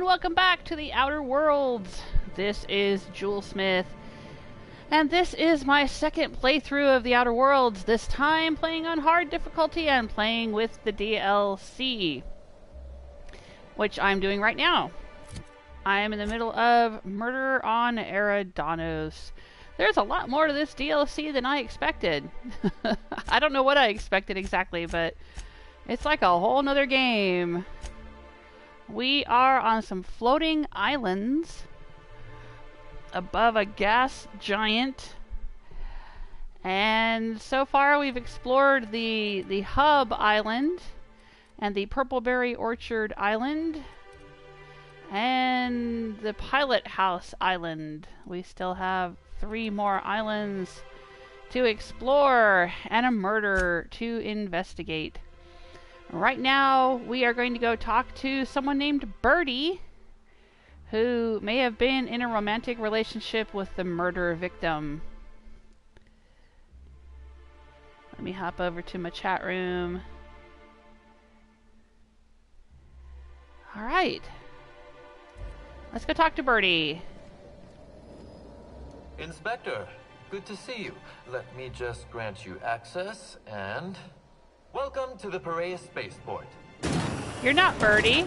and welcome back to the Outer Worlds. This is Jewel Smith, and this is my second playthrough of the Outer Worlds, this time playing on hard difficulty and playing with the DLC, which I'm doing right now. I am in the middle of Murder on Eridanos. There's a lot more to this DLC than I expected. I don't know what I expected exactly, but it's like a whole nother game. We are on some floating islands above a gas giant, and so far we've explored the hub island and the Purpleberry Orchard Island and the Pilot House Island. We still have 3 more islands to explore and a murder to investigate. Right now, we are going to go talk to someone named Bertie, who may have been in a romantic relationship with the murder victim. Let me hop over to my chat room. Alright. Let's go talk to Bertie. Inspector, good to see you. Let me just grant you access and... Welcome to the Piraeus spaceport. You're not Bertie.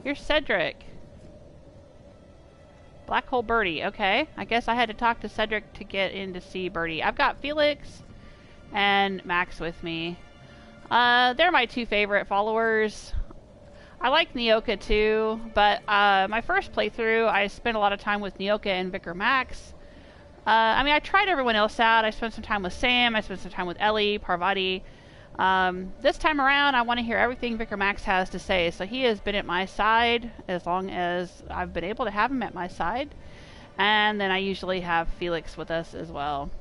You're Cedric. Black hole Bertie. Okay. I guess I had to talk to Cedric to get in to see Bertie. I've got Felix and Max with me. They're my 2 favorite followers. I like Nyoka too, but my first playthrough I spent a lot of time with Nyoka and Vicar Max. I mean, I tried everyone else out. I spent some time with Sam. I spent some time with Ellie, Parvati. This time around, I want to hear everything Vicar Max has to say. So he has been at my side as long as I've been able to have him at my side. And then I usually have Felix with us as well.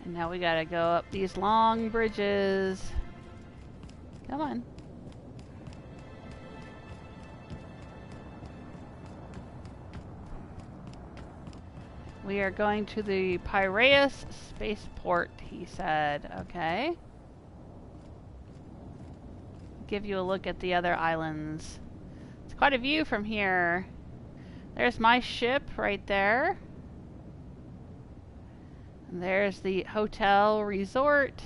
And now we gotta go up these long bridges. Come on. We are going to the Piraeus spaceport, he said. Okay. Give you a look at the other islands. It's quite a view from here. There's my ship right there. And there's the hotel resort.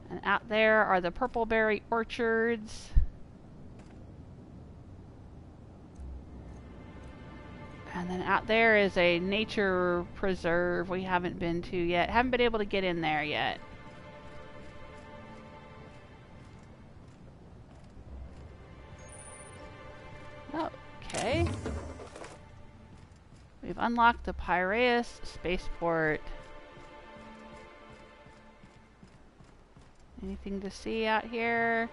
And out there are the Purpleberry Orchards. And then out there is a nature preserve we haven't been to yet. Haven't been able to get in there yet. Okay. We've unlocked the Piraeus spaceport. Anything to see out here?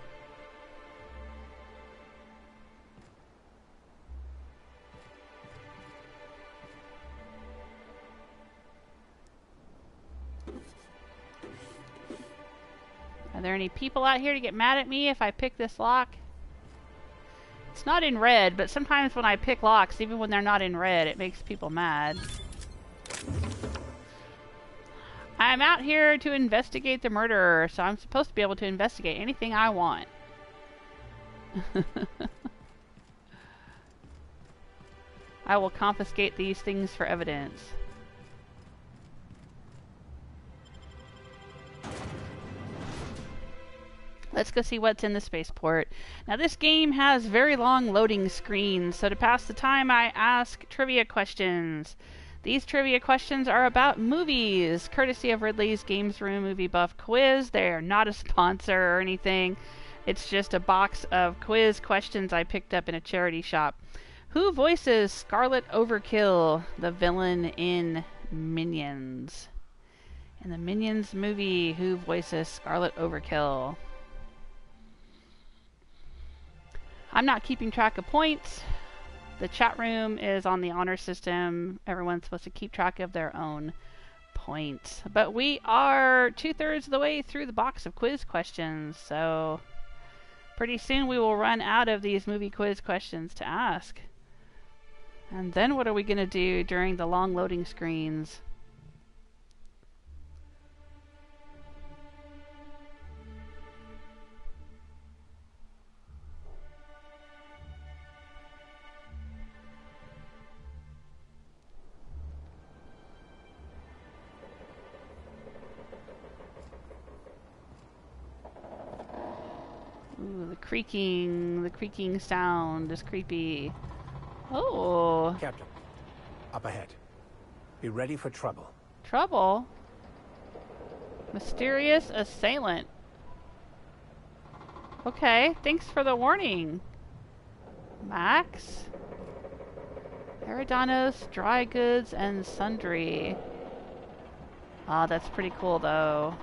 Are there any people out here to get mad at me if I pick this lock? It's not in red, but sometimes when I pick locks, even when they're not in red, it makes people mad. I'm out here to investigate the murderer, so I'm supposed to be able to investigate anything I want. I will confiscate these things for evidence. Let's go see what's in the spaceport. Now this game has very long loading screens, so to pass the time I ask trivia questions. These trivia questions are about movies, courtesy of Ridley's Games Room Movie Buff Quiz. They are not a sponsor or anything. It's just a box of quiz questions I picked up in a charity shop. Who voices Scarlet Overkill, the villain in Minions? In the Minions movie, who voices Scarlet Overkill? I'm not keeping track of points. The chat room is on the honor system. Everyone's supposed to keep track of their own points. But we are 2/3 of the way through the box of quiz questions, so pretty soon we will run out of these movie quiz questions to ask. And then what are we going to do during the long loading screens? creaking. The creaking sound is creepy. Oh. Captain, up ahead. Be ready for trouble. Trouble? Mysterious assailant. Okay, thanks for the warning. Max? Eridanos, dry goods, and sundry. Ah, that's pretty cool though.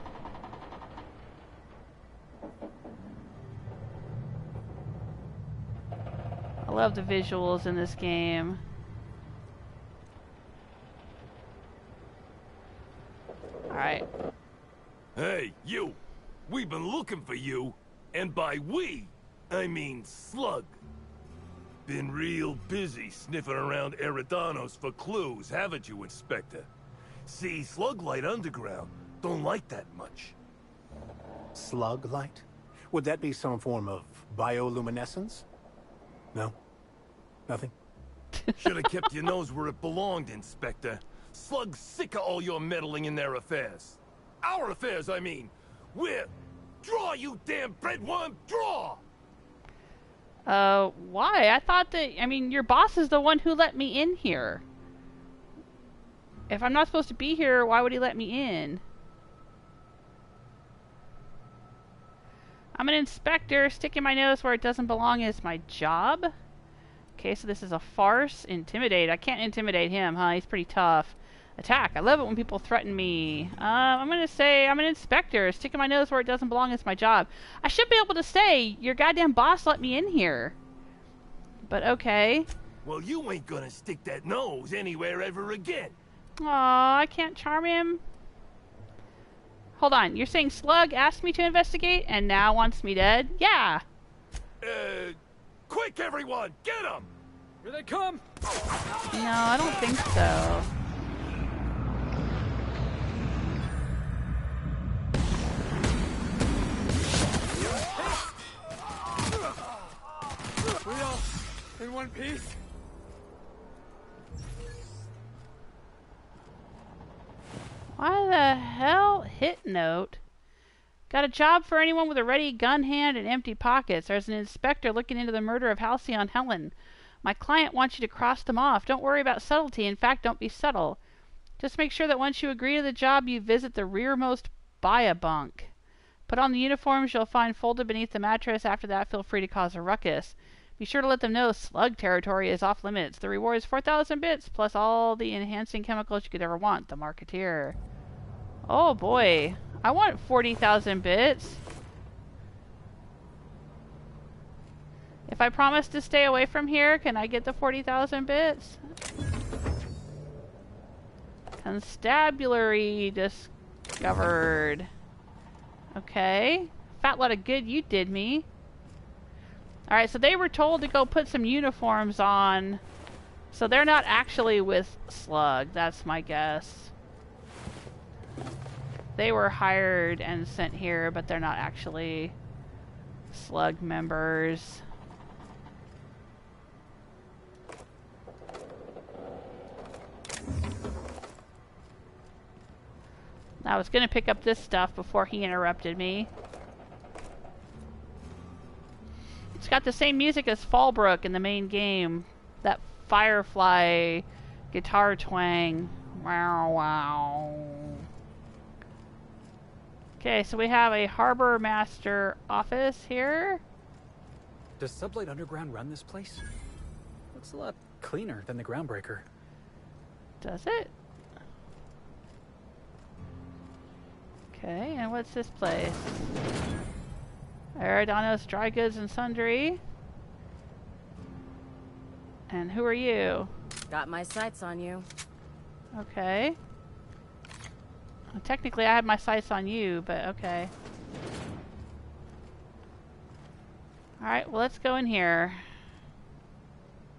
I love the visuals in this game. Alright. Hey, you! We've been looking for you, and by we, I mean Slug. Been real busy sniffing around Eridanos for clues, haven't you, Inspector? See, Slug Light Underground don't like that much. Slug light? Would that be some form of bioluminescence? No? Nothing? Should have kept your nose where it belonged, Inspector. Slug's sick of all your meddling in their affairs. Our affairs, I mean. We're... Draw, you damn breadworm, draw! Why? I thought that, I mean, your boss is the one who let me in here. If I'm not supposed to be here, why would he let me in? I'm an inspector. Sticking my nose where it doesn't belong is my job. Okay, so this is a farce. Intimidate. I can't intimidate him, huh? He's pretty tough. Attack. I love it when people threaten me. I'm gonna say I'm an inspector. Sticking my nose where it doesn't belong is my job. I should be able to say, your goddamn boss let me in here. But okay. Well, you ain't gonna stick that nose anywhere ever again. Aw, I can't charm him. Hold on, you're saying Slug asked me to investigate and now wants me dead? Yeah. Quick, everyone, get him! Here they come! No, I don't think so. We all in one piece? Why the hell? Hit note. Got a job for anyone with a ready gun hand and empty pockets. There's an inspector looking into the murder of Halcyon Helen. My client wants you to cross them off. Don't worry about subtlety. In fact, don't be subtle. Just make sure that once you agree to the job, you visit the rearmost buy-a bunk. Put on the uniforms you'll find folded beneath the mattress. After that, feel free to cause a ruckus. Be sure to let them know Slug territory is off limits. The reward is 4,000 bits, plus all the enhancing chemicals you could ever want. The Marketeer. Oh boy. I want 40,000 bits. If I promise to stay away from here, can I get the 40,000 bits? Constabulary discovered. Okay. Fat lot of good you did me. Alright, so they were told to go put some uniforms on. So they're not actually with Slug, that's my guess. They were hired and sent here, but they're not actually Slug members. I was gonna pick up this stuff before he interrupted me. It's got the same music as Fallbrook in the main game. That Firefly guitar twang. Wow, wow. Okay, so we have a Harbor Master office here. Does Sublight Underground run this place? Looks a lot cleaner than the Groundbreaker. Does it? Okay, and what's this place? Eridanos, dry goods and sundry. And who are you? Got my sights on you. Okay. Well, technically I had my sights on you, but okay. Alright, well let's go in here.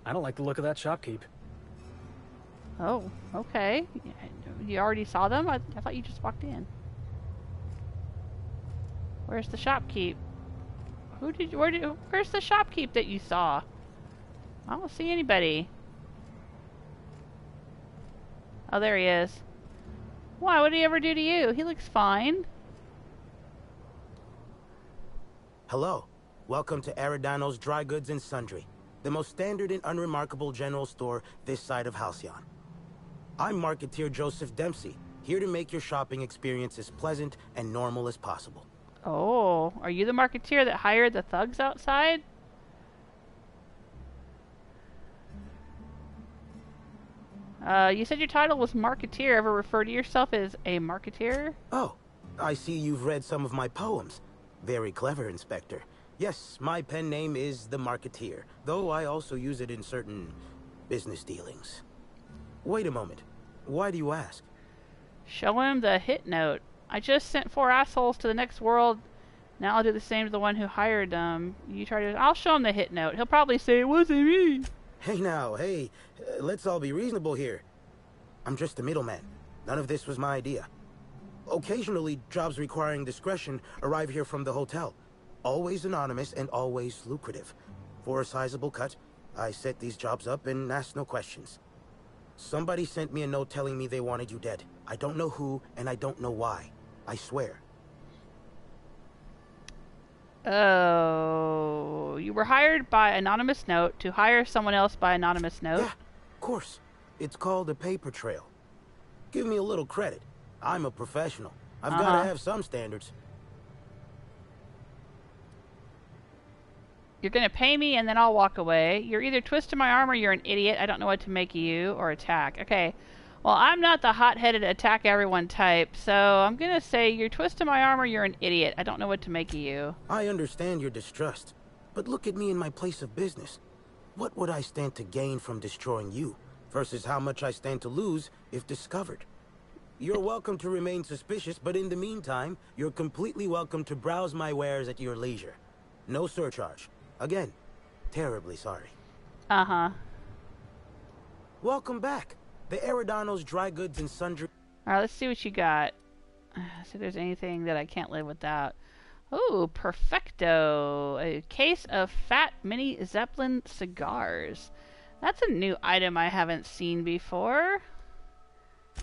I don't like the look of that shopkeep. Oh, okay. You already saw them? I thought you just walked in. Where's the shopkeep? Where's the shopkeep that you saw? I don't see anybody. Oh, there he is. Why? What did he ever do to you? He looks fine. Hello. Welcome to Eridanos Dry Goods and Sundry, the most standard and unremarkable general store this side of Halcyon. I'm Marketeer Joseph Dempsey, here to make your shopping experience as pleasant and normal as possible. Oh, are you the marketeer that hired the thugs outside? You said your title was Marketeer. Ever refer to yourself as a marketeer? Oh, I see you've read some of my poems. Very clever, Inspector. Yes, my pen name is the Marketeer, though I also use it in certain business dealings. Wait a moment. Why do you ask? Show him the hit note. I just sent 4 assholes to the next world. Now I'll do the same to the one who hired them. You try to... I'll show him the hit note. He'll probably say, it wasn't me. Hey now, hey. Let's all be reasonable here. I'm just a middleman. None of this was my idea. Occasionally, jobs requiring discretion arrive here from the hotel. Always anonymous and always lucrative. For a sizable cut, I set these jobs up and ask no questions. Somebody sent me a note telling me they wanted you dead. I don't know who, and I don't know why. I swear. Oh, you were hired by anonymous note to hire someone else by anonymous note? Yeah, of course. It's called a paper trail. Give me a little credit. I'm a professional. I've got to have some standards. You're gonna pay me and then I'll walk away. You're either twisting my arm or you're an idiot. I don't know what to make of you, or attack. Okay. Well, I'm not the hot-headed attack everyone type, so I'm gonna say you're twisting my arm or you're an idiot. I don't know what to make of you. I understand your distrust, but look at me in my place of business. What would I stand to gain from destroying you, versus how much I stand to lose if discovered? You're welcome to remain suspicious, but in the meantime, you're completely welcome to browse my wares at your leisure. No surcharge. Again, terribly sorry. Uh-huh. Welcome back. The Eridanos Dry Goods and Sundry... Alright, let's see what you got. See if there's anything that I can't live without. Ooh, perfecto. A case of fat mini Zeppelin cigars. That's a new item I haven't seen before.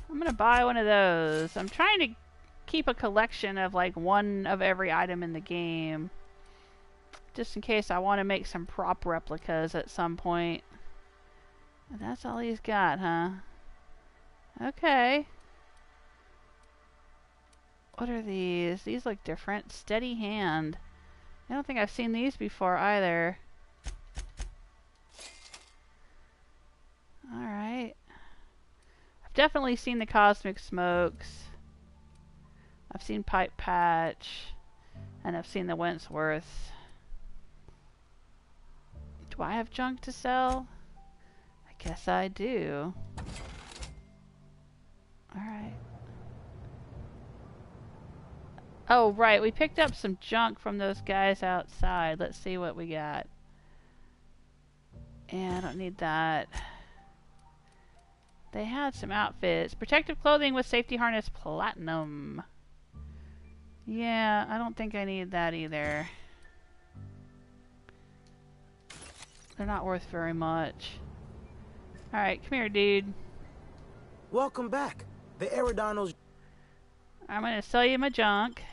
I'm gonna buy one of those. I'm trying to keep a collection of like one of every item in the game. Just in case I want to make some prop replicas at some point. And that's all he's got, huh? Okay. What are these? These look different. Steady hand. I don't think I've seen these before either. Alright. I've definitely seen the Cosmic Smokes. I've seen Pipe Patch. And I've seen the Wentworth. Do I have junk to sell? I guess I do. Alright. Oh, right. We picked up some junk from those guys outside. Let's see what we got. Yeah, I don't need that. They had some outfits. Protective clothing with safety harness platinum. Yeah, I don't think I need that either. They're not worth very much. Alright, come here, dude. Welcome back. The Eridanos... I'm gonna sell you my junk.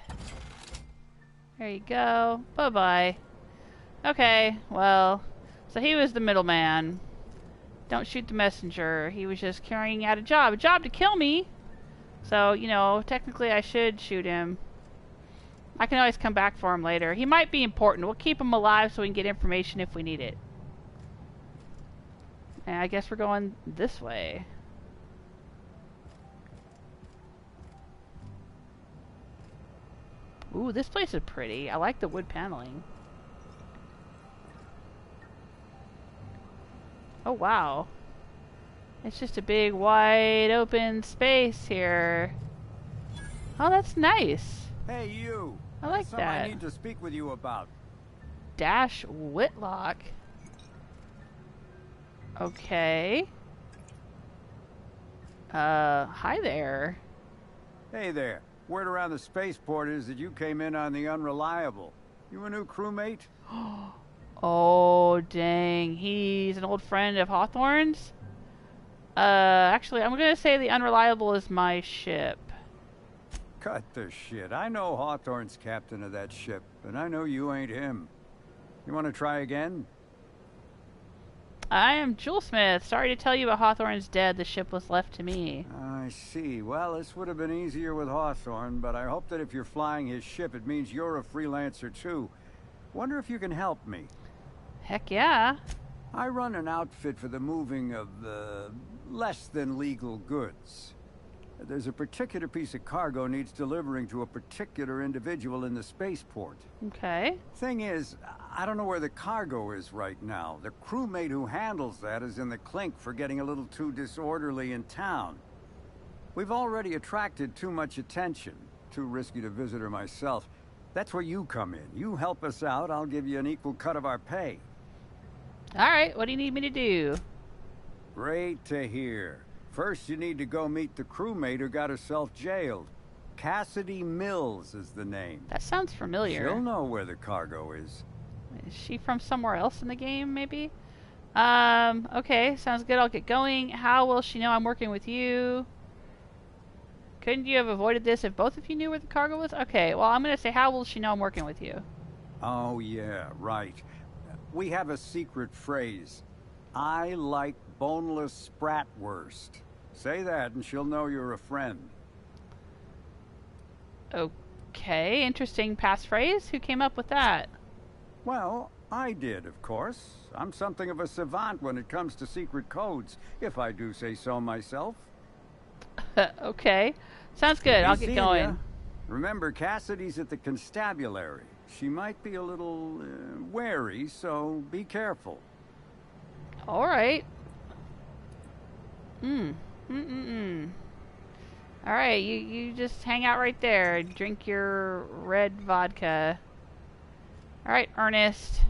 There you go. Bye-bye. Okay, well, so he was the middleman. Don't shoot the messenger. He was just carrying out a job. A job to kill me! So, you know, technically I should shoot him. I can always come back for him later. He might be important. We'll keep him alive so we can get information if we need it. And I guess we're going this way. Ooh, this place is pretty. I like the wood paneling. Oh, wow. It's just a big, wide open space here. Oh, that's nice. Hey, you. I like Something that. I need to speak with you about. Dash Whitlock. Okay. Hi there. Hey there. Word around the spaceport is that you came in on the Unreliable. You a new crewmate? Oh, dang. He's an old friend of Hawthorne's? Actually, I'm gonna say the Unreliable is my ship. Cut the shit. I know Hawthorne's captain of that ship, and I know you ain't him. You want to try again? I am Jewelsmith. Sorry to tell you, but Hawthorne's dead. The ship was left to me. I see. Well, this would have been easier with Hawthorne, but I hope that if you're flying his ship, it means you're a freelancer too. Wonder if you can help me. Heck yeah. I run an outfit for the moving of less than legal goods. There's a particular piece of cargo needs delivering to a particular individual in the spaceport. Okay. Thing is, I don't know where the cargo is right now. The crewmate who handles that is in the clink for getting a little too disorderly in town. We've already attracted too much attention. Too risky to visit her myself. That's where you come in. You help us out, I'll give you an equal cut of our pay. Alright, what do you need me to do? Great to hear. First, you need to go meet the crewmate who got herself jailed. Cassidy Mills is the name. That sounds familiar. She'll know where the cargo is. Is she from somewhere else in the game, maybe? Okay, sounds good. I'll get going. How will she know I'm working with you? Couldn't you have avoided this if both of you knew where the cargo was? Okay, well, I'm going to say, how will she know I'm working with you? Oh, yeah, right. We have a secret phrase. I like boneless spratwurst. Say that and she'll know you're a friend. Okay, interesting passphrase. Who came up with that? Well, I did, of course. I'm something of a savant when it comes to secret codes, if I do say so myself. Okay, sounds good. I'll get going. Ya. Remember, Cassidy's at the constabulary. She might be a little wary, so be careful. All right. All right, you just hang out right there. Drink your red vodka. All right, Ernest.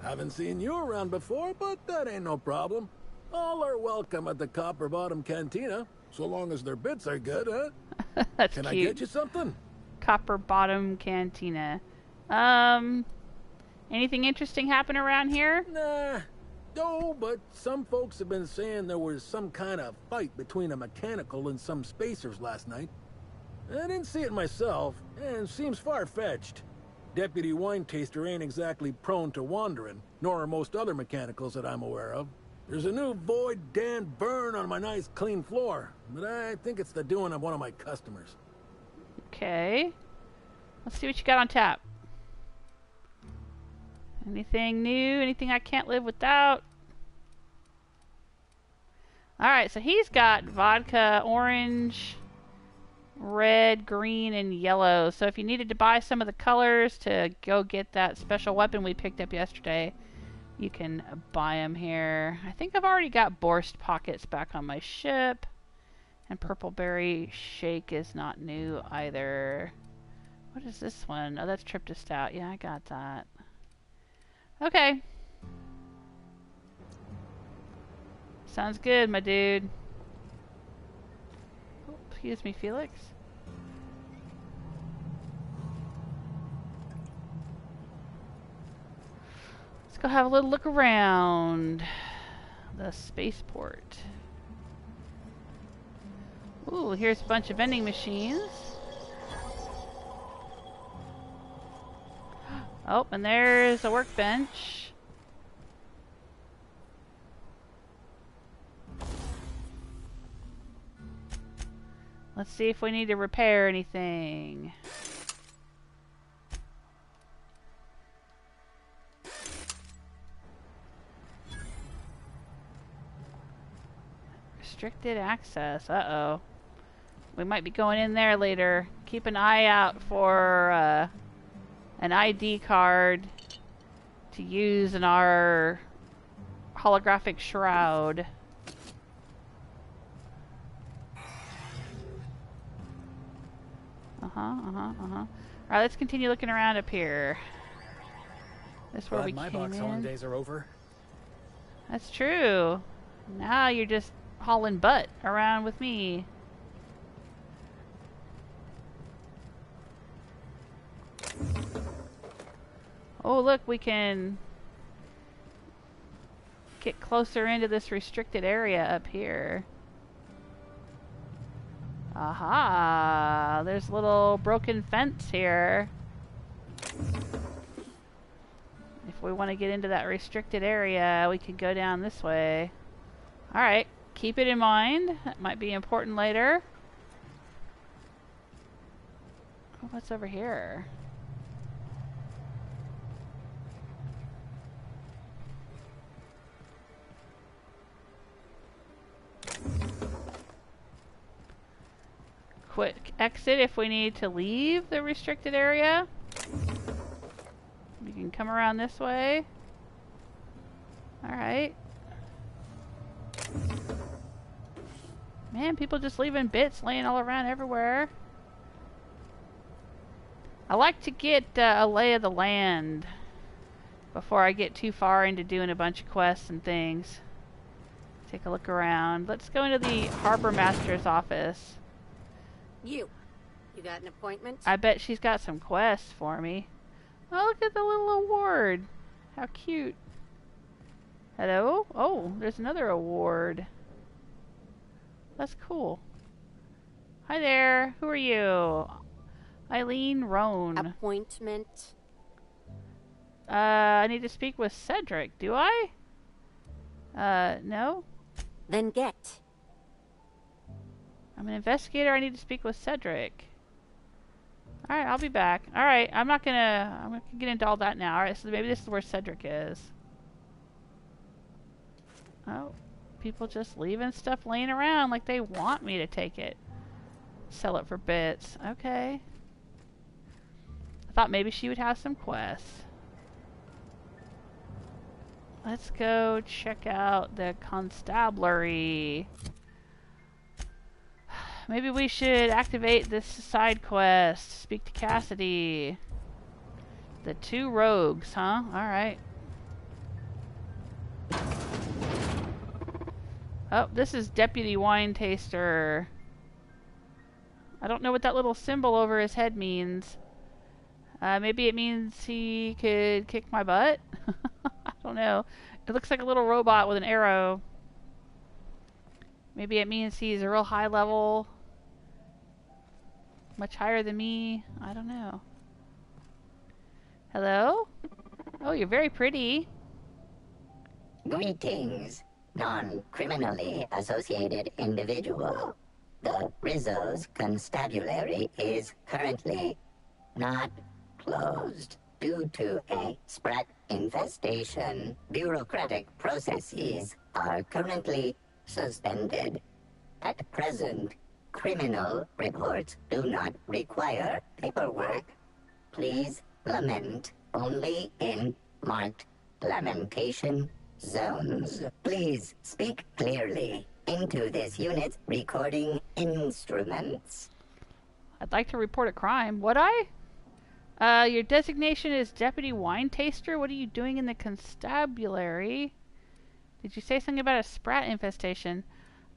Haven't seen you around before, but that ain't no problem. All are welcome at the Copper Bottom Cantina, so long as their bits are good, huh? That's Can cute. I get you something? Copper Bottom Cantina. Anything interesting happen around here? Nah. No, but some folks have been saying there was some kind of fight between a mechanical and some spacers last night. I didn't see it myself, and seems far-fetched. Deputy Wine Taster ain't exactly prone to wandering, nor are most other mechanicals that I'm aware of. There's a new void Dan burn on my nice clean floor, but I think it's the doing of one of my customers. Okay. Let's see what you got on tap. Anything new? Anything I can't live without? Alright, so he's got vodka, orange, red, green, and yellow. So if you needed to buy some of the colors to go get that special weapon we picked up yesterday, you can buy them here. I think I've already got Borst pockets back on my ship. And Purple Berry Shake is not new either. What is this one? Oh, that's Trip to Stout. Yeah, I got that. Okay. Sounds good, my dude. Oh, excuse me, Felix. Let's go have a little look around the spaceport. Ooh, here's a bunch of vending machines. Oh, and there's a workbench. Let's see if we need to repair anything. Restricted access. Uh-oh. We might be going in there later. Keep an eye out for an ID card to use in our holographic shroud. Alright, let's continue looking around up here. This is where we my came box in. hauling days are over. That's true. Now you're just hauling butt around with me. Oh, look, we can get closer into this restricted area up here. Aha! There's a little broken fence here. If we want to get into that restricted area, we could go down this way. Alright, keep it in mind. That might be important later. Oh, what's over here? Quick exit if we need to leave the restricted area. We can come around this way. Alright. Man, people just leaving bits laying all around everywhere. I like to get a lay of the land before I get too far into doing a bunch of quests and things. Take a look around. Let's go into the Harbor Master's office. You got an appointment? I bet she's got some quests for me. Oh, look at the little award. How cute. Hello? Oh, there's another award. That's cool. Hi there. Who are you? Eileen Roan. Appointment? I need to speak with Cedric. Do I? No? Then get. I'm an investigator. I need to speak with Cedric. Alright, I'll be back. Alright, I'm gonna get into all that now. Alright, so maybe this is where Cedric is. Oh, people just leaving stuff laying around like they want me to take it. Sell it for bits. Okay. I thought maybe she would have some quests. Let's go check out the constabulary. Maybe we should activate this side quest. Speak to Cassidy. The two rogues, huh? Alright. Oh, this is Deputy Wine Taster. I don't know what that little symbol over his head means. Maybe it means he could kick my butt? I don't know. It looks like a little robot with an arrow. Maybe it means he's a real high level. Much higher than me. I don't know. Hello? Oh, you're very pretty. Greetings, non-criminally associated individual. The Rizzo's constabulary is currently not closed due to a sprat infestation. Bureaucratic processes are currently suspended. At present, criminal reports do not require paperwork. Please lament only in marked lamentation zones. Please speak clearly into this unit's recording instruments. I'd like to report a crime. Would I? Your designation is Deputy Wine Taster? What are you doing in the constabulary? Did you say something about a sprat infestation?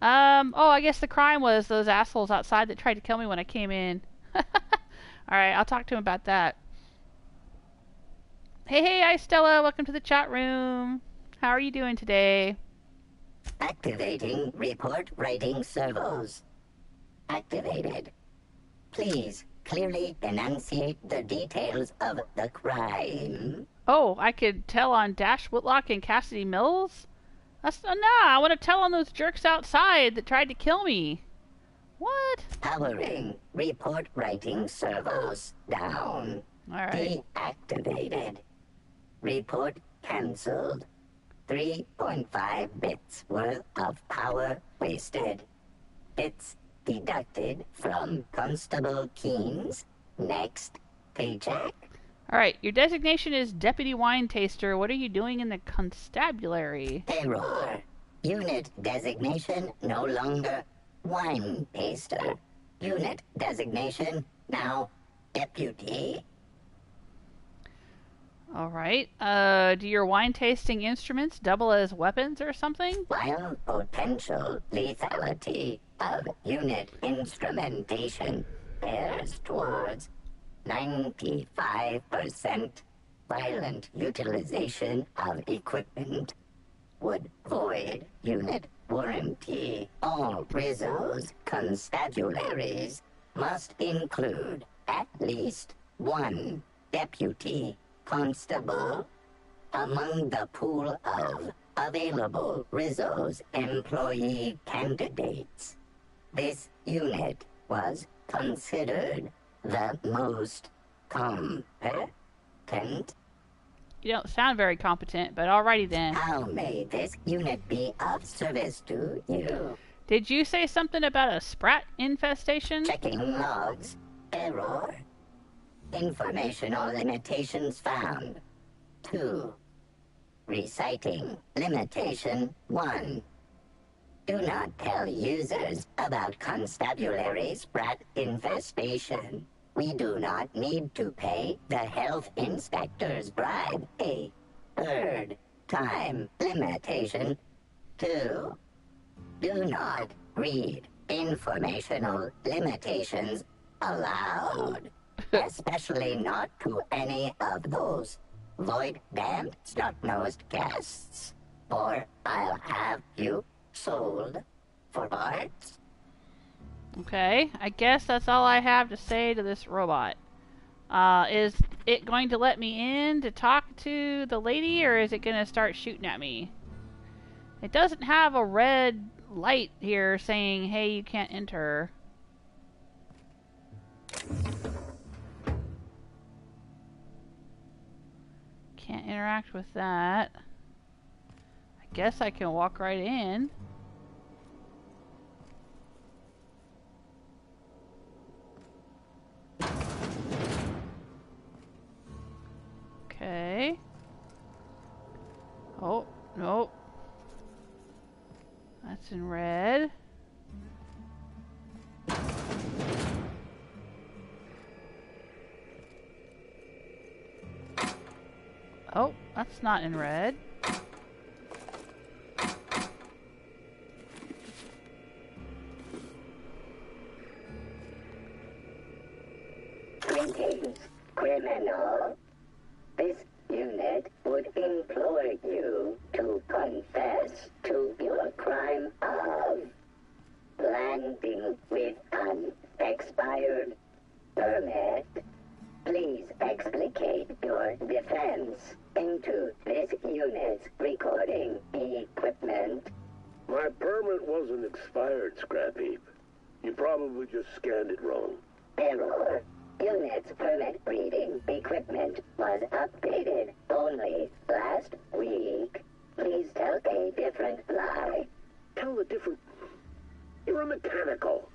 Oh, I guess the crime was those assholes outside that tried to kill me when I came in. Alright, I'll talk to him about that. Hey, hi Stella, welcome to the chat room. How are you doing today? Activating report writing servos. Activated. Please clearly enunciate the details of the crime. Oh, I could tell on Dash Whitlock and Cassidy Mills? Nah, I want to tell on those jerks outside that tried to kill me. What? Powering report writing servos down. Alright. Deactivated. Report cancelled. 3.5 bits worth of power wasted. Bits deducted from Constable Keen's next paycheck. Alright, your designation is Deputy Wine Taster. What are you doing in the constabulary? Error. Unit designation no longer Wine Taster. Unit designation now Deputy. Alright, do your wine tasting instruments double as weapons or something? While potential lethality of unit instrumentation bears towards 95%, violent utilization of equipment would void unit warranty. All Rizzo's constabularies must include at least one deputy constable among the pool of available ROUS employee candidates. This unit was considered the most competent. You don't sound very competent, but alrighty then. How may this unit be of service to you? Did you say something about a sprat infestation? Checking logs. Error. Informational limitations found. 2. Reciting limitation 1. Do not tell users about constabulary sprat infestation. We do not need to pay the health inspector's bribe. A third time limitation 2. Do not read informational limitations aloud, especially not to any of those void-damned stuck-nosed guests, or I'll have you sold for parts. Okay, I guess that's all I have to say to this robot. Is it going to let me in to talk to the lady, or is it going to start shooting at me? It doesn't have a red light here saying, hey, you can't enter. Can't interact with that. I guess I can walk right in. Okay. Oh, nope. That's in red. Oh, that's not in red. Greetings, criminal. This unit would implore you to confess to your crime of landing with an expired permit. Please explicate your defense into this unit's recording equipment. My permit wasn't expired, Scrap Heap. You probably just scanned it wrong. Error. Unit's permit reading equipment was updated only last week. Please tell a different lie. Tell a different... You're a mechanical.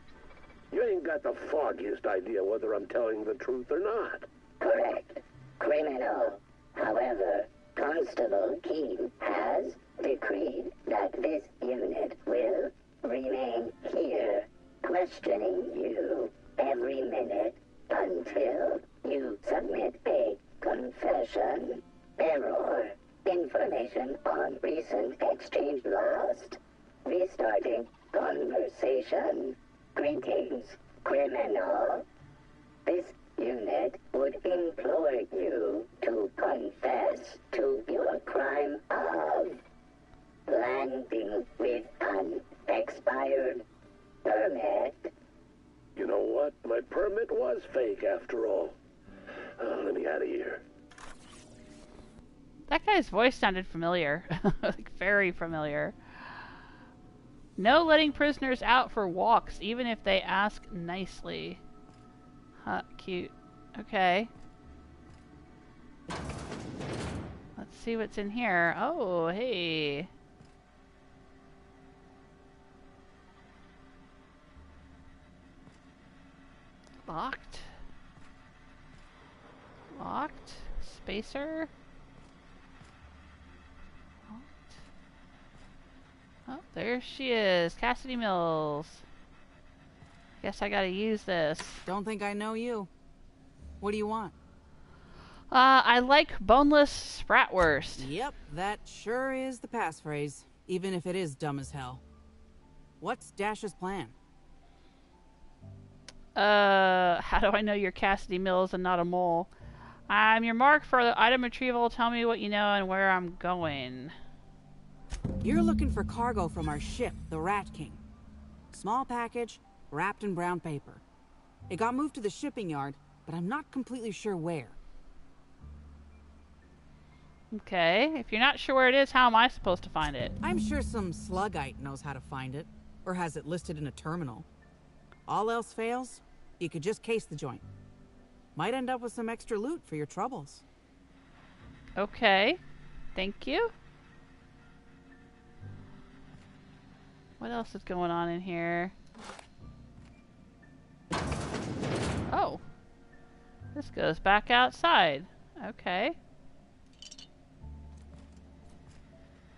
You ain't got the foggiest idea whether I'm telling the truth or not. Correct. Criminal. However, Constable Keene has decreed that this unit will remain here, questioning you every minute until you submit a confession. Error. Information on recent exchange lost. Restarting conversation. Greetings, criminal. This unit would implore you to confess to your crime of landing with an expired permit. You know what? My permit was fake after all. Let me out of here. That guy's voice sounded familiar. Like, very familiar. No letting prisoners out for walks, even if they ask nicely. Huh, cute. Okay. Let's see what's in here. Oh, hey. Locked. Locked. Spacer. Locked. Oh, there she is. Cassidy Mills. Guess I gotta use this. Don't think I know you. What do you want? I like boneless spratwurst. Yep, that sure is the passphrase, even if it is dumb as hell. What's Dash's plan? How do I know you're Cassidy Mills and not a mole? I'm your mark for the item retrieval. Tell me what you know and where I'm going. You're looking for cargo from our ship, the Rat King. Small package, wrapped in brown paper. It got moved to the shipping yard, but I'm not completely sure where. Okay, if you're not sure where it is, how am I supposed to find it? I'm sure some sluggite knows how to find it, or has it listed in a terminal. All else fails, you could just case the joint. Might end up with some extra loot for your troubles. Okay, thank you. What else is going on in here? Oh, this goes back outside. Okay.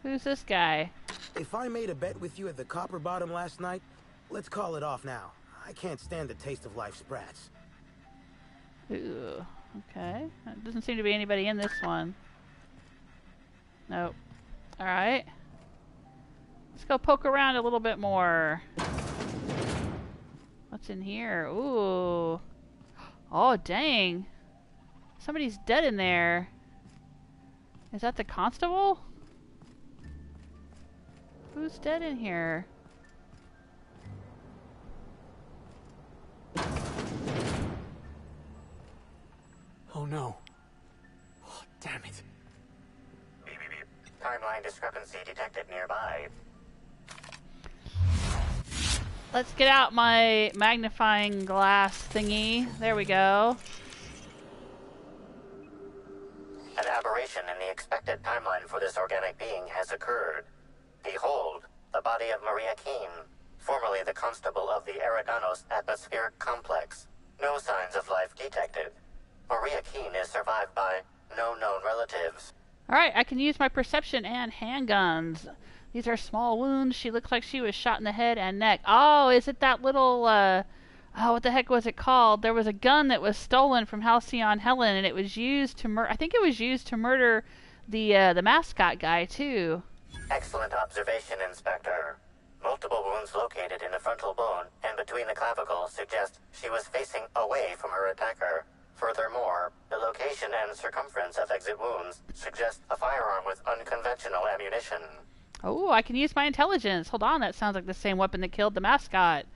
Who's this guy? If I made a bet with you at the Copper Bottom last night, let's call it off now. I can't stand the taste of life sprats. Ooh, okay. There doesn't seem to be anybody in this one. Nope. Alright. Let's go poke around a little bit more. What's in here? Ooh. Oh, dang. Somebody's dead in there. Is that the constable? Who's dead in here? Oh no. Oh, damn it. Beep, beep, beep. Timeline discrepancy detected nearby. Let's get out my magnifying glass thingy. There we go. An aberration in the expected timeline for this organic being has occurred. Behold, the body of Maria Keene, formerly the constable of the Eridanos atmospheric complex. No signs of life detected. Maria Keene is survived by no known relatives. Alright, I can use my perception and handguns. These are small wounds. She looks like she was shot in the head and neck. Oh, is it that little, oh, what the heck was it called? There was a gun that was stolen from Halcyon Helen, and it was used to I think it was used to murder the mascot guy, too. Excellent observation, Inspector. Multiple wounds located in the frontal bone and between the clavicles suggest she was facing away from her attacker. Furthermore, the location and circumference of exit wounds suggest a firearm with unconventional ammunition. Oh, I can use my intelligence. Hold on, that sounds like the same weapon that killed the mascot.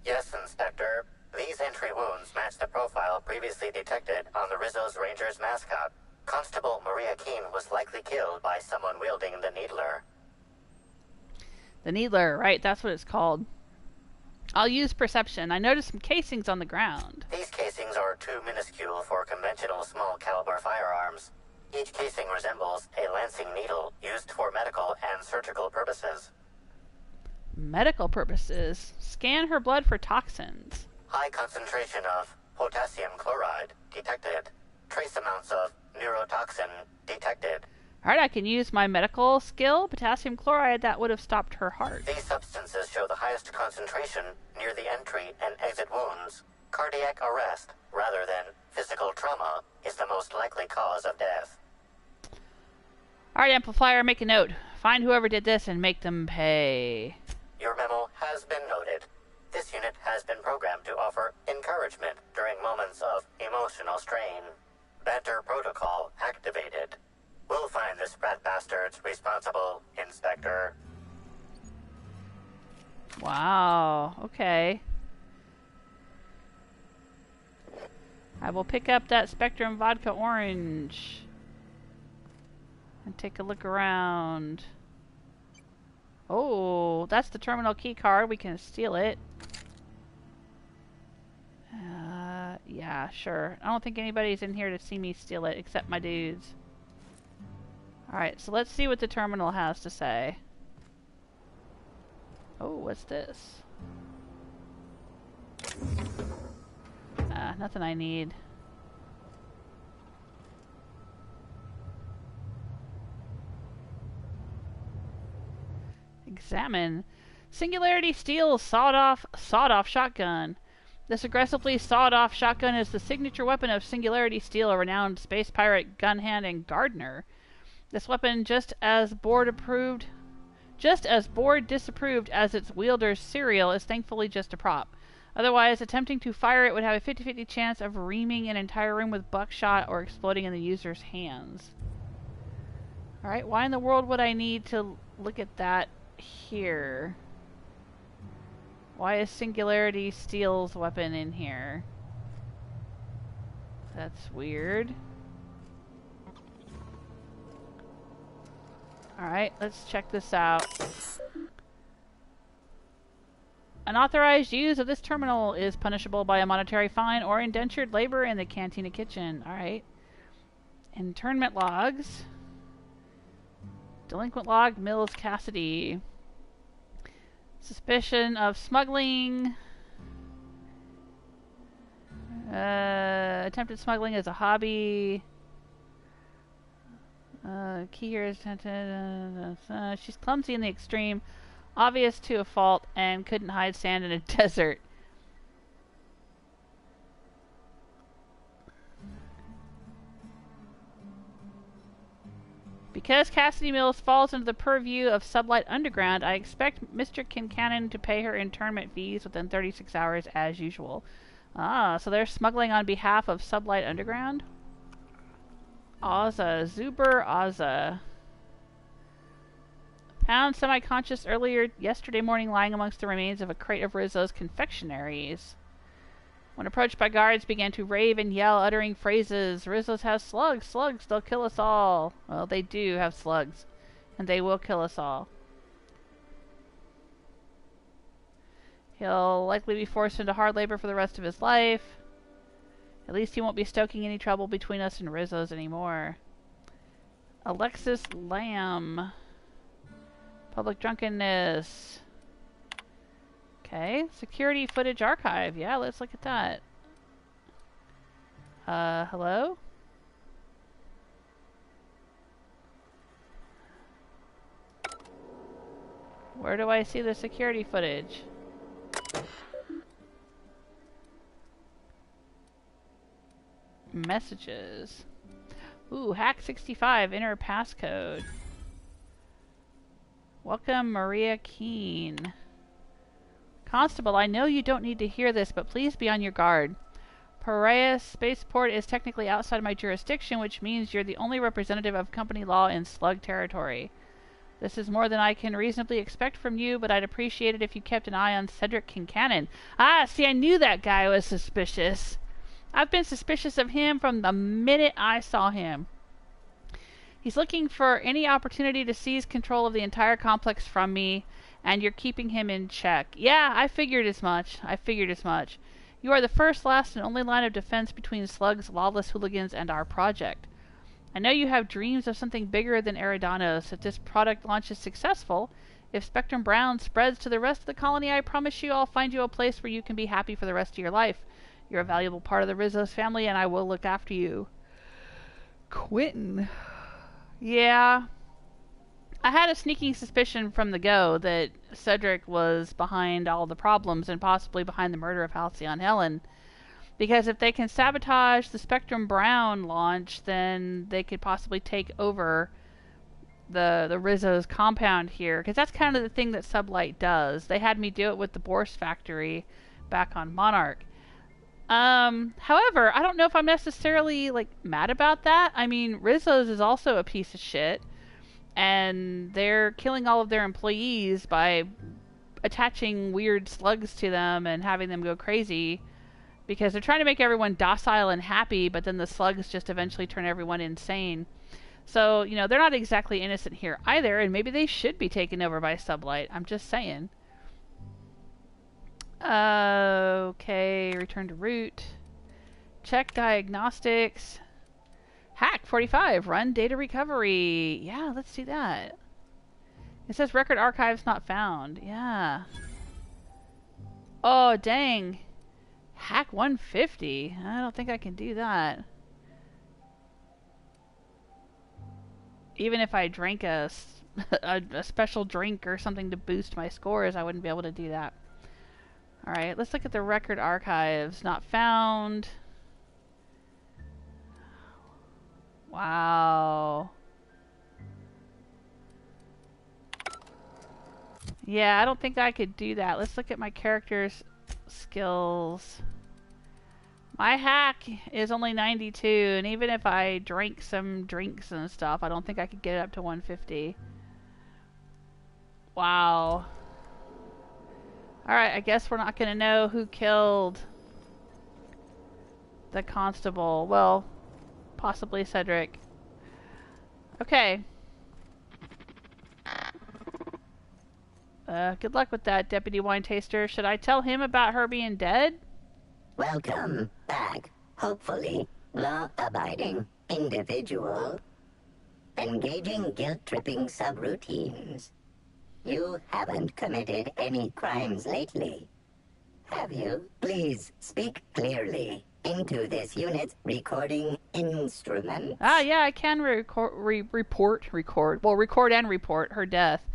Yes, Inspector. These entry wounds match the profile previously detected on the Rizzo's Rangers mascot. Constable Maria Keene was likely killed by someone wielding the Needler. The Needler, right, that's what it's called. I'll use perception. I noticed some casings on the ground. These casings are too minuscule for conventional small caliber firearms. Each casing resembles a lancing needle used for medical and surgical purposes. Medical purposes? Scan her blood for toxins. High concentration of potassium chloride detected. Trace amounts of neurotoxin detected. Alright, I can use my medical skill. Potassium chloride, that would have stopped her heart. These substances show the highest concentration near the entry and exit wounds. Cardiac arrest, rather than physical trauma, is the most likely cause of death. Alright, Amplifier, make a note. Find whoever did this and make them pay. Your memo has been noted. This unit has been programmed to offer encouragement during moments of emotional strain. Banter protocol activated. We'll find the sprat bastards responsible, Inspector. Wow, okay. I will pick up that Spectrum Vodka Orange and take a look around. Oh, that's the terminal key card. We can steal it. Yeah, sure. I don't think anybody's in here to see me steal it except my dudes. Alright, so let's see what the terminal has to say. Oh, what's this? Nothing I need. Examine. Singularity Steel sawed-off shotgun. This aggressively sawed-off shotgun is the signature weapon of Singularity Steel, a renowned space pirate, gun hand, and gardener. This weapon, just as board disapproved as its wielder's serial, is thankfully just a prop. Otherwise, attempting to fire it would have a 50-50 chance of reaming an entire room with buckshot or exploding in the user's hands. Alright, why in the world would I need to look at that here? Why is Singularity Steel's weapon in here? That's weird. Alright, let's check this out. Unauthorized use of this terminal is punishable by a monetary fine or indentured labor in the cantina kitchen. Alright. Internment logs. Delinquent log, Mills Cassidy. Suspicion of smuggling. Attempted smuggling as a hobby. Key here is she's clumsy in the extreme, obvious to a fault, and couldn't hide sand in a desert. Because Cassidy Mills falls into the purview of Sublight Underground, I expect Mr. Kincannon to pay her internment fees within 36 hours as usual. Ah, so they're smuggling on behalf of Sublight Underground? Ozza. Zuber Ozza. Found semi-conscious yesterday morning lying amongst the remains of a crate of Rizzo's confectionaries. When approached by guards, began to rave and yell, uttering phrases. Rizzo's has slugs, slugs, they'll kill us all. Well, they do have slugs, and they will kill us all. He'll likely be forced into hard labor for the rest of his life. At least he won't be stoking any trouble between us and Rizzo's anymore. Alexis Lamb. Public drunkenness. Okay, security footage archive. Yeah, let's look at that. Hello? Where do I see the security footage? Messages. Ooh, hack 65, enter passcode. Welcome, Maria Keene. Constable, I know you don't need to hear this, but please be on your guard. Piraeus Spaceport is technically outside my jurisdiction, which means you're the only representative of company law in Slug territory. This is more than I can reasonably expect from you, but I'd appreciate it if you kept an eye on Cedric Kincannon. Ah, see, I knew that guy was suspicious. I've been suspicious of him from the minute I saw him. He's looking for any opportunity to seize control of the entire complex from me, and you're keeping him in check. Yeah, I figured as much. You are the first, last, and only line of defense between Slug's lawless hooligans and our project. I know you have dreams of something bigger than Eridanos. If this product launch is successful, if Spectrum Brown spreads to the rest of the colony, I promise you I'll find you a place where you can be happy for the rest of your life. You're a valuable part of the Rizzo's family, and I will look after you. Quentin. Yeah. I had a sneaking suspicion from the go that Cedric was behind all the problems and possibly behind the murder of Halcyon Helen. Because if they can sabotage the Spectrum Brown launch, then they could possibly take over the Rizzo's compound here. Because that's kind of the thing that Sublight does. They had me do it with the Bourse factory back on Monarch. However, I don't know if I'm necessarily, mad about that. I mean, Rizzo's is also a piece of shit. And they're killing all of their employees by attaching weird slugs to them and having them go crazy. Because they're trying to make everyone docile and happy, but then the slugs just eventually turn everyone insane. So, they're not exactly innocent here either, and maybe they should be taken over by Sublight. I'm just saying. Okay, return to root. Check diagnostics. Hack 45, run data recovery. Yeah, let's do that. It says record archives not found. Yeah. Oh, dang. Hack 150. I don't think I can do that. Even if I drank a special drink or something to boost my scores, I wouldn't be able to do that. Alright, let's look at the record archives. Not found. Wow. Yeah, I don't think I could do that. Let's look at my character's skills. My hack is only 92, and even if I drank some drinks and stuff, I don't think I could get it up to 150. Wow. Alright, I guess we're not going to know who killed the constable. Well, possibly Cedric. Okay. Good luck with that, Deputy Wine Taster. Should I tell him about her being dead? Welcome back, hopefully, law-abiding individual. Engaging guilt-tripping subroutines. You haven't committed any crimes lately, have you? Please speak clearly into this unit's recording instrument. Ah, yeah, I can record and report her death.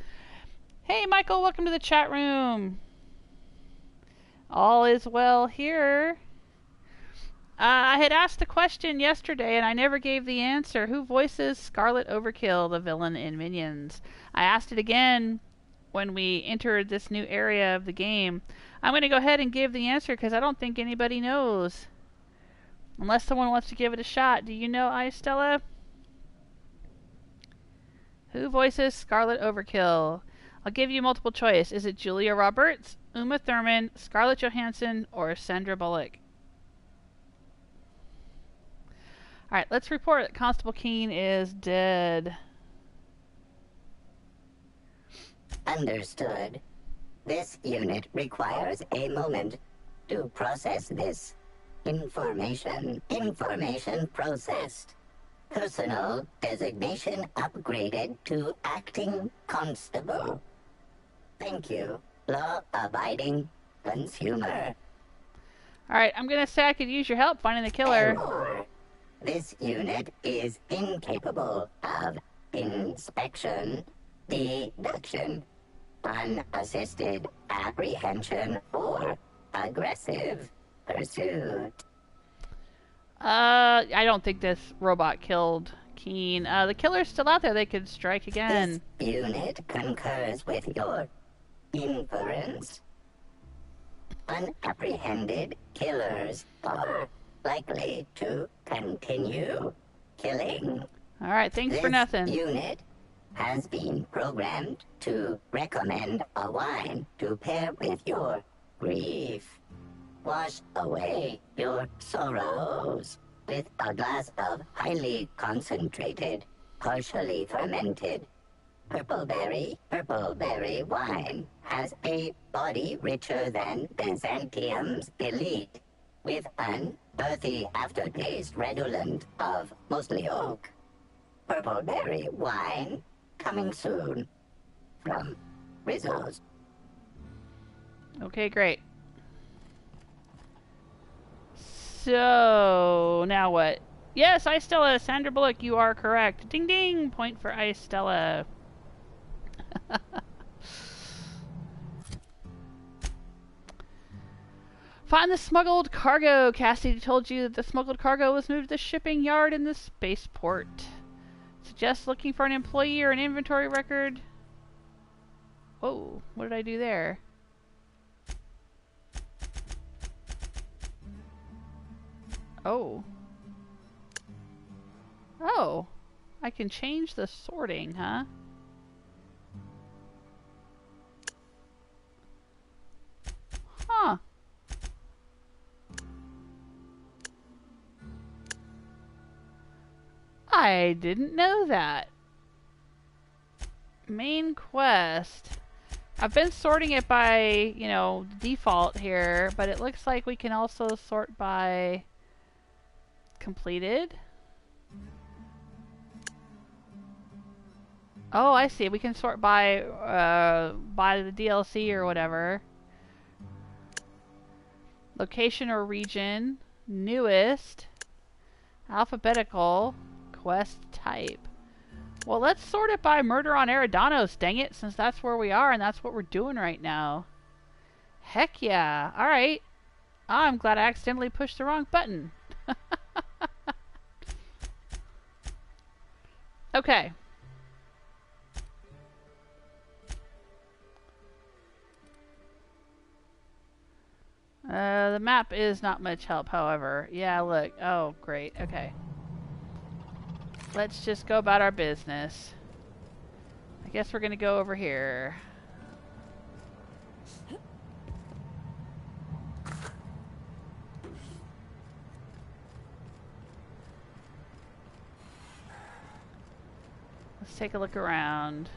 Hey, Michael, welcome to the chat room. All is well here. I had asked the question yesterday, and I never gave the answer. Who voices Scarlet Overkill, the villain in Minions? I asked it again when we entered this new area of the game. I'm going to go ahead and give the answer because I don't think anybody knows. Unless someone wants to give it a shot. Do you know, Stella? Who voices Scarlet Overkill? I'll give you multiple choice. Is it Julia Roberts, Uma Thurman, Scarlett Johansson, or Sandra Bullock? Alright, let's report that Constable Keene is dead. Understood. This unit requires a moment to process this information. Information processed. Personal designation upgraded to acting constable. Thank you, law-abiding consumer. Alright, I'm gonna say I could use your help finding the killer. Error. This unit is incapable of inspection, deduction, unassisted apprehension, or aggressive pursuit. I don't think this robot killed Keene. The killer's still out there. They could strike again. This unit concurs with your inference. Unapprehended killers are likely to continue killing. Alright, thanks for nothing. This unit has been programmed to recommend a wine to pair with your grief. Wash away your sorrows with a glass of highly concentrated, partially fermented purple berry wine. Has a body richer than Byzantium's elite, with an earthy aftertaste redolent of mostly oak. Purple berry wine coming soon from Rizzo's. Okay, great. So, now what? Yes, Stella, Sandra Bullock, you are correct. Ding ding! Point for Stella. Find the smuggled cargo. Cassidy told you that the smuggled cargo was moved to the shipping yard in the spaceport. Suggest looking for an employee or an inventory record. Whoa, what did I do there? Oh. Oh. I can change the sorting, huh? Huh. I didn't know that. Main quest. I've been sorting it by, default here, but it looks like we can also sort by completed. Oh, I see. We can sort by the DLC or whatever. Location or region, newest, alphabetical, quest type. Well, let's sort it by murder on Eridanos, dang it, since that's where we are and that's what we're doing right now. Heck yeah. Alright. I'm glad I accidentally pushed the wrong button. Okay. The map is not much help, however. Yeah, look. Oh, great. Okay. Let's just go about our business. I guess we're gonna go over here. Let's take a look around.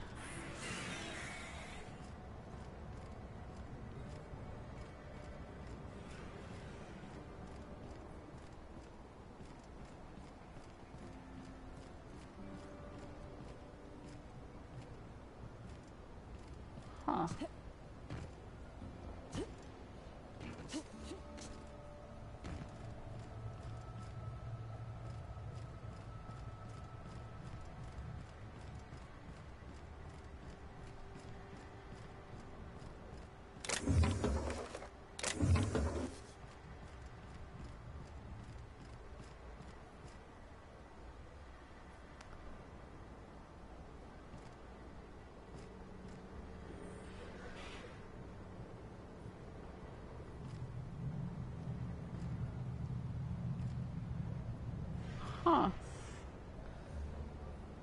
Huh. Huh.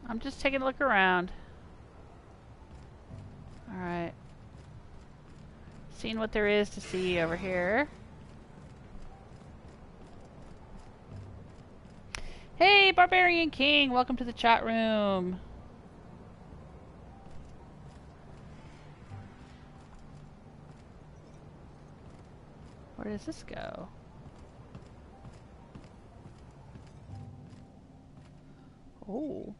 I'm just taking a look around. Alright. Seeing what there is to see over here. Hey, Barbarian King! Welcome to the chat room. Where does this go? Oh.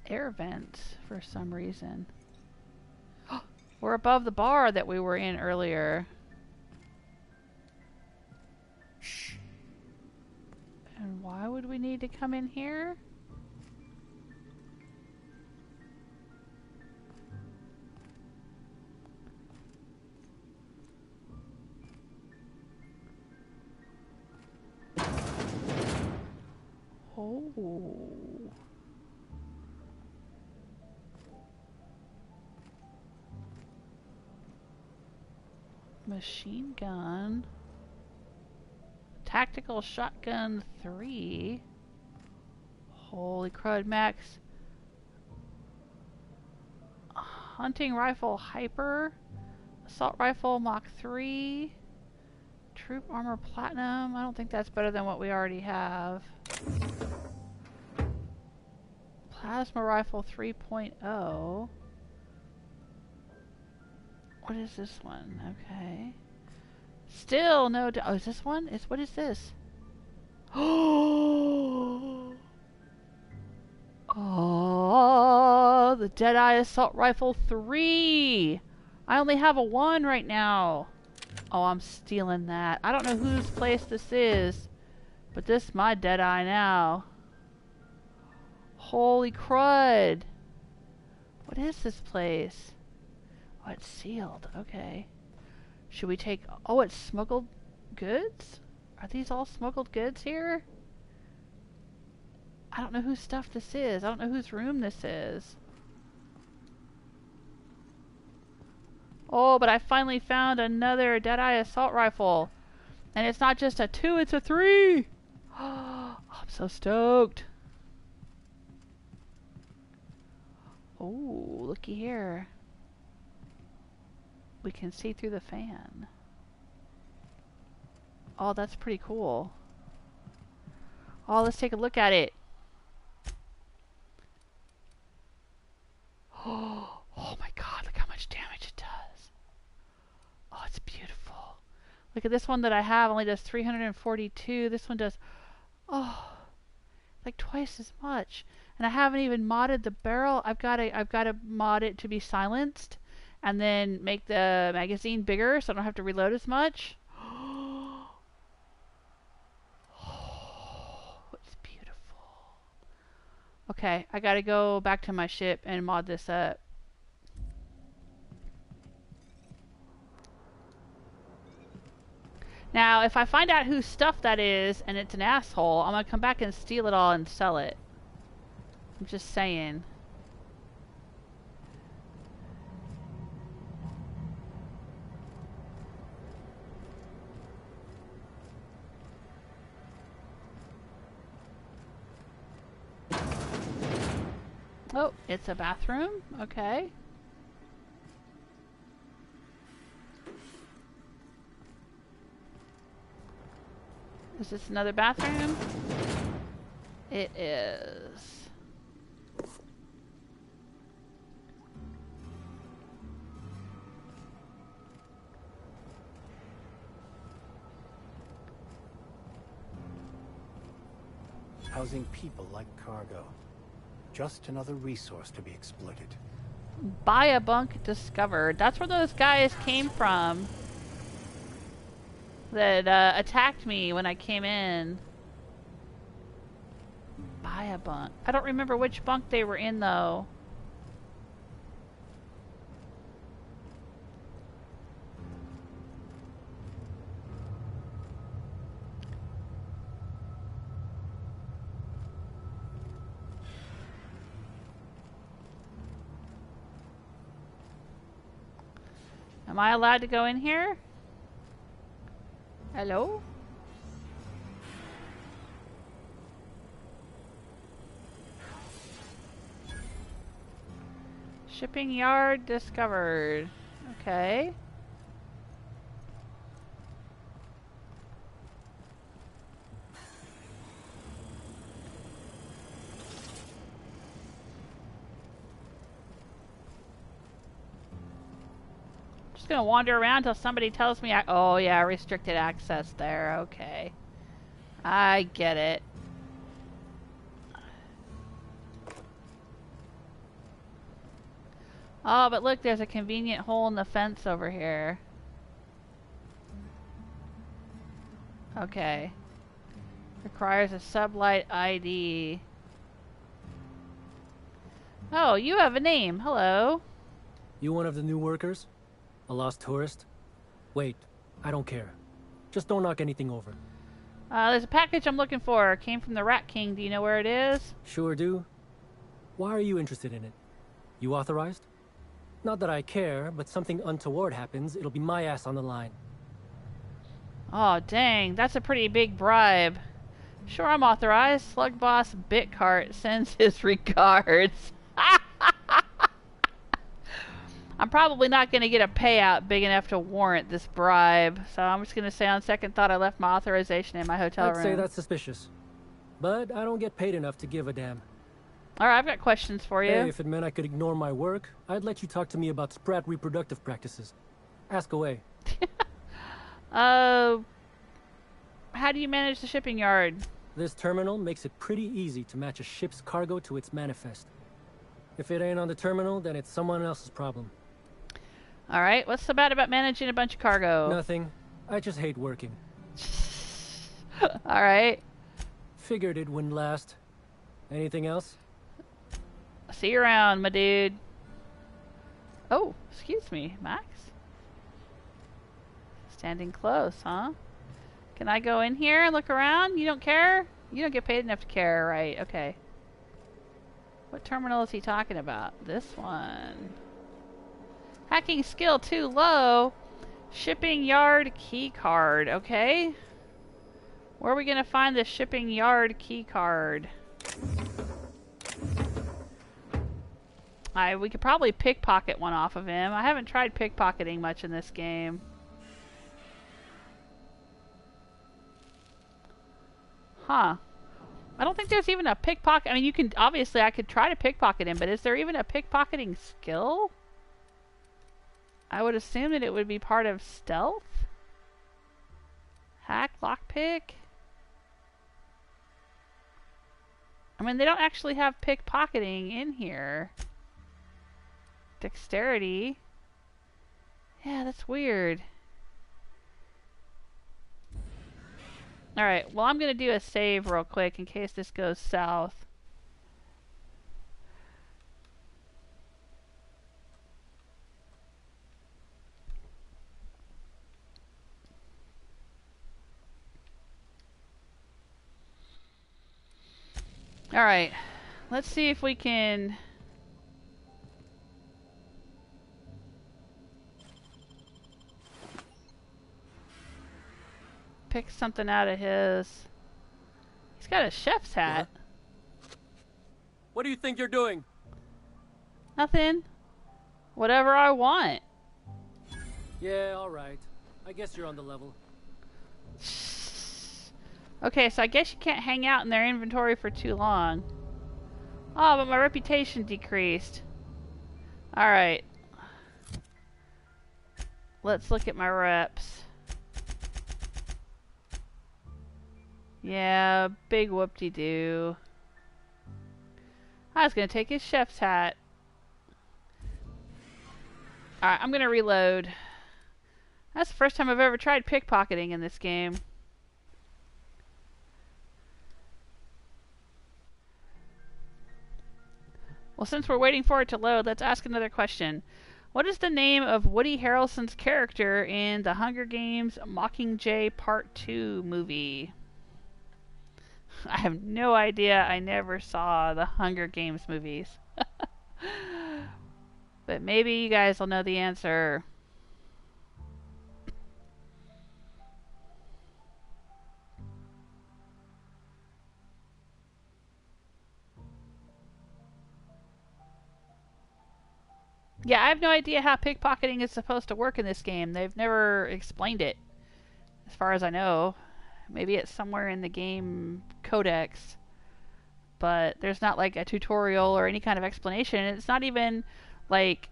Air vents for some reason. We're above the bar that we were in earlier. Shh. And why would we need to come in here? Oh. Machine gun. Tactical shotgun 3. Holy crud, Max. Hunting rifle hyper. Assault rifle Mach 3. Troop armor platinum. I don't think that's better than what we already have. Plasma rifle 3.0. What is this one? Okay. Still no. Oh, is this one? What is this? Oh, the Deadeye Assault Rifle 3. I only have a 1 right now. Oh, I'm stealing that. I don't know whose place this is, but this is my Deadeye now. Holy crud. What is this place? Oh, it's sealed. Okay. Should we take... Oh, it's smuggled goods? Are these all smuggled goods here? I don't know whose stuff this is. I don't know whose room this is. Oh, but I finally found another Deadeye Assault Rifle. And it's not just a 2, it's a 3! Oh, I'm so stoked. Oh, looky here. We can see through the fan. Oh, that's pretty cool. Oh, let's take a look at it. Oh my god, look how much damage it does. Oh, it's beautiful. Look at this one that I have, only does 342. This one does, oh, like twice as much. And I haven't even modded the barrel. I've got to mod it to be silenced, and then make the magazine bigger so I don't have to reload as much. Oh, it's beautiful. Okay, I gotta go back to my ship and mod this up. Now, if I find out whose stuff that is, and it's an asshole, I'm gonna come back and steal it all and sell it. I'm just saying. Oh, it's a bathroom. Okay. Is this another bathroom? It is. Housing people like cargo. Just another resource to be exploited. Buy a bunk discovered. That's where those guys came from. That attacked me when I came in. Buy a bunk. I don't remember which bunk they were in though. Am I allowed to go in here? Hello? Shipping yard discovered. Okay. Just gonna wander around till somebody tells me oh yeah, restricted access there. Okay. I get it. Oh, but look, there's a convenient hole in the fence over here. Okay. Requires a sublight ID. Oh, you have a name. Hello. You one of the new workers? A lost tourist? Wait, I don't care. Just don't knock anything over. There's a package I'm looking for. Came from the Rat King. Do you know where it is? Sure do. Why are you interested in it? You authorized? Not that I care, but something untoward happens, it'll be my ass on the line. Oh, dang. That's a pretty big bribe. Sure, I'm authorized. Slug Boss Bitcart sends his regards. I'm probably not going to get a payout big enough to warrant this bribe, so I'm just going to say on second thought I left my authorization in my hotel room. I'd say that's suspicious. But I don't get paid enough to give a damn. Alright, I've got questions for you. Hey, if it meant I could ignore my work, I'd let you talk to me about sprat reproductive practices. Ask away. How do you manage the shipping yard? This terminal makes it pretty easy to match a ship's cargo to its manifest. If it ain't on the terminal, then it's someone else's problem. Alright, what's so bad about managing a bunch of cargo? Nothing. I just hate working. Alright. Figured it wouldn't last. Anything else? See you around, my dude. Oh, excuse me, Max. Standing close, huh? Can I go in here and look around? You don't care? You don't get paid enough to care, right? Okay. What terminal is he talking about? This one. Hacking skill too low. Shipping yard key card. Okay. Where are we going to find the shipping yard key card? We could probably pickpocket one off of him. I haven't tried pickpocketing much in this game. Huh. I don't think there's even a pickpocket. I mean, you can, obviously I could try to pickpocket him, but is there even a pickpocketing skill? I would assume that it would be part of stealth? Hack, lockpick? I mean, they don't actually have pickpocketing in here. Dexterity. Yeah, that's weird. Alright, well I'm gonna do a save real quick in case this goes south. Alright, let's see if we can... pick something out of his... He's got a chef's hat. What do you think you're doing? Nothing. Whatever I want. Yeah, alright. I guess you're on the level. Okay, so I guess you can't hang out in their inventory for too long. Oh, but my reputation decreased. Alright. Let's look at my reps. Yeah, big whoop-de-doo. I was going to take his chef's hat. Alright, I'm going to reload. That's the first time I've ever tried pickpocketing in this game. Well, since we're waiting for it to load, let's ask another question. What is the name of Woody Harrelson's character in the Hunger Games Mockingjay Part 2 movie? I have no idea. I never saw the Hunger Games movies. But maybe you guys will know the answer. Yeah, I have no idea how pickpocketing is supposed to work in this game. They've never explained it, as far as I know. Maybe it's somewhere in the game codex, but there's not like a tutorial or any kind of explanation. It's not even like,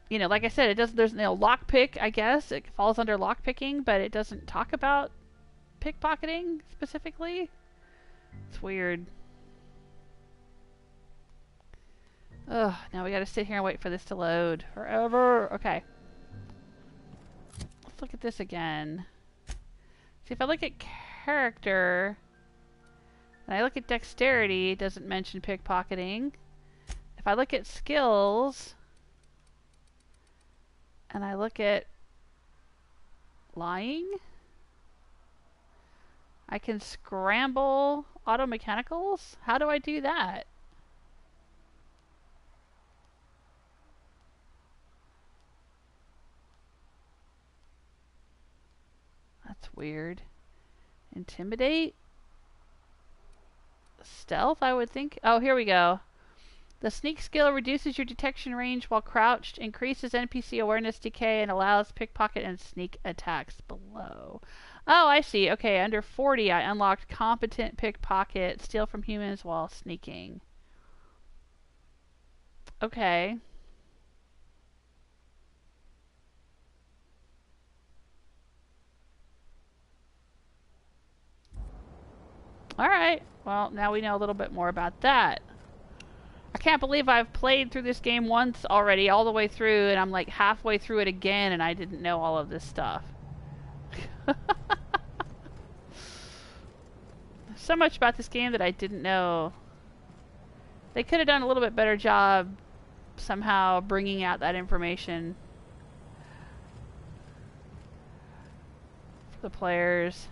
you know, like I said, it doesn't. There's no lockpick. I guess it falls under lockpicking, but it doesn't talk about pickpocketing specifically. It's weird. Ugh, now we gotta sit here and wait for this to load forever. Okay. Let's look at this again. See, if I look at character, and I look at dexterity, it doesn't mention pickpocketing. If I look at skills, and I look at lying, I can scramble auto mechanicals? How do I do that? That's weird. Intimidate? Stealth, I would think. Oh, here we go. The sneak skill reduces your detection range while crouched, increases NPC awareness decay, and allows pickpocket and sneak attacks below. Oh, I see. Okay, under 40, I unlocked competent pickpocket, steal from humans while sneaking. Okay. Alright, well, now we know a little bit more about that. I can't believe I've played through this game once already, all the way through, and I'm like halfway through it again, and I didn't know all of this stuff. So much about this game that I didn't know. They could have done a little bit better job somehow bringing out that information for the players.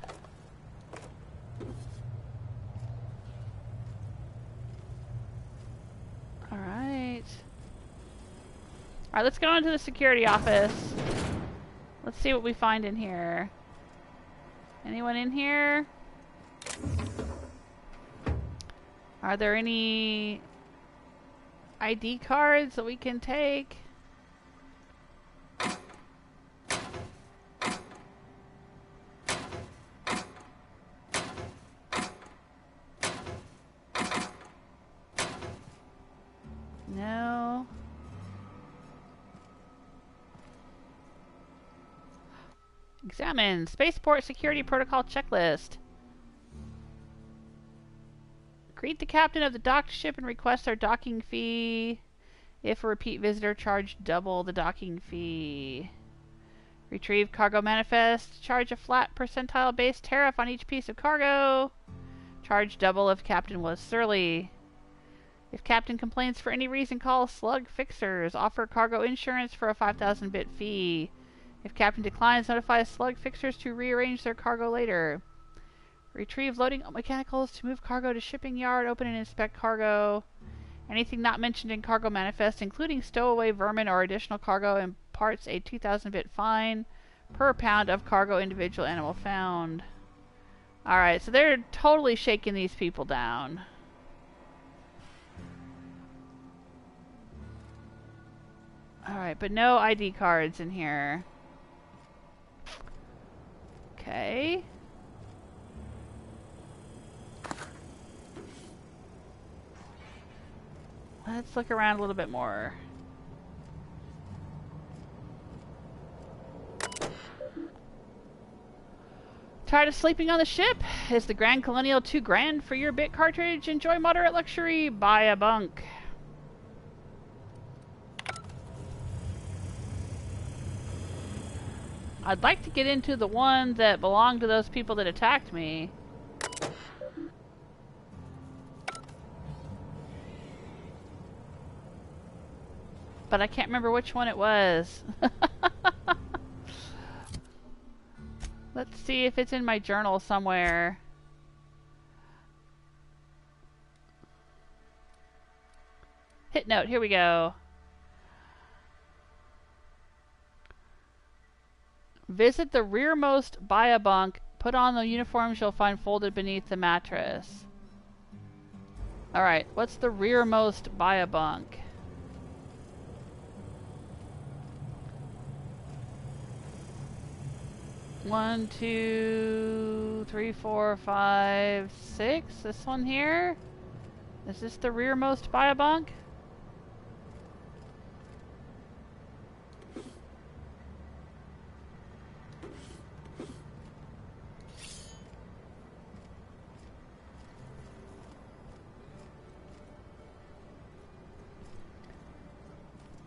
Alright. Alright, let's go into the security office. Let's see what we find in here. Anyone in here? Are there any ID cards that we can take? No. Examine Spaceport Security Protocol Checklist. Greet the captain of the docked ship and request their docking fee. If a repeat visitor, charge double the docking fee. Retrieve cargo manifest. Charge a flat percentile-based tariff on each piece of cargo. Charge double if captain was surly. If captain complains for any reason, call Slug Fixers. Offer cargo insurance for a 5,000 bit fee. If captain declines, notify Slug Fixers to rearrange their cargo later. Retrieve loading mechanicals to move cargo to shipping yard. Open and inspect cargo. Anything not mentioned in cargo manifest, including stowaway vermin or additional cargo, imparts a 2,000 bit fine per pound of cargo individual animal found. Alright, so they're totally shaking these people down. Alright, but no ID cards in here. Okay. Let's look around a little bit more. Tired of sleeping on the ship? Is the Grand Colonial too grand for your bit cartridge? Enjoy moderate luxury. Buy a bunk. I'd like to get into the one that belonged to those people that attacked me. But I can't remember which one it was. Let's see if it's in my journal somewhere. Hit note, here we go. Visit the rearmost buy-a bunk. Put on the uniforms you'll find folded beneath the mattress. Alright, what's the rearmost buy-a bunk? One, two, three, four, five, six. This one here? Is this the rearmost buy-a bunk?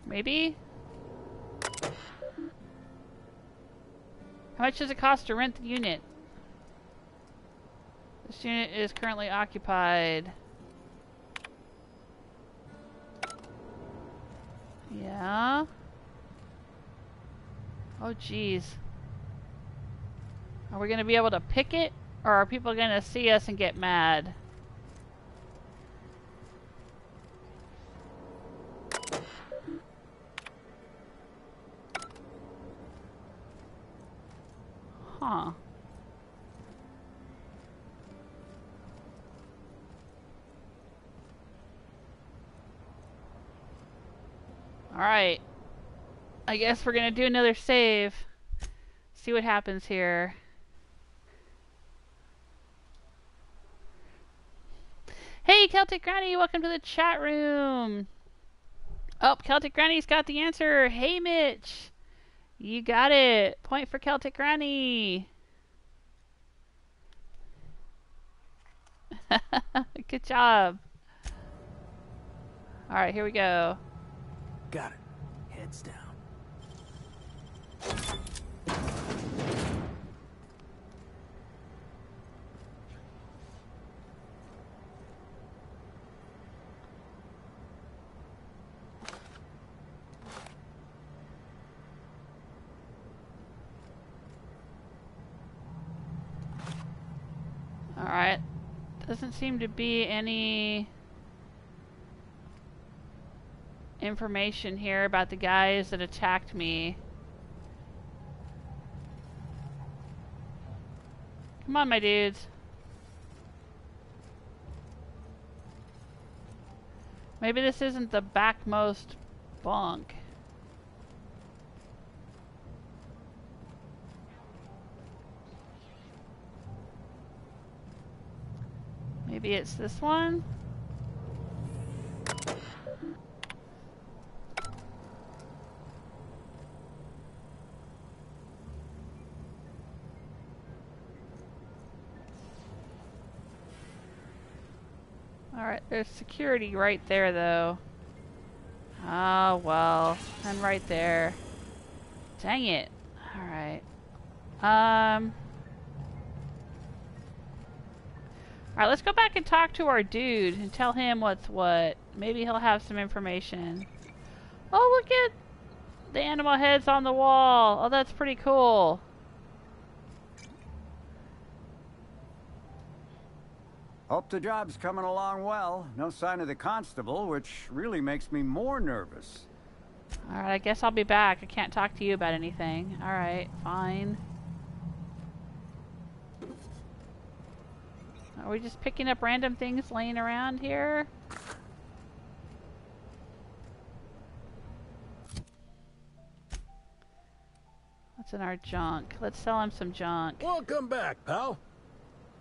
Maybe? How much does it cost to rent the unit? This unit is currently occupied. Yeah. Oh geez. Are we gonna be able to pick it? Or are people gonna see us and get mad? Huh. Alright. I guess we're gonna do another save. See what happens here. Hey, Celtic Granny, welcome to the chat room. Oh, Celtic Granny's got the answer. Hey, Mitch. You got it. Point for Celtic Granny. Good job. Alright, here we go. Got it. Heads down. Alright. Doesn't seem to be any information here about the guys that attacked me. Come on, my dudes. Maybe this isn't the backmost bunk. Maybe it's this one? Alright, there's security right there though. Oh well, and right there. Dang it. Alright. Alright, let's go back and talk to our dude and tell him what's what. Maybe he'll have some information. Oh, look at the animal heads on the wall. Oh, that's pretty cool. Hope the job's coming along well. No sign of the constable, which really makes me more nervous. Alright, I guess I'll be back. I can't talk to you about anything. Alright, fine. Are we just picking up random things laying around here? What's in our junk? Let's sell him some junk. Welcome back, pal.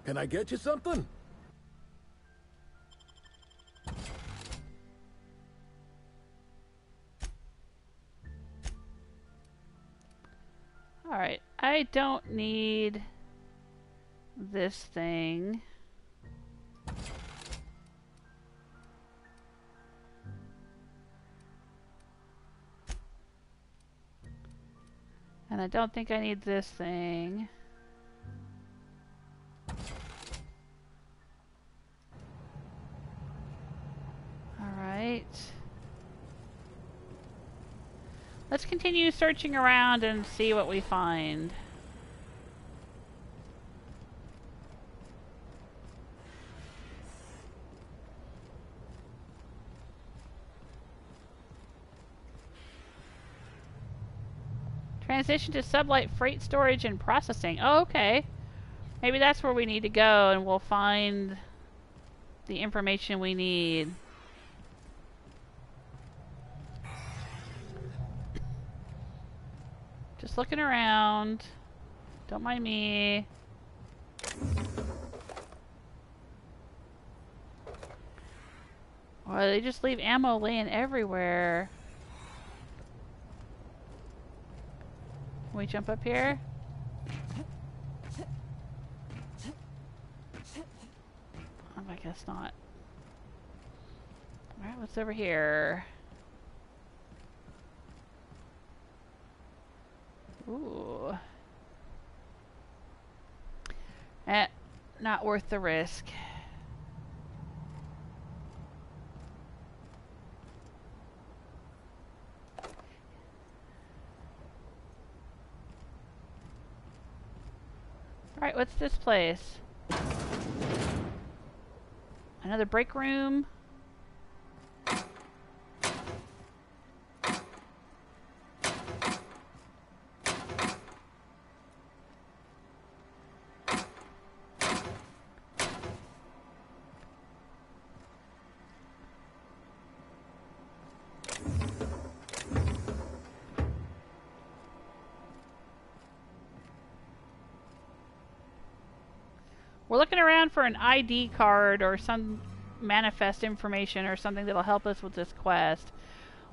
Can I get you something? Alright, I don't need this thing. And I don't think I need this thing. Alright. Let's continue searching around and see what we find. Transition to sublight freight storage and processing. Oh, okay. Maybe that's where we need to go and we'll find the information we need. Just looking around. Don't mind me. Or they just leave ammo laying everywhere. Can we jump up here? I guess not. Alright, what's over here? Ooh. Not worth the risk. Alright, what's this place? Another break room. We're looking around for an ID card or some manifest information or something that'll help us with this quest.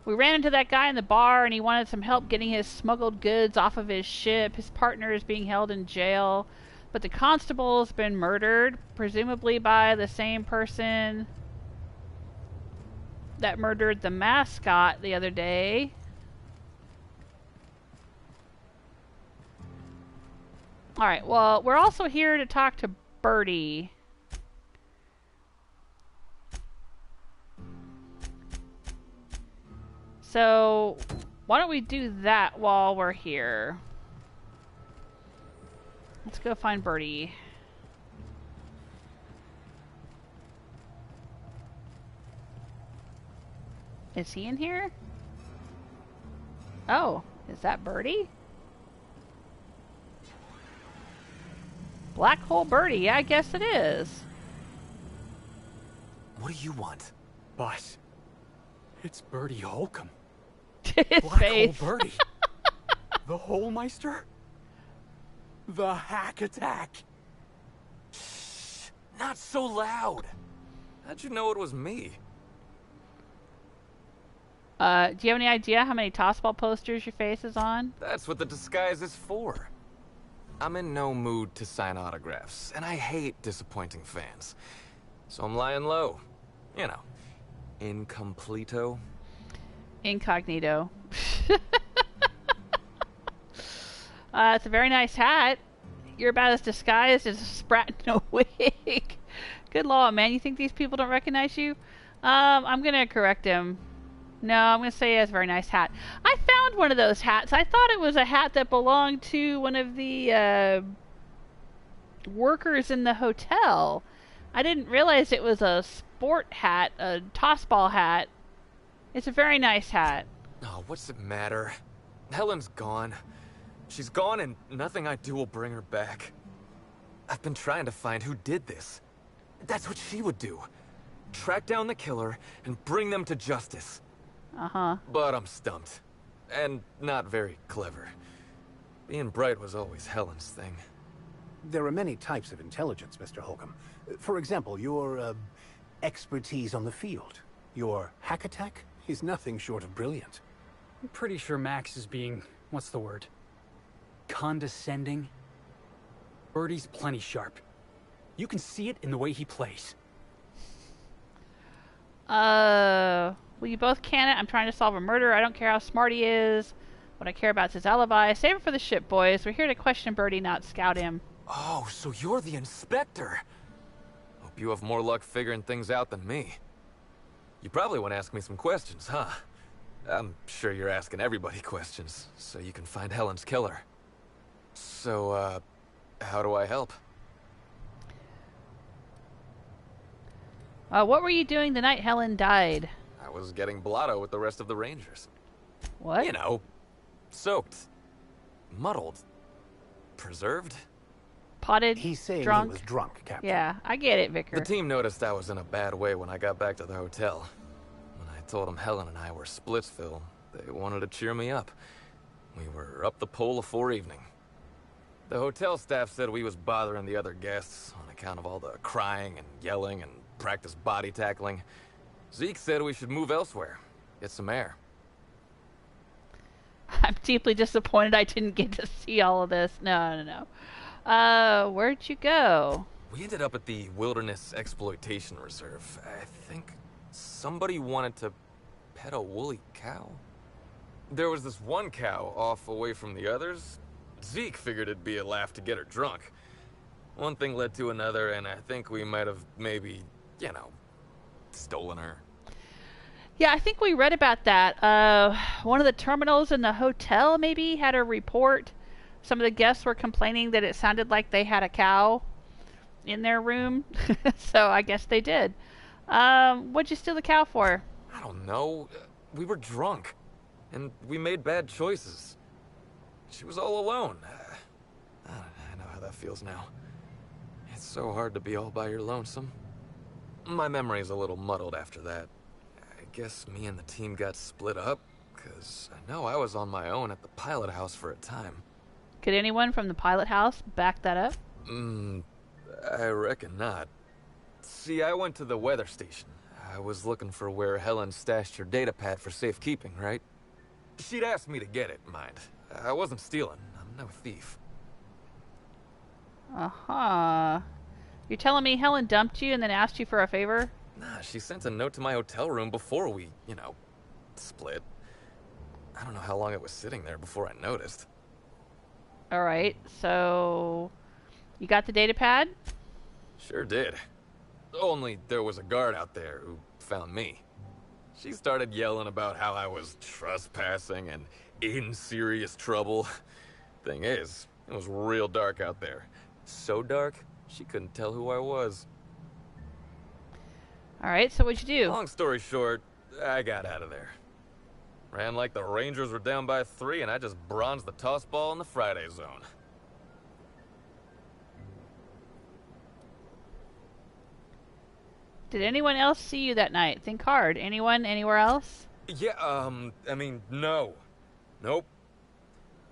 We ran into that guy in the bar and he wanted some help getting his smuggled goods off of his ship. His partner is being held in jail, but the constable's been murdered, presumably by the same person that murdered the mascot the other day. Alright, well, we're also here to talk to Bertie. So, why don't we do that while we're here? Let's go find Bertie. Is he in here? Oh, is that Bertie? Black hole Bertie, yeah, I guess it is. What do you want? Boss, it's Bertie Holcomb. His Black face. hole Bertie. The Holmeister? The hack attack. Shh, not so loud. How'd you know it was me? Do you have any idea how many tossball posters your face is on? That's what the disguise is for. I'm in no mood to sign autographs, and I hate disappointing fans. So I'm lying low. You know, incompleto. Incognito. It's a very nice hat. You're about as disguised as a sprat in a wig. Good law, man. You think these people don't recognize you? I'm gonna correct him. No, I'm going to say he has a very nice hat. I found one of those hats. I thought it was a hat that belonged to one of the workers in the hotel. I didn't realize it was a sport hat, a tossball hat. It's a very nice hat. Oh, what's it matter? Helen's gone. She's gone and nothing I do will bring her back. I've been trying to find who did this. That's what she would do. Track down the killer and bring them to justice. Uh-huh. But I'm stumped. And not very clever. Being bright was always Helen's thing. There are many types of intelligence, Mr. Holcomb. For example, your expertise on the field. Your hack attack is nothing short of brilliant. I'm pretty sure Max is being, what's the word? Condescending? Bertie's plenty sharp. You can see it in the way he plays. Well, you both can it. I'm trying to solve a murder. I don't care how smart he is. What I care about is his alibi. Save it for the ship, boys. We're here to question Bertie, not scout him. Oh, so you're the inspector. Hope you have more luck figuring things out than me. You probably want to ask me some questions, huh? I'm sure you're asking everybody questions, so you can find Helen's killer. So, how do I help? What were you doing the night Helen died? I was getting blotto with the rest of the Rangers. What? You know, soaked, muddled, preserved. Potted, He's saying drunk? he was drunk, Captain. Yeah, I get it, Vicar. The team noticed I was in a bad way when I got back to the hotel. When I told them Helen and I were Splitsville, they wanted to cheer me up. We were up the pole afore evening. The hotel staff said we was bothering the other guests on account of all the crying and yelling and practice body tackling. Zeke said we should move elsewhere, get some air. I'm deeply disappointed I didn't get to see all of this. No. Where'd you go? We ended up at the Wilderness Exploitation Reserve. I think somebody wanted to pet a woolly cow. There was this one cow off away from the others. Zeke figured it'd be a laugh to get her drunk. One thing led to another, and I think we might have maybe, you know, stolen her. Yeah, I think we read about that. One of the terminals in the hotel maybe had a report. Some of the guests were complaining that it sounded like they had a cow in their room. So I guess they did. What'd you steal the cow for? I don't know. We were drunk, and we made bad choices. She was all alone. I know how that feels now. It's so hard to be all by your lonesome. My memory's a little muddled after that. I guess me and the team got split up, because I know I was on my own at the pilot house for a time. Could anyone from the pilot house back that up? I reckon not. See, I went to the weather station. I was looking for where Helen stashed her data pad for safekeeping, right? She'd asked me to get it, mind. I wasn't stealing. I'm no thief. Uh-huh. You're telling me Helen dumped you and then asked you for a favor? Nah, she sent a note to my hotel room before we, you know, split. I don't know how long it was sitting there before I noticed. Alright, so... you got the data pad? Sure did. Only there was a guard out there who found me. She started yelling about how I was trespassing and in serious trouble. Thing is, it was real dark out there. So dark, she couldn't tell who I was. Alright, so what'd you do? Long story short, I got out of there. Ran like the Rangers were down by 3, and I just bronzed the toss ball in the Friday zone. Did anyone else see you that night? Think hard. Anyone, anywhere else? Yeah, I mean, no. Nope.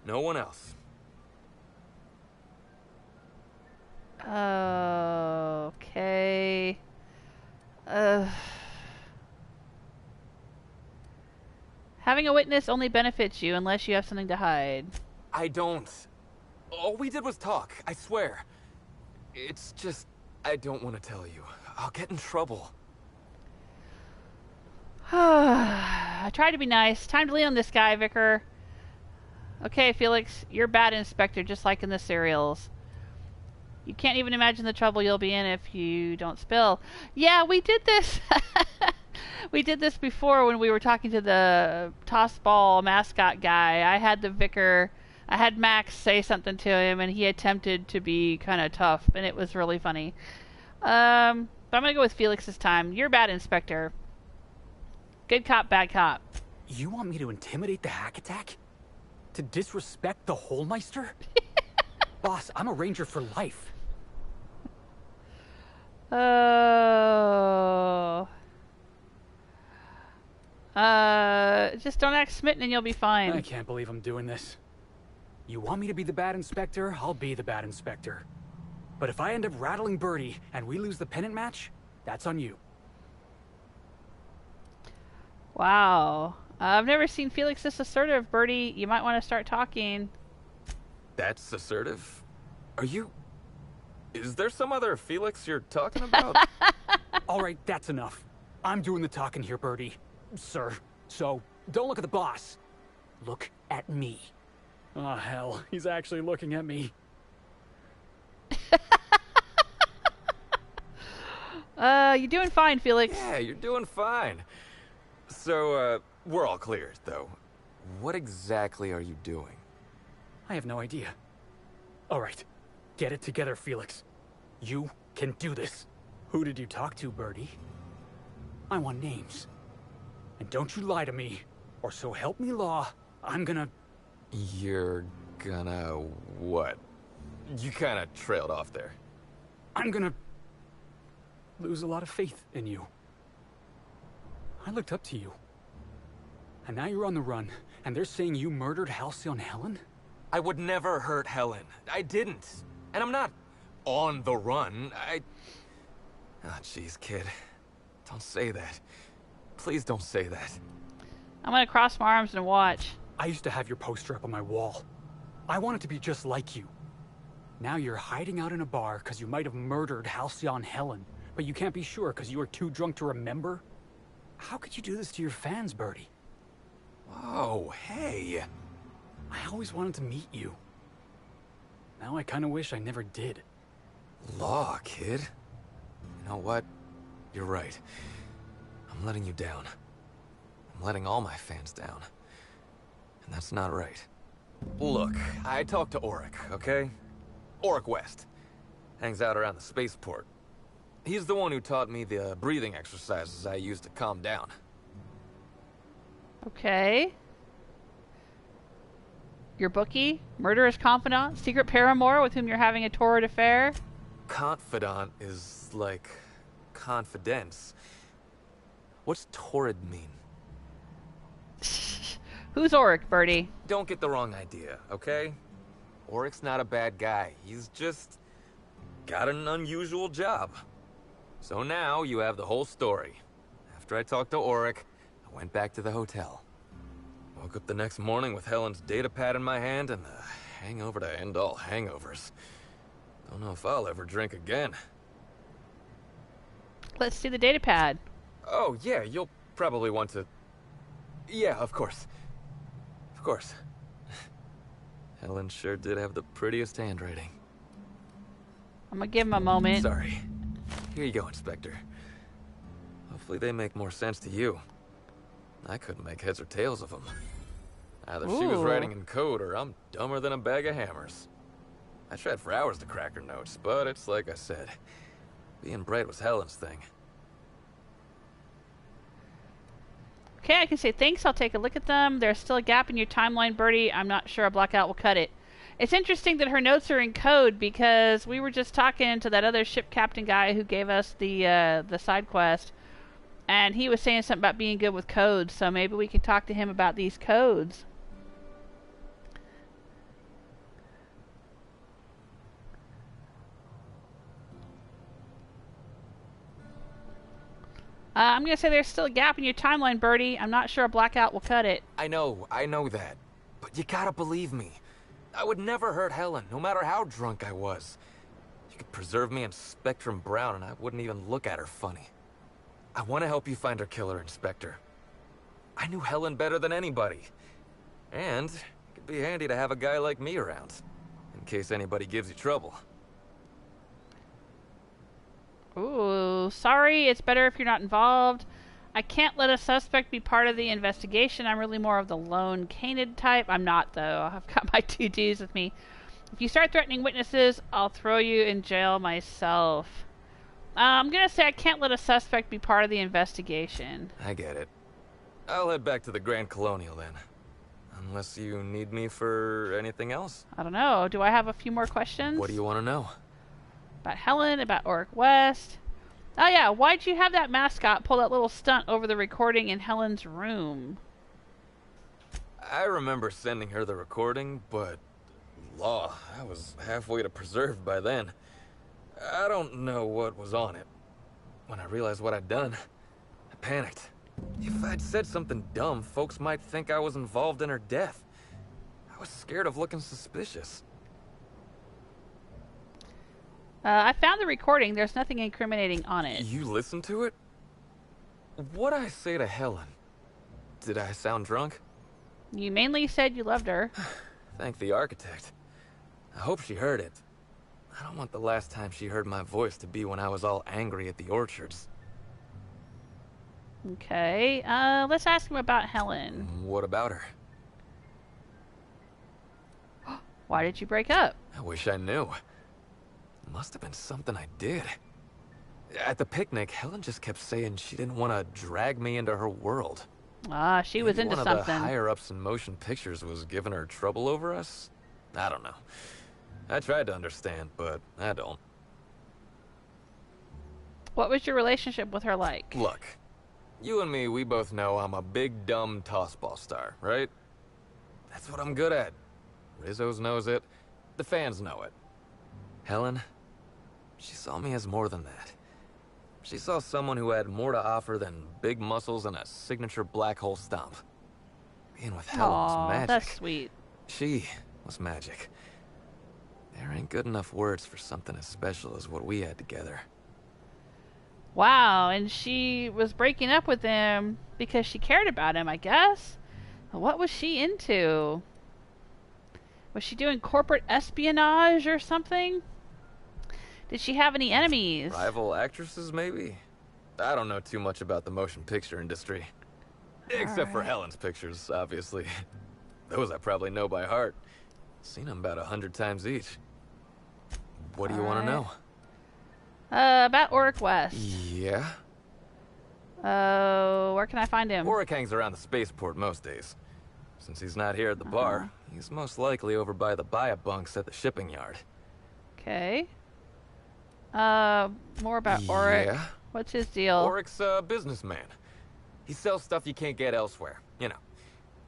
No one else. Okay. Having a witness only benefits you unless you have something to hide. I don't. All we did was talk, I swear. It's just, I don't want to tell you. I'll get in trouble. I tried to be nice. Time to lean on this guy, Vicar. Okay, Felix, you're bad inspector, just like in the serials. You can't even imagine the trouble you'll be in if you don't spill. Yeah, we did this. We did this before when we were talking to the toss ball mascot guy. I had Max say something to him, and he attempted to be kind of tough, and it was really funny. But I'm gonna go with Felix this time. You're bad inspector. Good cop, bad cop. You want me to intimidate the hack attack? To disrespect the Holmeister? Boss, I'm a ranger for life. Just don't act smitten and you'll be fine. I can't believe I'm doing this. You want me to be the bad inspector? I'll be the bad inspector. But if I end up rattling Bertie and we lose the pennant match, that's on you. Wow. I've never seen Felix this assertive, Bertie. You might want to start talking. That's assertive? Are you Is there some other Felix you're talking about? All right, that's enough. I'm doing the talking here, Bertie. Sir. So, don't look at the boss. Look at me. Oh, hell. He's actually looking at me. You're doing fine, Felix. Yeah, you're doing fine. So, we're all clear, though. What exactly are you doing? I have no idea. All right. Get it together, Felix. You can do this. Who did you talk to, Bertie? I want names. And don't you lie to me, or so help me law, I'm gonna... You're gonna... what? You kinda trailed off there. I'm gonna... lose a lot of faith in you. I looked up to you. And now you're on the run, and they're saying you murdered Halcyon Helen? I would never hurt Helen. I didn't. And I'm not on the run. Oh, jeez, kid. Don't say that. Please don't say that. I'm gonna cross my arms and watch. I used to have your poster up on my wall. I wanted to be just like you. Now you're hiding out in a bar because you might have murdered Halcyon Helen, but you can't be sure because you were too drunk to remember? How could you do this to your fans, Bertie? Oh, hey. I always wanted to meet you. Now I kind of wish I never did. Law, kid. You know what? You're right. I'm letting you down. I'm letting all my fans down. And that's not right. Look, I talked to Auric, okay? Auric West. Hangs out around the spaceport. He's the one who taught me the breathing exercises I use to calm down. Okay. Your bookie? Murderous confidant? Secret paramour with whom you're having a torrid affair? Confidant is like... confidence. What's torrid mean? Who's Auric, Bertie? Don't get the wrong idea, okay? Auric's not a bad guy. He's just... got an unusual job. So now you have the whole story. After I talked to Auric, I went back to the hotel. Woke up the next morning with Helen's data pad in my hand and the hangover to end all hangovers. Don't know if I'll ever drink again. Let's see the data pad. Oh, yeah, you'll probably want to... Yeah, of course. Of course. Helen sure did have the prettiest handwriting. I'm gonna give him a moment. Sorry. Here you go, Inspector. Hopefully they make more sense to you. I couldn't make heads or tails of them. Either she was writing in code or I'm dumber than a bag of hammers. I tried for hours to crack her notes, but it's like I said. Being bright was Helen's thing. Okay, I can say thanks. I'll take a look at them. There's still a gap in your timeline, Bertie. I'm not sure a blackout will cut it. It's interesting that her notes are in code because we were just talking to that other ship captain guy who gave us the side quest, and he was saying something about being good with codes. So maybe we can talk to him about these codes. I'm going to say there's still a gap in your timeline, Bertie. I'm not sure a blackout will cut it. I know that. But you gotta believe me. I would never hurt Helen, no matter how drunk I was. You could preserve me in Spectrum Brown and I wouldn't even look at her funny. I want to help you find her killer, Inspector. I knew Helen better than anybody. And it could be handy to have a guy like me around, in case anybody gives you trouble. Ooh, sorry, it's better if you're not involved. I can't let a suspect be part of the investigation. I'm really more of the lone canid type. I'm not, though. I've got my 2Ds with me. If you start threatening witnesses, I'll throw you in jail myself. I'm gonna say I can't let a suspect be part of the investigation. I get it. I'll head back to the Grand Colonial then. Unless you need me for anything else. I don't know. Do I have a few more questions? What do you want to know? About Helen, about Auric West. Oh yeah, why'd you have that mascot pull that little stunt over the recording in Helen's room? I remember sending her the recording, but... Law, I was halfway to preserved by then. I don't know what was on it. When I realized what I'd done, I panicked. If I'd said something dumb, folks might think I was involved in her death. I was scared of looking suspicious. I found the recording. There's nothing incriminating on it. You listened to it? What'd I say to Helen? Did I sound drunk? You mainly said you loved her. Thank the architect. I hope she heard it. I don't want the last time she heard my voice to be when I was all angry at the orchards. Okay, let's ask him about Helen. What about her? Why did you break up? I wish I knew. Must have been something I did. At the picnic, Helen just kept saying she didn't want to drag me into her world. Ah, she was Maybe into one something. of the higher-ups in motion pictures was giving her trouble over us? I don't know. I tried to understand, but I don't. What was your relationship with her like? Look, you and me, we both know I'm a big, dumb tossball star, right? That's what I'm good at. Rizzo's knows it. The fans know it. Helen, she saw me as more than that. She saw someone who had more to offer than big muscles and a signature black hole stomp. Being with Helen was magic. That's sweet. She was magic. There ain't good enough words for something as special as what we had together. Wow, and she was breaking up with him because she cared about him, I guess? What was she into? Was she doing corporate espionage or something? Did she have any enemies? Rival actresses, maybe? I don't know too much about the motion picture industry. Except for Helen's pictures, obviously. Those I probably know by heart. Seen them about 100 times each. What do you want to know? About Auric West. Yeah? Where can I find him? Auric hangs around the spaceport most days. Since he's not here at the bar, he's most likely over by the buy-up bunks at the shipping yard. Okay. More about Auric. Yeah? What's his deal? Auric's a businessman. He sells stuff you can't get elsewhere. You know,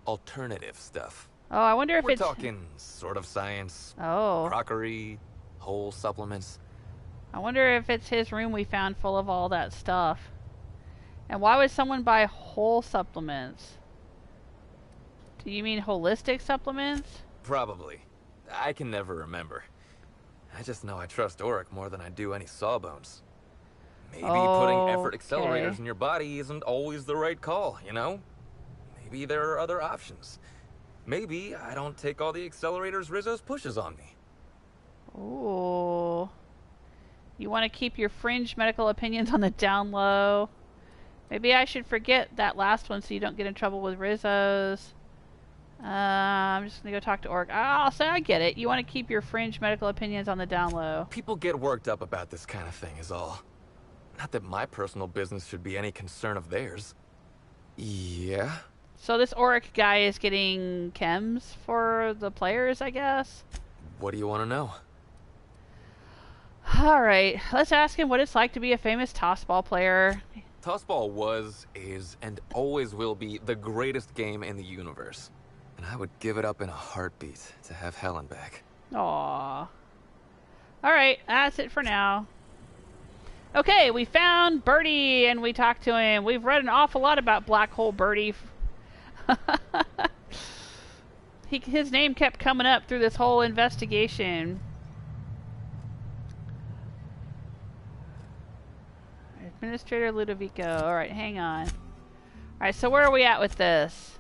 alternative stuff. Oh, I wonder if We're it's... talking sort of science. Oh. Crockery, whole supplements. I wonder if it's his room we found full of all that stuff. And why would someone buy whole supplements? Do you mean holistic supplements? Probably. I can never remember. I just know I trust Auric more than I do any sawbones. Maybe putting effort accelerators in your body isn't always the right call, you know? Maybe there are other options. Maybe I don't take all the accelerators Rizzo's pushes on me. Ooh. You want to keep your fringe medical opinions on the down low. Maybe I should forget that last one so you don't get in trouble with Rizzo's. I'm just going to go talk to Auric. I'll say I get it. You want to keep your fringe medical opinions on the down low. People get worked up about this kind of thing is all. Not that my personal business should be any concern of theirs. Yeah? So this Auric guy is getting chems for the players, I guess? What do you want to know? Alright, let's ask him what it's like to be a famous tossball player. Tossball was, is, and always will be the greatest game in the universe. And I would give it up in a heartbeat to have Helen back. Aww. Alright, that's it for now. Okay, we found Bertie and we talked to him. We've read an awful lot about Black Hole Bertie. His name kept coming up through this whole investigation. Administrator Ludovico. Alright, hang on. Alright, so where are we at with this?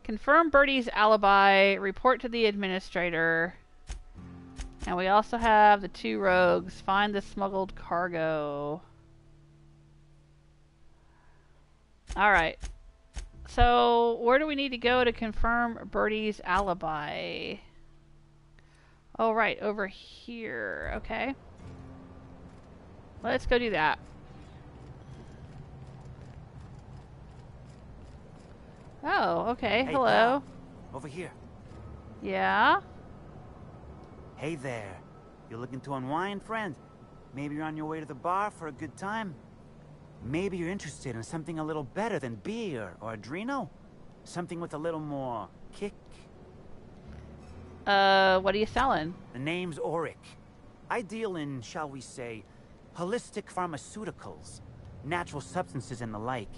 Confirm Bertie's alibi. Report to the administrator. And we also have the two rogues. Find the smuggled cargo. Alright. So, where do we need to go to confirm Bertie's alibi? Oh, right, over here. Okay. Let's go do that. Oh, okay. Hey, hello. pal. Over here. Yeah? Hey there. You looking to unwind, friend? Maybe you're on your way to the bar for a good time? Maybe you're interested in something a little better than beer or Adreno? Something with a little more kick? What are you selling? The name's Auric. I deal in, shall we say, holistic pharmaceuticals, natural substances and the like.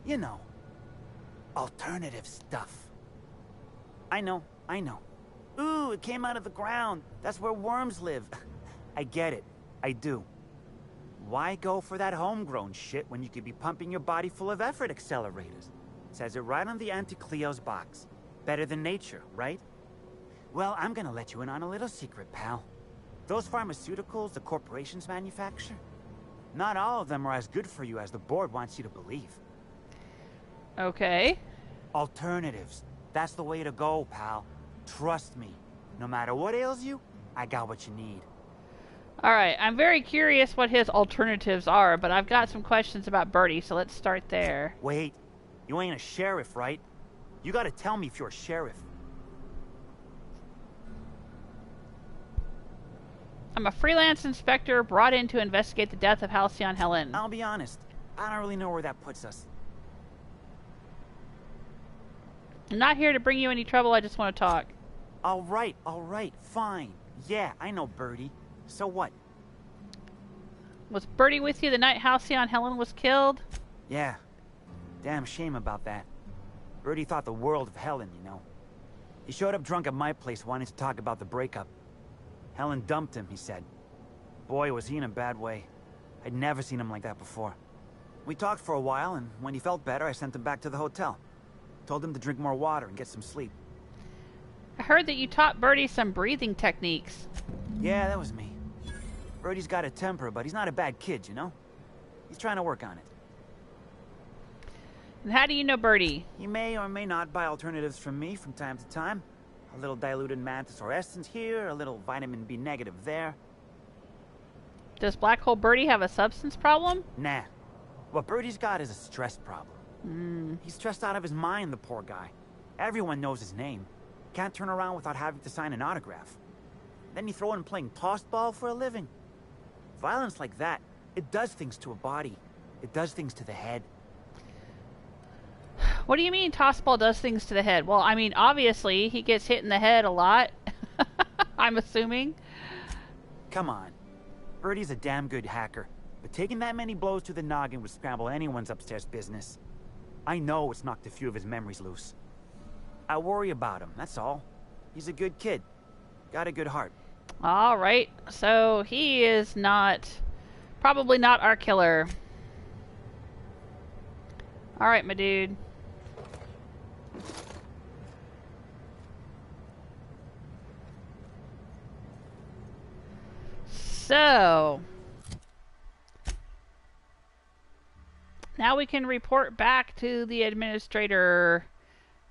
You know, alternative stuff. I know. Ooh, it came out of the ground. That's where worms live. I get it. I do. Why go for that homegrown shit when you could be pumping your body full of effort accelerators? Says it right on the Anti-Cleo's box. Better than nature, right? Well, I'm gonna let you in on a little secret, pal. Those pharmaceuticals the corporations manufacture, not all of them are as good for you as the board wants you to believe. Okay. Alternatives. That's the way to go, pal. Trust me. No matter what ails you, I got what you need. Alright, I'm very curious what his alternatives are, but I've got some questions about Bertie, so let's start there. Wait, you ain't a sheriff, right? You gotta tell me if you're a sheriff. I'm a freelance inspector brought in to investigate the death of Halcyon Helen. I'll be honest, I don't really know where that puts us. I'm not here to bring you any trouble, I just want to talk. Alright, fine. Yeah, I know Bertie. So what? Was Bertie with you the night Halcyon Helen was killed? Yeah. Damn shame about that. Bertie thought the world of Helen, you know. He showed up drunk at my place wanting to talk about the breakup. Helen dumped him, he said. Boy, was he in a bad way. I'd never seen him like that before. We talked for a while, and when he felt better, I sent him back to the hotel. Told him to drink more water and get some sleep. I heard that you taught Bertie some breathing techniques. Yeah, that was me. Bertie's got a temper, but he's not a bad kid, you know? He's trying to work on it. And how do you know Bertie? He may or may not buy alternatives from me from time to time. A little diluted mantis or essence here, a little vitamin B negative there. Does Black Hole Bertie have a substance problem? Nah. What Bertie's got is a stress problem. He's stressed out of his mind, the poor guy. Everyone knows his name. Can't turn around without having to sign an autograph. Then you throw in playing toss-ball for a living. Violence like that, it does things to a body. It does things to the head. What do you mean tossball does things to the head? Well, I mean, obviously, he gets hit in the head a lot. I'm assuming. Come on. Bertie's a damn good hacker, but taking that many blows to the noggin would scramble anyone's upstairs business. I know it's knocked a few of his memories loose. I worry about him, that's all. He's a good kid. Got a good heart. Alright, so he is probably not our killer. Alright, my dude. So, now we can report back to the administrator.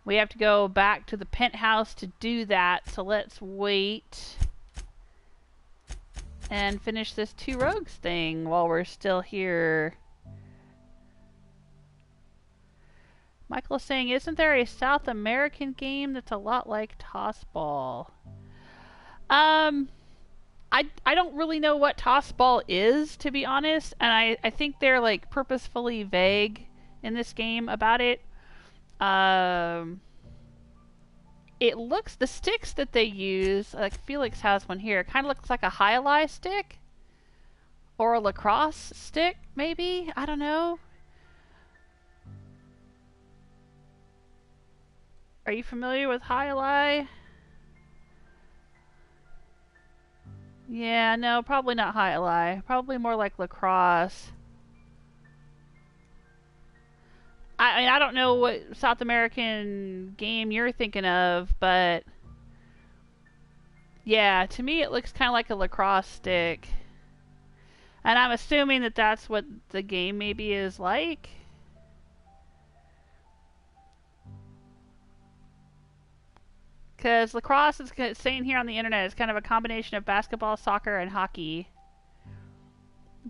We have to go back to the penthouse to do that, so let's wait and finish this Two Rogues thing while we're still here. Michael is saying, isn't there a South American game that's a lot like Tossball? I don't really know what Tossball is, to be honest, and I think they're like purposefully vague in this game about it. It looks, the sticks that they use, like Felix has one here, kind of looks like a Highlight stick or a lacrosse stick, maybe? I don't know. Are you familiar with Highlight? Yeah, no, probably not Highlight. Probably more like lacrosse. I mean, I don't know what South American game you're thinking of, but yeah, to me it looks kind of like a lacrosse stick. And I'm assuming that that's what the game maybe is like. Because lacrosse is saying here on the internet is kind of a combination of basketball, soccer, and hockey.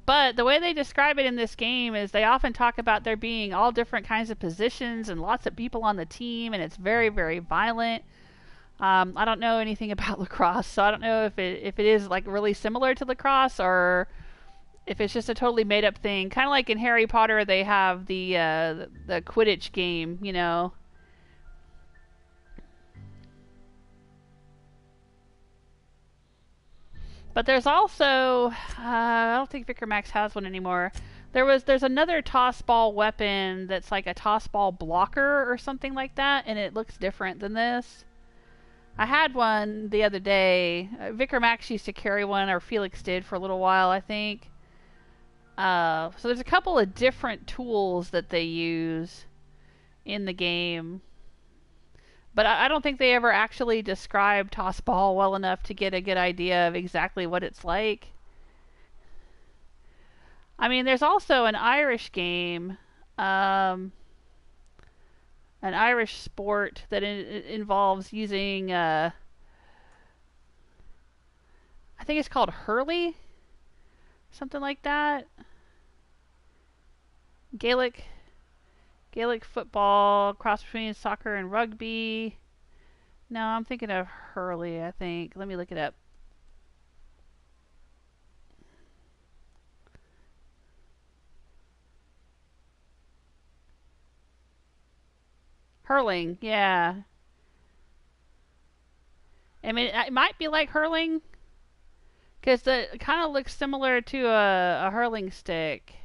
But the way they describe it in this game is they often talk about there being all different kinds of positions and lots of people on the team, and it's very, very violent. I don't know anything about lacrosse, so I don't know if it is like really similar to lacrosse or if it's just a totally made up thing. Kind of like in Harry Potter, they have the Quidditch game, you know. But there's also, I don't think Vicar Max has one anymore. There's another tossball weapon that's like a tossball blocker or something like that, and it looks different than this. I had one the other day. Vicar Max used to carry one, or Felix did for a little while, I think. So there's a couple of different tools that they use in the game. But I don't think they ever actually describe toss ball well enough to get a good idea of exactly what it's like. I mean, there's also an Irish game, an Irish sport that involves using, I think it's called hurley, something like that. Gaelic football, cross between soccer and rugby. No, I'm thinking of hurley, I think. Let me look it up. Hurling, yeah. I mean, it might be like hurling, because it kind of looks similar to a hurling stick.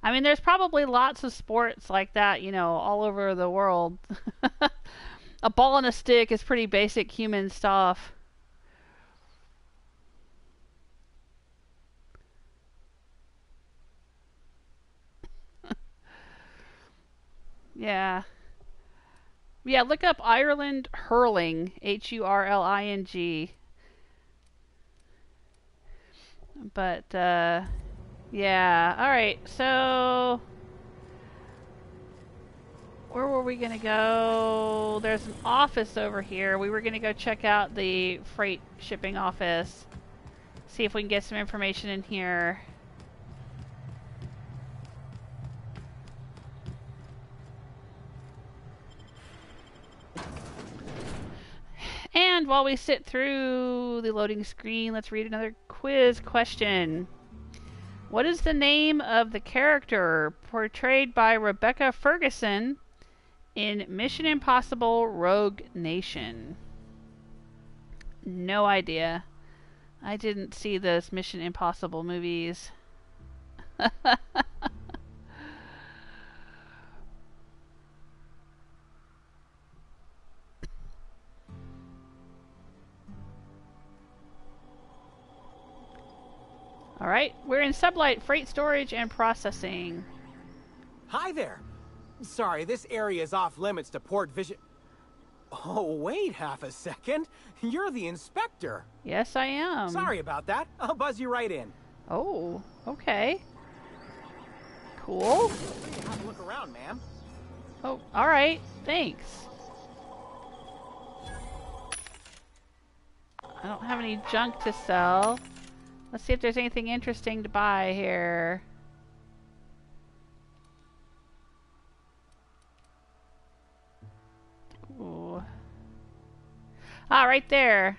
I mean, there's probably lots of sports like that, you know, all over the world. A ball and a stick is pretty basic human stuff. Yeah. Yeah, look up Ireland hurling, Hurling. But, yeah. Alright, so where were we going to go? There's an office over here. We were going to go check out the freight shipping office. See if we can get some information in here. And while we sit through the loading screen, let's read another quiz question. What is the name of the character portrayed by Rebecca Ferguson in Mission Impossible Rogue Nation? No idea. I didn't see those Mission Impossible movies. Alright, we're in Sublight Freight Storage and Processing. Hi there. Sorry, this area is off limits to port vision. Oh, wait half a second. You're the inspector. Yes, I am. Sorry about that. I'll buzz you right in. Oh, okay. Cool. Have a look around, ma'am. Oh, alright. Thanks. I don't have any junk to sell. Let's see if there's anything interesting to buy here. Ooh. Ah, right there.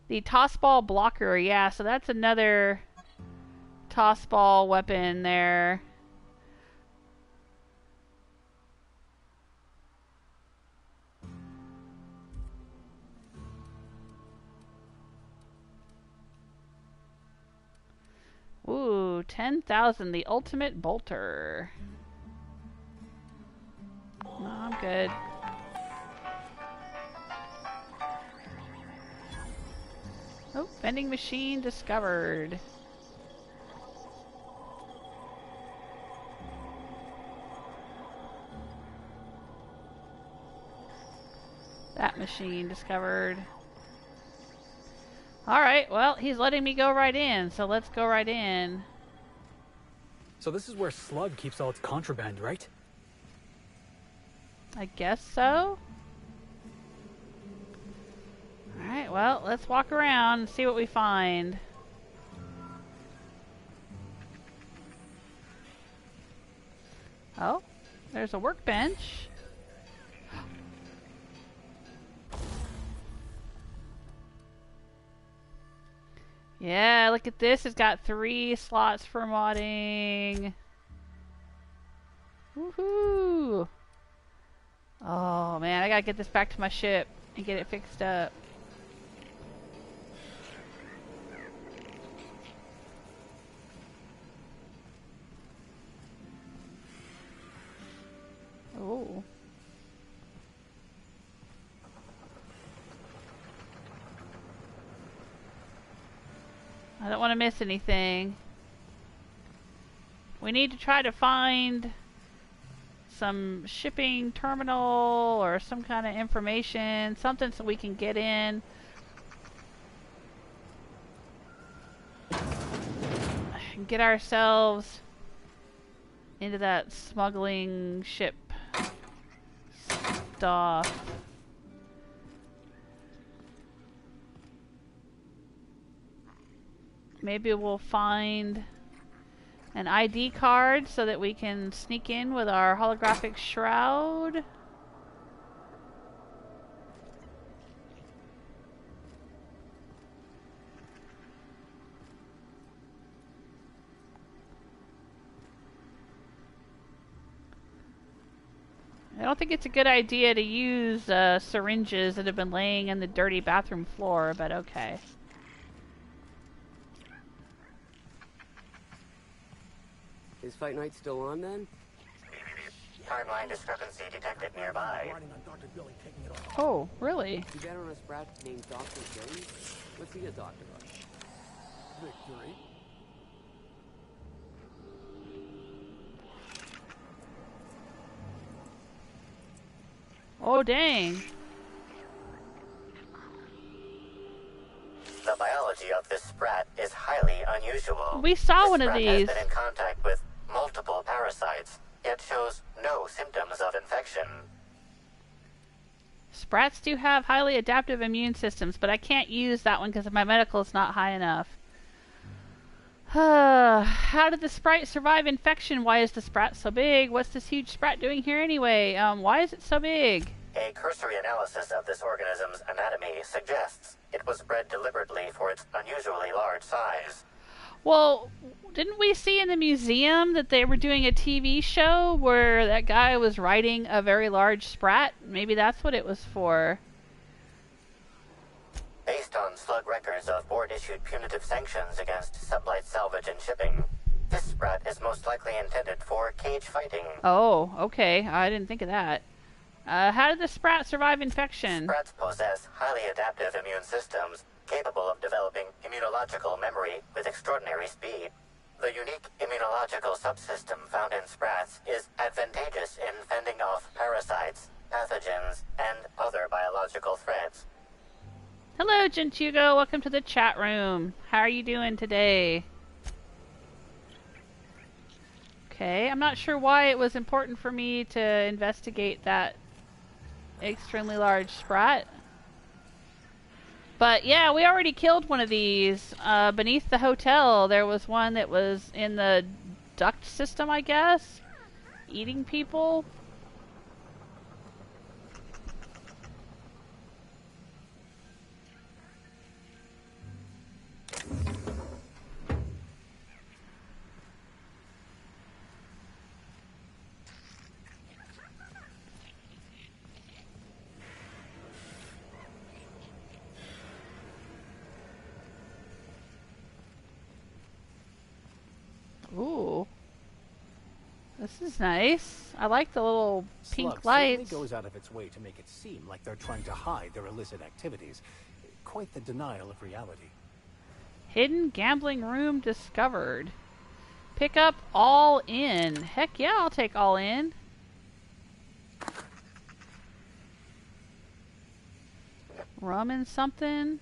The tossball blocker. Yeah, so that's another tossball weapon there. Ooh, 10,000, the ultimate bolter. No, I'm good. Oh, vending machine discovered. That machine discovered. Alright, well, he's letting me go right in, so let's go right in. So this is where Slug keeps all its contraband, right? I guess so. Alright, well, let's walk around and see what we find. Oh, there's a workbench. Yeah, look at this. It's got 3 slots for modding. Woohoo! Oh man, I gotta get this back to my ship and get it fixed up. I don't want to miss anything. We need to try to find some shipping terminal or some kind of information, something so we can get in. And get ourselves into that smuggling ship stuff. Maybe we'll find an ID card so that we can sneak in with our holographic shroud. I don't think it's a good idea to use syringes that have been laying in the dirty bathroom floor, but okay. Is Fight Night still on then? Timeline discrepancy detected nearby. Oh, really? You bet on a sprat named Dr. Jones? What's he a doctor of? Victory. Oh, dang. The biology of this sprat is highly unusual. We saw This one of sprat these. has been in contact with multiple parasites, yet shows no symptoms of infection. Sprats do have highly adaptive immune systems, but I can't use that one because my medical is not high enough. How did the sprite survive infection? Why is the sprat so big? What's this huge sprat doing here anyway? Why is it so big? A cursory analysis of this organism's anatomy suggests it was bred deliberately for its unusually large size. Well, didn't we see in the museum that they were doing a TV show where that guy was riding a very large sprat? Maybe that's what it was for. Based on slug records of board-issued punitive sanctions against sublight salvage and shipping, this sprat is most likely intended for cage fighting. Oh, okay. I didn't think of that. How did the sprat survive infection? Sprats possess highly adaptive immune systems capable of developing immunological memory with extraordinary speed. The unique immunological subsystem found in sprats is advantageous in fending off parasites, pathogens, and other biological threats. Hello, Gentugo. Welcome to the chat room. How are you doing today? Okay, I'm not sure why it was important for me to investigate that extremely large sprat. But yeah, we already killed one of these. Beneath the hotel, there was one that was in the duct system, I guess, eating people. Ooh. This is nice. I like the little pink Slug lights. certainly goes out of its way to make it seem like they're trying to hide their illicit activities. Quite the denial of reality. Hidden gambling room discovered. Pick up all in. Heck yeah, I'll take all in. Rum and something.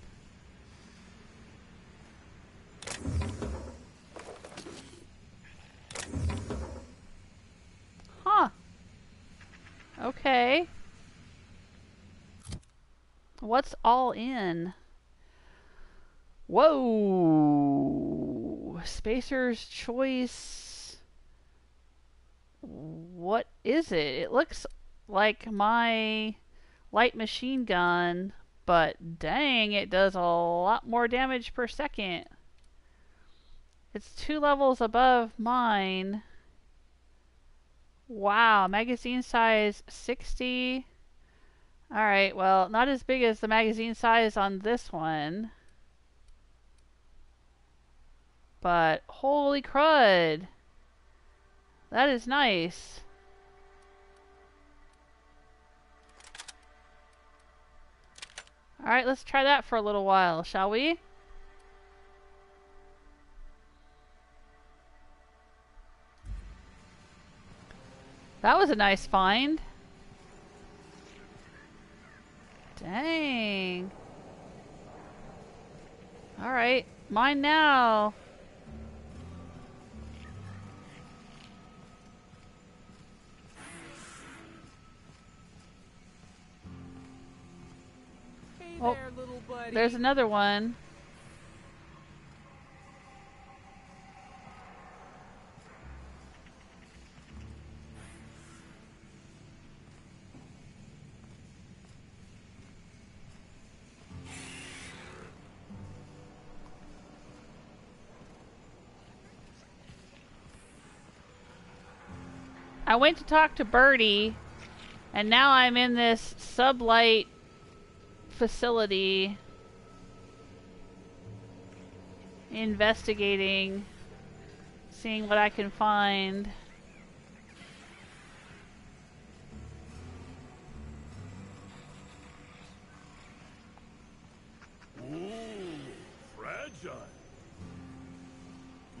Huh. Okay. What's all in? Whoa. Spacer's Choice. What is it? It looks like my light machine gun, but dang, it does a lot more damage per second. It's 2 levels above mine. Wow, magazine size 60. Alright, well, not as big as the magazine size on this one. But holy crud. That is nice. Alright, let's try that for a little while, shall we? That was a nice find. Dang. Alright, mine now. Hey Oh, there, little buddy. there's another one. I went to talk to Bertie, and now I'm in this sublight facility investigating, seeing what I can find. Ooh, fragile.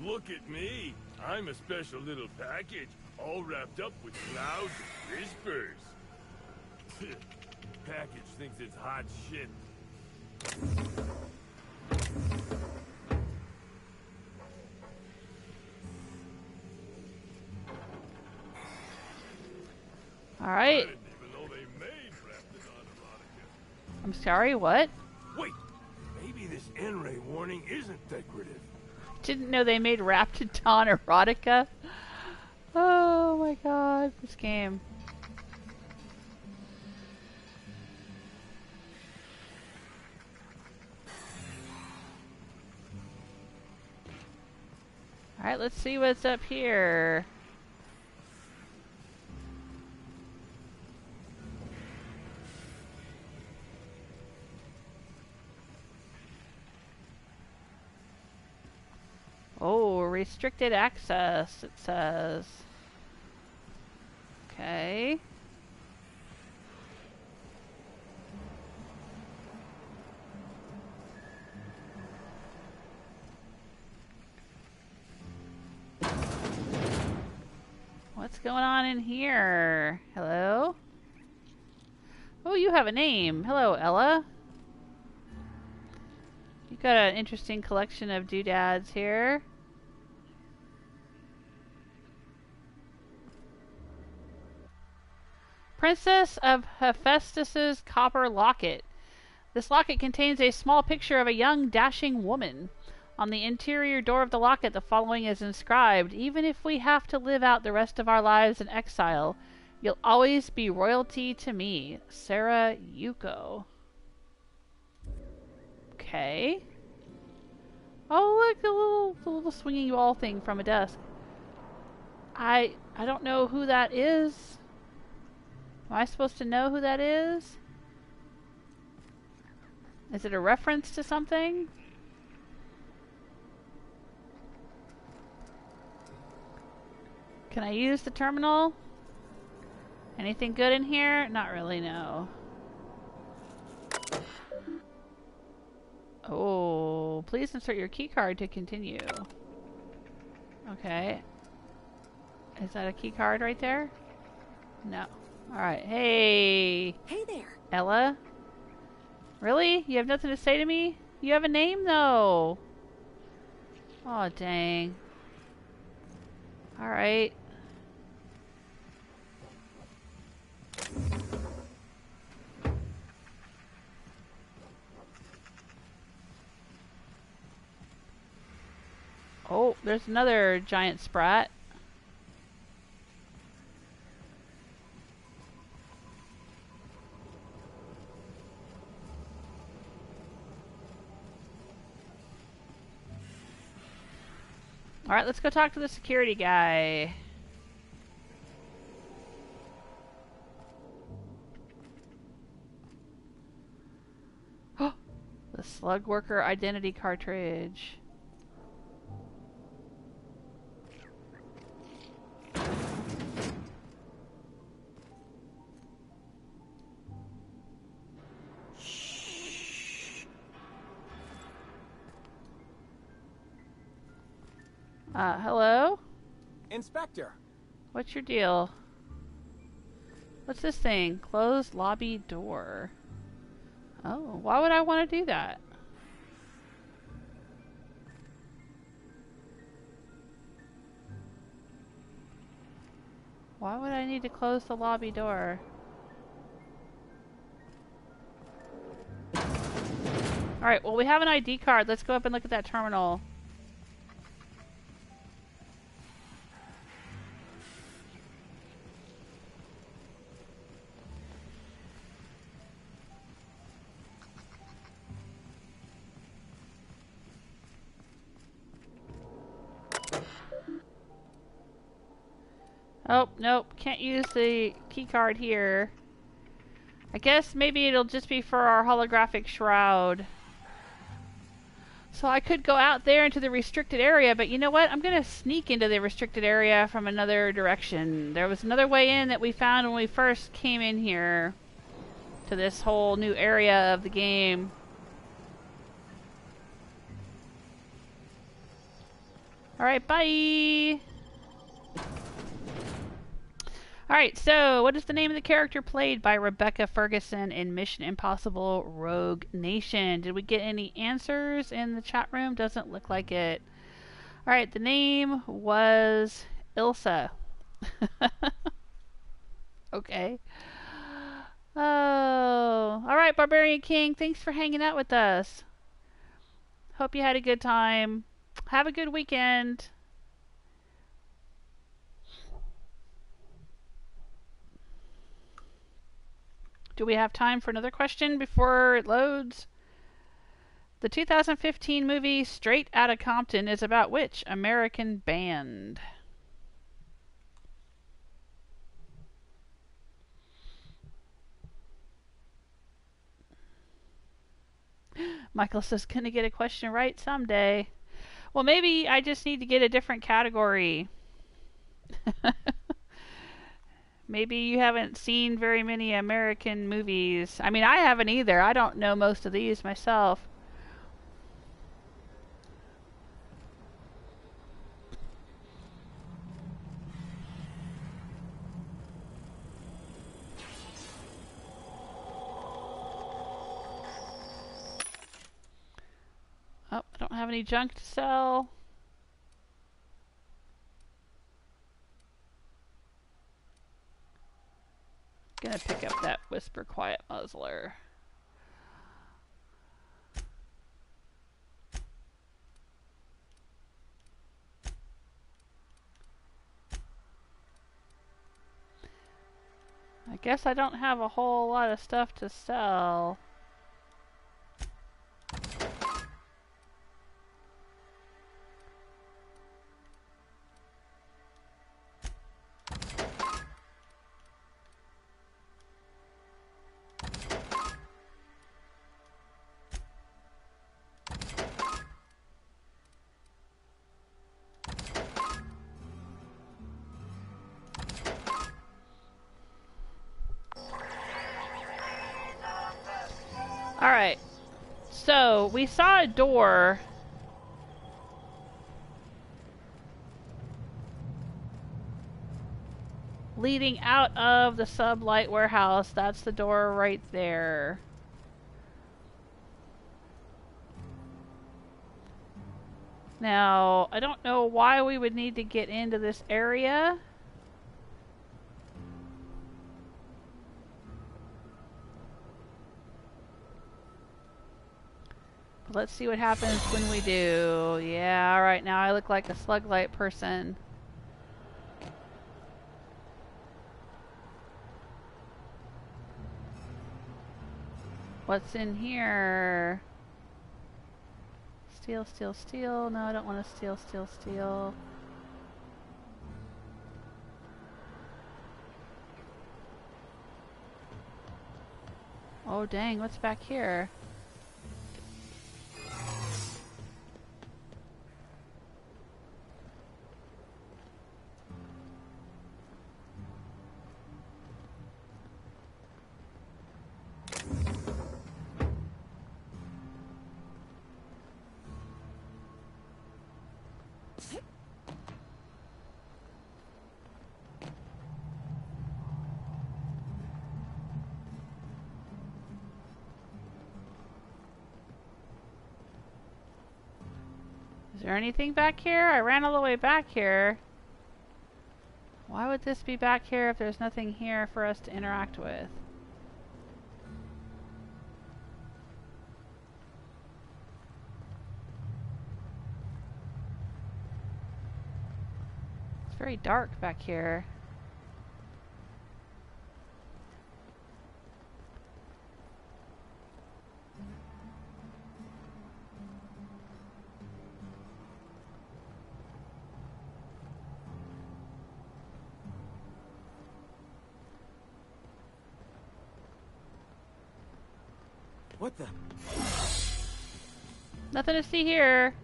Look at me. I'm a special little package, all wrapped up with clouds and whispers. Package thinks it's hot shit. All right. I'm sorry, what? Wait, maybe this N-ray warning isn't decorative. Didn't know they made Raptidon erotica. Oh my god, this game. Alright, let's see what's up here. Oh, restricted access, it says. Okay. What's going on in here? Hello? Oh, you have a name. Hello, Ella. You've got an interesting collection of doodads here. Princess of Hephaestus's copper locket. This locket contains a small picture of a young, dashing woman. On the interior door of the locket, the following is inscribed: "Even if we have to live out the rest of our lives in exile, you'll always be royalty to me, Sarah Yuko." Okay. Oh, look, the little swinging wall thing from a desk. I don't know who that is. Am I supposed to know who that is? Is it a reference to something? Can I use the terminal? Anything good in here? Not really, no. Oh, please insert your keycard to continue. Okay. Is that a keycard right there? No. Alright, hey! Hey there! Ella? Really? You have nothing to say to me? You have a name, though! Oh, dang. Alright. Oh, there's another giant sprat. Alright, let's go talk to the security guy. Oh, the slug worker identity cartridge. Hello? Inspector. What's your deal? What's this thing? Closed lobby door. Oh, why would I want to do that? Why would I need to close the lobby door? Alright, well we have an ID card. Let's go up and look at that terminal. Oh, nope. Can't use the key card here. I guess maybe it'll just be for our holographic shroud. So I could go out there into the restricted area, but you know what? I'm going to sneak into the restricted area from another direction. There was another way in that we found when we first came in here to this whole new area of the game. Alright, bye! Alright, so what is the name of the character played by Rebecca Ferguson in Mission Impossible Rogue Nation? Did we get any answers in the chat room? Doesn't look like it. Alright, the name was Ilsa. Okay. Oh, alright, Barbarian King, thanks for hanging out with us. Hope you had a good time. Have a good weekend. Do we have time for another question before it loads? The 2015 movie Straight Outta Compton is about which American band? Michael says, gonna get a question right someday. Well, maybe I just need to get a different category. Maybe you haven't seen very many American movies. I mean, I haven't either. I don't know most of these myself. Oh, I don't have any junk to sell. Gonna pick up that Whisper Quiet Muzzler. I guess I don't have a whole lot of stuff to sell. Alright, so we saw a door leading out of the sublight warehouse. That's the door right there. Now, I don't know why we would need to get into this area. Let's see what happens when we do. Yeah, alright, now I look like a sluglight person. What's in here? Steal, steal, steal. No, I don't want to steal, steal, steal. Oh dang, what's back here? there anything back here? I ran all the way back here. Why would this be back here if there's nothing here for us to interact with? It's very dark back here. What the? Nothing to see here.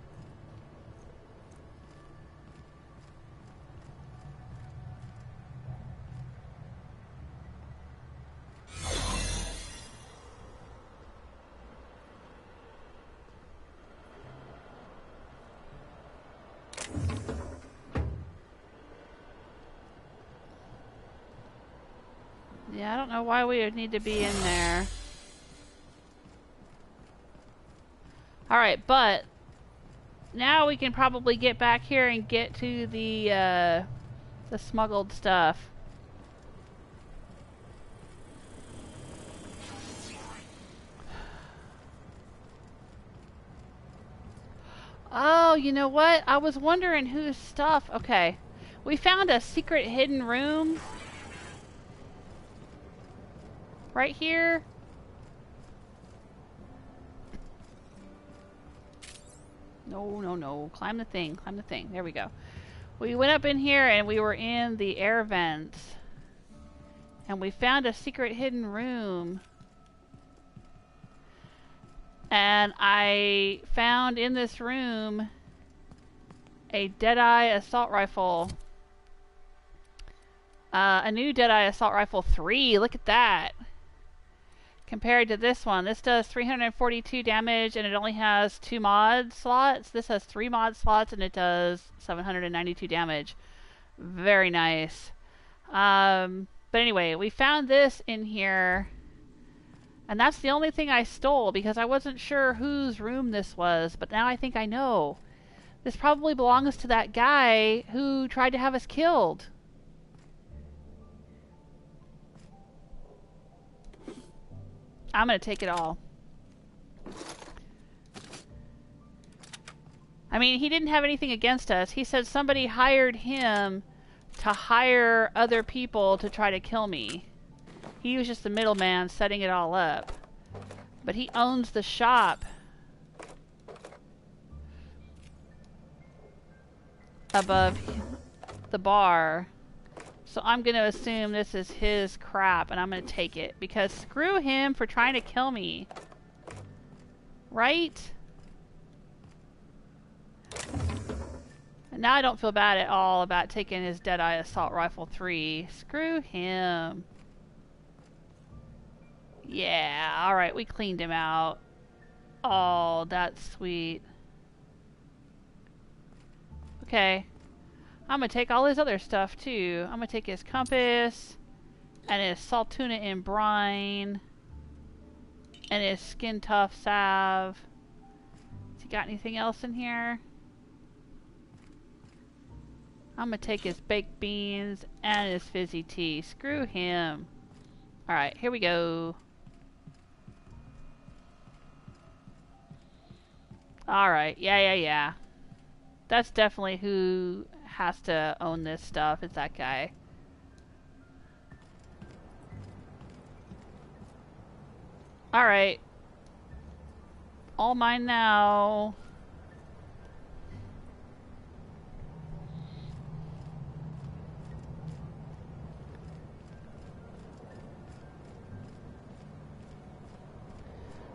Yeah, I don't know why we would need to be in there. Alright, but now we can probably get back here and get to the smuggled stuff. Oh, you know what? I was wondering whose stuff. Okay. We found a secret hidden room right here. No, no, no. Climb the thing. Climb the thing. There we go. We went up in here and we were in the air vents. And we found a secret hidden room. And I found in this room a Deadeye assault rifle. A new Deadeye assault rifle 3. Look at that. Compared to this one, this does 342 damage and it only has 2 mod slots. This has 3 mod slots and it does 792 damage. Very nice. But anyway, we found this in here. And that's the only thing I stole because I wasn't sure whose room this was. But now I think I know. This probably belongs to that guy who tried to have us killed. I'm gonna take it all. I mean, he didn't have anything against us. He said somebody hired him to hire other people to try to kill me. He was just the middleman setting it all up. But he owns the shop above the bar. So I'm going to assume this is his crap, and I'm going to take it. Because screw him for trying to kill me. Right? And now I don't feel bad at all about taking his Deadeye Assault Rifle 3. Screw him. Yeah, alright, we cleaned him out. Oh, that's sweet. Okay. I'm gonna take all his other stuff too. I'm gonna take his compass and his salt tuna in brine and his skin tough salve. Has he got anything else in here? I'm gonna take his baked beans and his fizzy tea. Screw him. Alright, here we go. Alright, yeah. That's definitely who has to own this stuff. It's that guy. Alright. All mine now.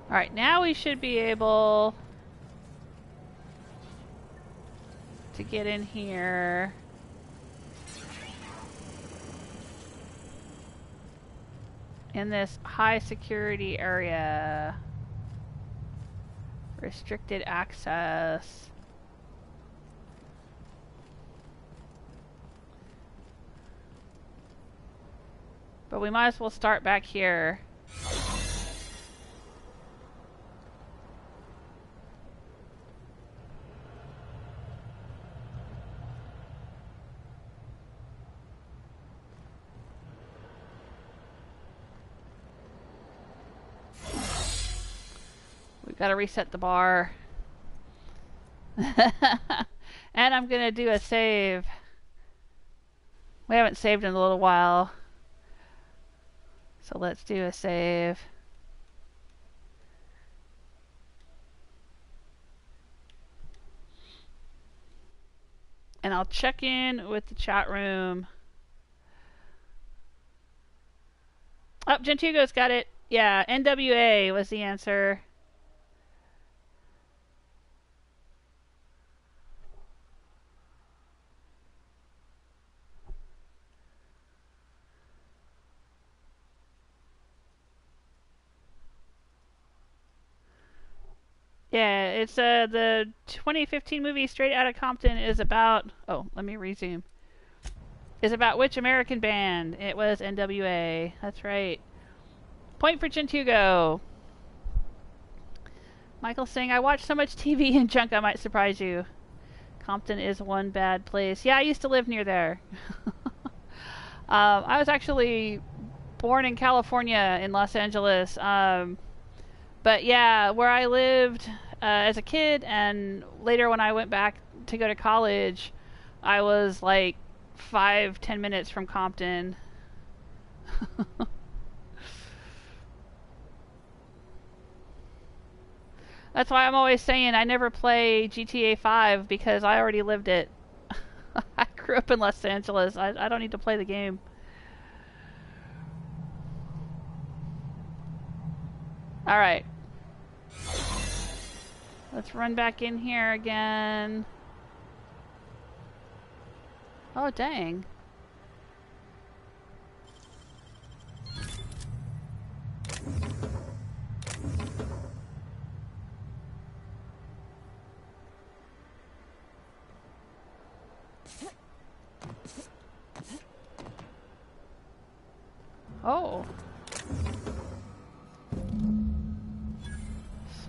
Alright, now we should be able to get in here. In this high security area. Restricted access. But we might as well start back here. Gotta reset the bar. And I'm gonna do a save. We haven't saved in a little while. So let's do a save. And I'll check in with the chat room. Oh, Gentugo's got it. Yeah, NWA was the answer. Yeah, it's the 2015 movie Straight Outta Compton is about... Oh, let me resume. Is about which American band? It was NWA. That's right. Point for Gentugo. Michael saying, I watch so much TV and junk I might surprise you. Compton is one bad place. Yeah, I used to live near there. I was actually born in California, in Los Angeles. But yeah, where I lived as a kid and later when I went back to go to college, I was like 5-10 minutes from Compton. That's why I'm always saying I never play GTA 5 because I already lived it. I grew up in Los Angeles. I don't need to play the game. Alright. Let's run back in here again. Oh, dang. Oh.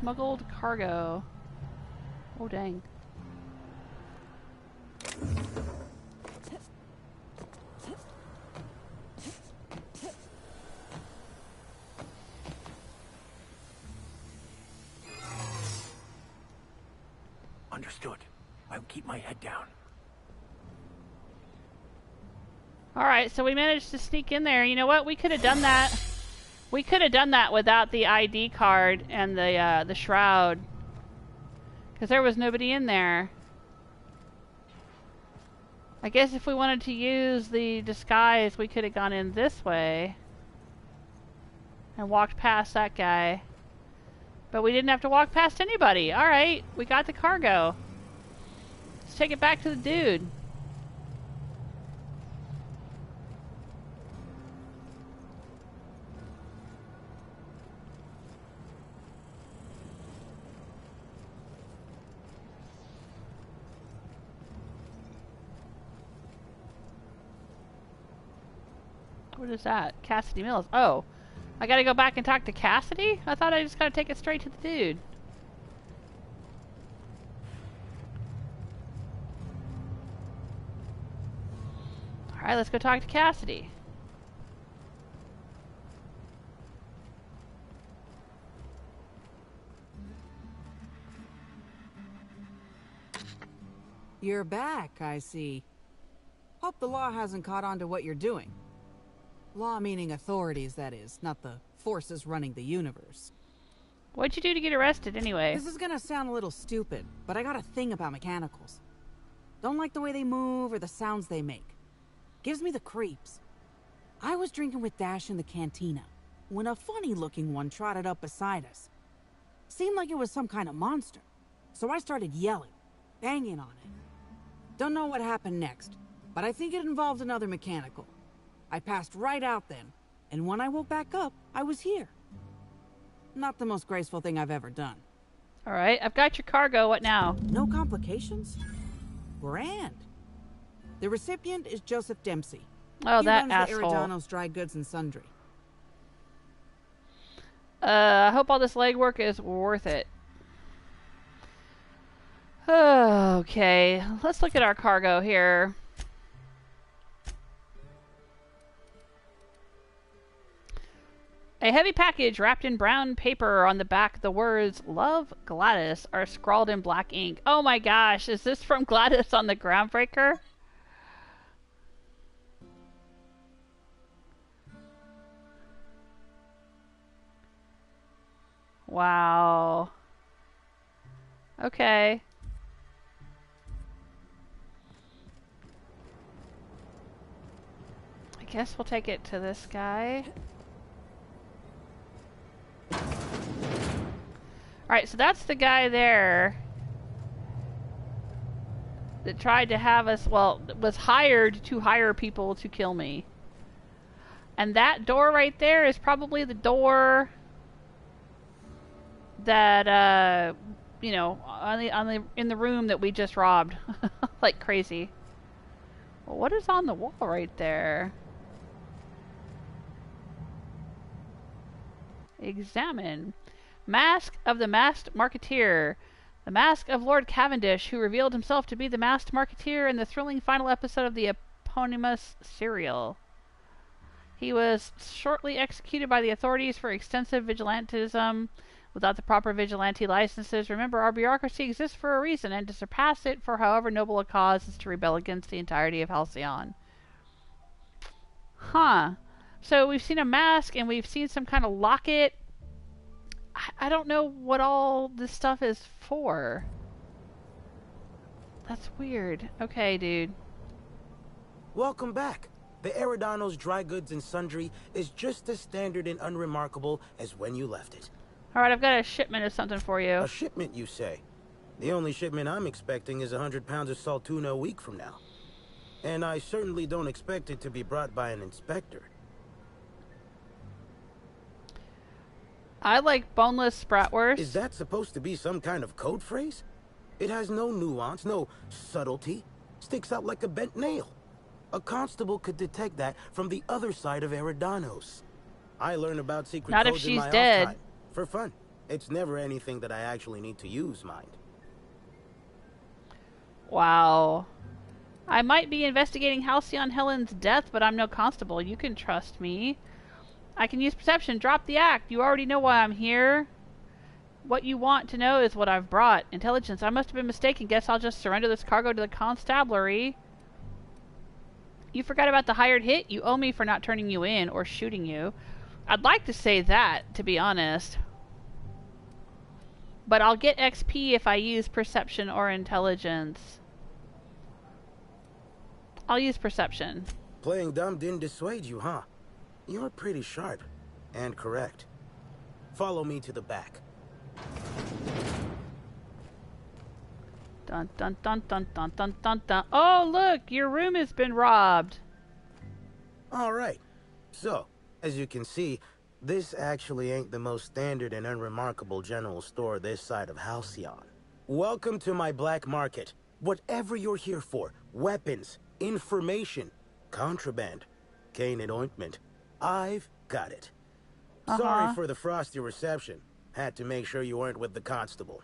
Smuggled cargo. Oh, dang. Understood. I'll keep my head down. Alright, so we managed to sneak in there. You know what? We could have done that. We could have done that without the ID card and the shroud. Because there was nobody in there. I guess if we wanted to use the disguise, we could have gone in this way. And walked past that guy. But we didn't have to walk past anybody. Alright, we got the cargo. Let's take it back to the dude. What is that? Cassidy Mills. Oh. I gotta go back and talk to Cassidy? I thought I just gotta take it straight to the dude. Alright, let's go talk to Cassidy. You're back, I see. Hope the law hasn't caught on to what you're doing. Law meaning authorities, that is, not the forces running the universe. What'd you do to get arrested, anyway? This is gonna sound a little stupid, but I got a thing about mechanicals. Don't like the way they move or the sounds they make. Gives me the creeps. I was drinking with Dash in the cantina when a funny-looking one trotted up beside us. Seemed like it was some kind of monster, so I started yelling, banging on it. Don't know what happened next, but I think it involved another mechanical. I passed right out then, and when I woke back up, I was here. Not the most graceful thing I've ever done. Alright, I've got your cargo. What now? No complications? Grand. The recipient is Joseph Dempsey. Oh, he that runs asshole. the Eridanos Dry Goods and Sundry. I hope all this legwork is worth it. Okay, let's look at our cargo here. A heavy package wrapped in brown paper. On the back, the words "Love Gladys" are scrawled in black ink. Oh my gosh, is this from Gladys on the Groundbreaker? Wow. Okay. I guess we'll take it to this guy. Alright, so that's the guy there that tried to have us, well, was hired to hire people to kill me. And that door right there is probably the door that, you know, in the room that we just robbed. Like crazy. Well, what is on the wall right there? Examine. Mask of the Masked Marketeer. The mask of Lord Cavendish, who revealed himself to be the Masked Marketeer in the thrilling final episode of the eponymous serial. He was shortly executed by the authorities for extensive vigilantism without the proper vigilante licenses. Remember, our bureaucracy exists for a reason, and to surpass it for however noble a cause is to rebel against the entirety of Halcyon. Huh. So we've seen a mask, and we've seen some kind of locket. I don't know what all this stuff is for. That's weird. Okay, dude. Welcome back. The Eridanos Dry Goods and Sundry is just as standard and unremarkable as when you left it. Alright, I've got a shipment of something for you. A shipment, you say? The only shipment I'm expecting is 100 pounds of salt tuna a week from now. And I certainly don't expect it to be brought by an inspector. I like boneless bratwurst. Is that supposed to be some kind of code phrase? It has no nuance, no subtlety. Sticks out like a bent nail. A constable could detect that from the other side of Eridanos. I learn about secret Not codes if she's in my dead. off time. For fun. It's never anything that I actually need to use, mind. Wow. I might be investigating Halcyon Helen's death, but I'm no constable. You can trust me. I can use perception. Drop the act. You already know why I'm here. What you want to know is what I've brought. Intelligence. I must have been mistaken. Guess I'll just surrender this cargo to the constabulary. You forgot about the hired hit? You owe me for not turning you in or shooting you. I'd like to say that, to be honest. But I'll get XP if I use perception or intelligence. I'll use perception. Playing dumb didn't dissuade you, huh? You're pretty sharp. And correct. Follow me to the back. Dun dun dun dun dun dun dun dun. Oh, look! Your room has been robbed. Alright. So, as you can see, this actually ain't the most standard and unremarkable general store this side of Halcyon. Welcome to my black market. Whatever you're here for, weapons, information, contraband, cane and ointment, I've got it. Sorry for the frosty reception. Had to make sure you weren't with the constable.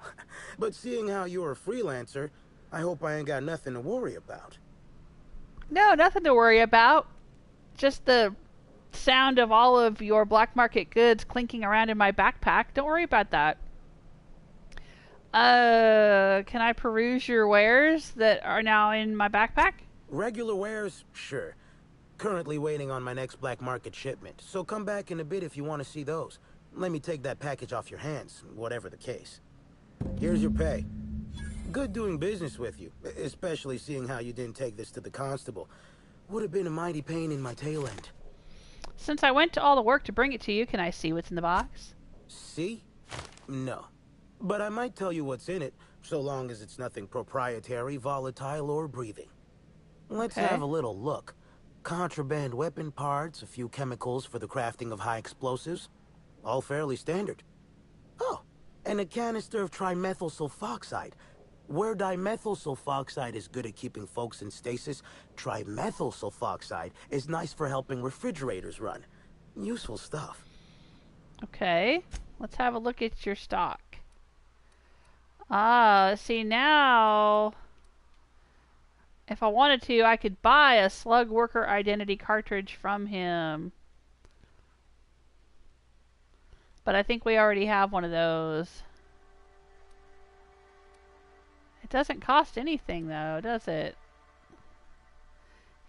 But seeing how you're a freelancer, I hope I ain't got nothing to worry about. No, nothing to worry about. Just the sound of all of your black market goods clinking around in my backpack. Don't worry about that. Can I peruse your wares that are now in my backpack? Regular wares? Sure. Currently waiting on my next black market shipment, so come back in a bit if you want to see those. Let me take that package off your hands, whatever the case. Here's your pay. Good doing business with you, especially seeing how you didn't take this to the constable. Would have been a mighty pain in my tail end. Since I went to all the work to bring it to you, can I see what's in the box? See? No. But I might tell you what's in it, so long as it's nothing proprietary, volatile, or breathing. Let's have a little look. Contraband weapon parts, a few chemicals for the crafting of high explosives. All fairly standard. Oh, and a canister of trimethyl sulfoxide. Where dimethyl sulfoxide is good at keeping folks in stasis, trimethyl sulfoxide is nice for helping refrigerators run. Useful stuff. Okay, let's have a look at your stock. Ah, see now, if I wanted to, I could buy a slug worker identity cartridge from him. But I think we already have one of those. It doesn't cost anything though, does it?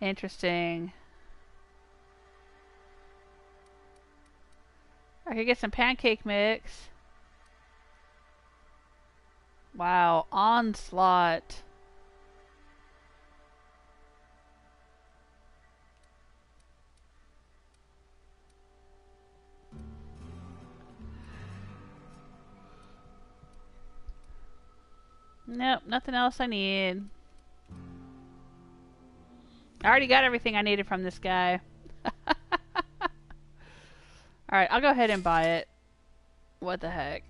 Interesting. I could get some pancake mix. Wow, onslaught. Nope, nothing else I need. I already got everything I needed from this guy. Alright, I'll go ahead and buy it. What the heck.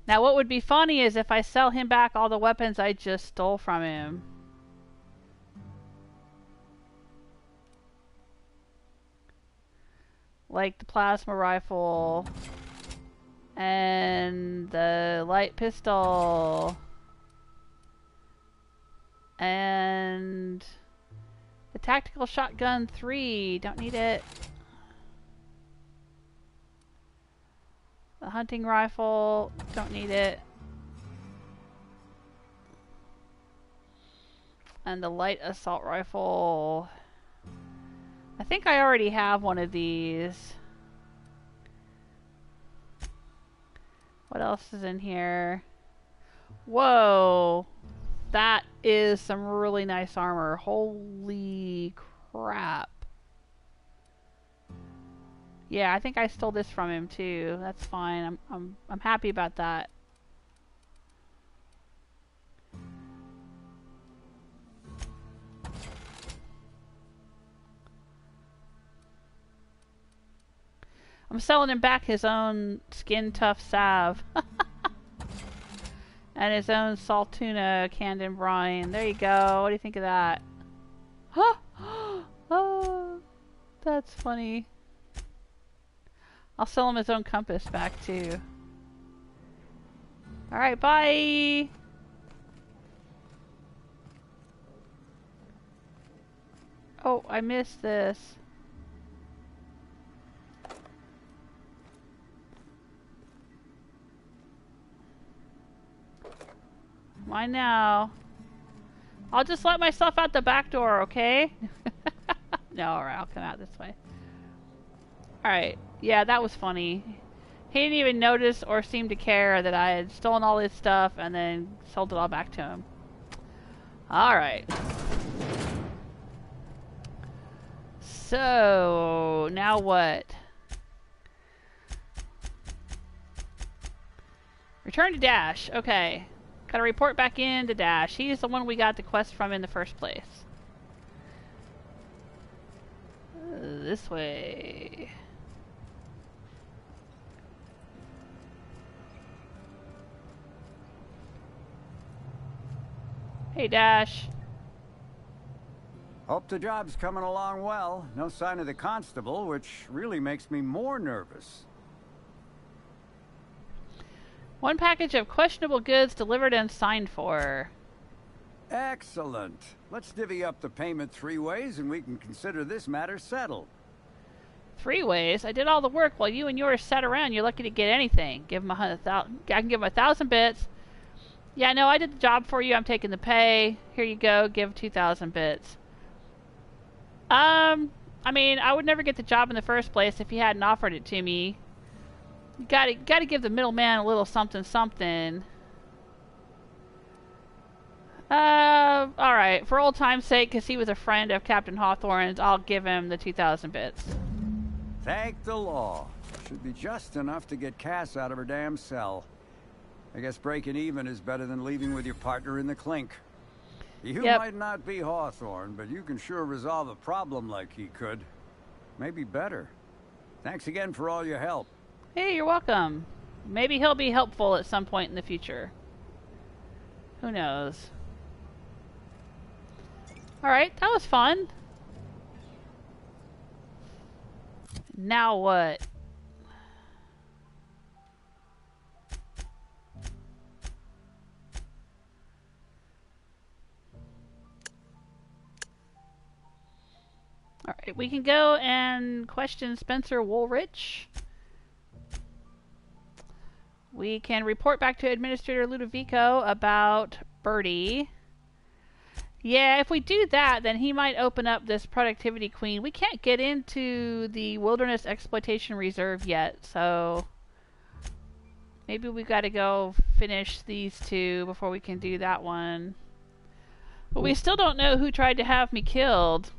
Now what would be funny is if I sell him back all the weapons I just stole from him. Like the plasma rifle. And the light pistol. And the tactical shotgun 3. Don't need it. The hunting rifle. Don't need it. And the light assault rifle. I think I already have one of these. What else is in here? Whoa! That is some really nice armor. Holy crap. Yeah, I think I stole this from him too. That's fine. I'm happy about that. I'm selling him back his own skin tough salve. And his own salt tuna canned in brine. There you go. What do you think of that? Huh? Oh, that's funny. I'll sell him his own compass back too. Alright, bye! Oh, I missed this. Why now? I'll just let myself out the back door, okay? No, alright, I'll come out this way. Alright, yeah, that was funny. He didn't even notice or seem to care that I had stolen all his stuff and then sold it all back to him. Alright. So, now what? Return to Dash, okay. Gotta report back in to Dash. He's the one we got the quest from in the first place. This way. Hey, Dash. Hope the job's coming along well. No sign of the constable, which really makes me more nervous. One package of questionable goods delivered and signed for. Excellent. Let's divvy up the payment 3 ways and we can consider this matter settled. 3 ways? I did all the work while you and yours sat around. You're lucky to get anything. Give him I can give him 1,000 bits. Yeah, no, I did the job for you. I'm taking the pay. Here you go. Give 2,000 bits. I mean, I would never get the job in the first place if you hadn't offered it to me. You gotta give the middleman a little something something. Alright, for old time's sake, because he was a friend of Captain Hawthorne's, I'll give him the 2,000 bits. Thank the law. Should be just enough to get Cass out of her damn cell. I guess breaking even is better than leaving with your partner in the clink. You might not be Hawthorne, but you can sure resolve a problem like he could. Maybe better. Thanks again for all your help. Hey, you're welcome. Maybe he'll be helpful at some point in the future. Who knows? Alright, that was fun. Now what? Alright, Alright, we can go and question Spencer Woolrich. We can report back to Administrator Ludovico about Bertie. Yeah, if we do that, then he might open up this Productivity Queen. We can't get into the Wilderness Exploitation Reserve yet, so maybe we've got to go finish these two before we can do that one. But we still don't know who tried to have me killed.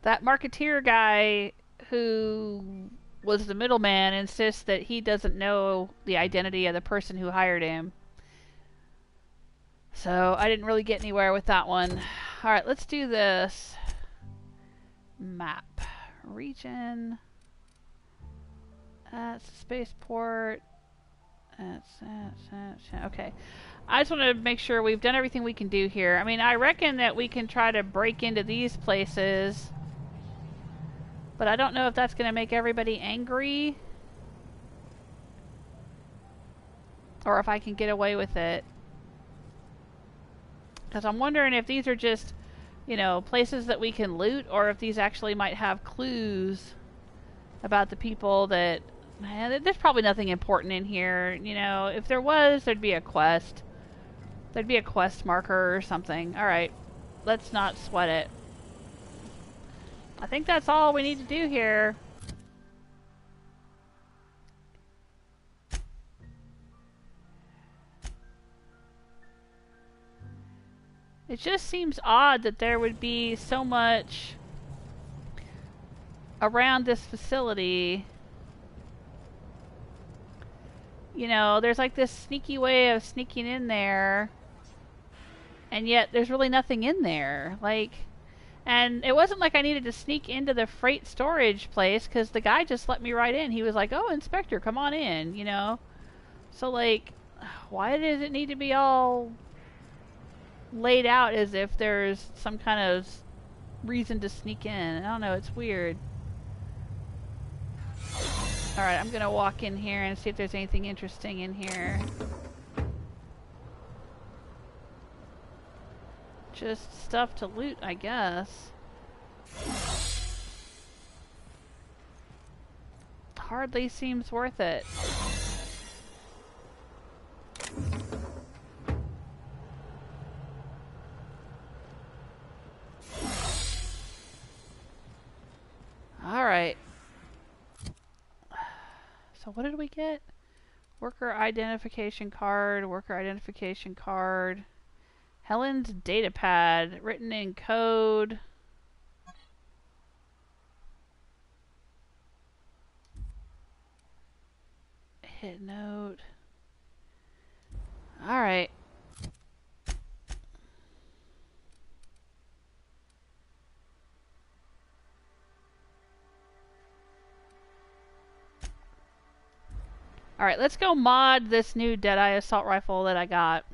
That marketeer guy who was the middleman insists that he doesn't know the identity of the person who hired him. So I didn't really get anywhere with that one. Alright, let's do this. Map. Region. That's the spaceport. Okay. I just want to make sure we've done everything we can do here. I mean, I reckon that we can try to break into these places. But I don't know if that's going to make everybody angry. Or if I can get away with it. Because I'm wondering if these are just, you know, places that we can loot. Or if these actually might have clues about the people that... Man, there's probably nothing important in here. You know, if there was, there'd be a quest. There'd be a quest marker or something. Alright. Let's not sweat it. I think that's all we need to do here. It just seems odd that there would be so much around this facility. You know, there's like this sneaky way of sneaking in there, and yet there's really nothing in there. Like... And it wasn't like I needed to sneak into the freight storage place, because the guy just let me right in. He was like, oh, Inspector, come on in, you know? So, like, why does it need to be all laid out as if there's some kind of reason to sneak in? I don't know, it's weird. Alright, I'm gonna walk in here and see if there's anything interesting in here. Just stuff to loot, I guess. Hardly seems worth it. Alright. So what did we get? Worker identification card, worker identification card. Helen's datapad, written in code. Hit note. Alright. Alright, let's go mod this new Deadeye assault rifle that I got.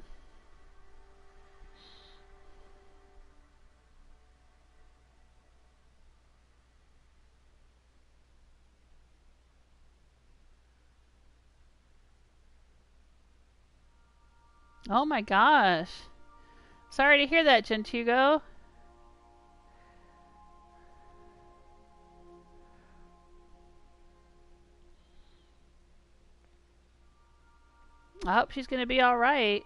Oh my gosh. Sorry to hear that, Gentugo. I hope she's gonna be alright.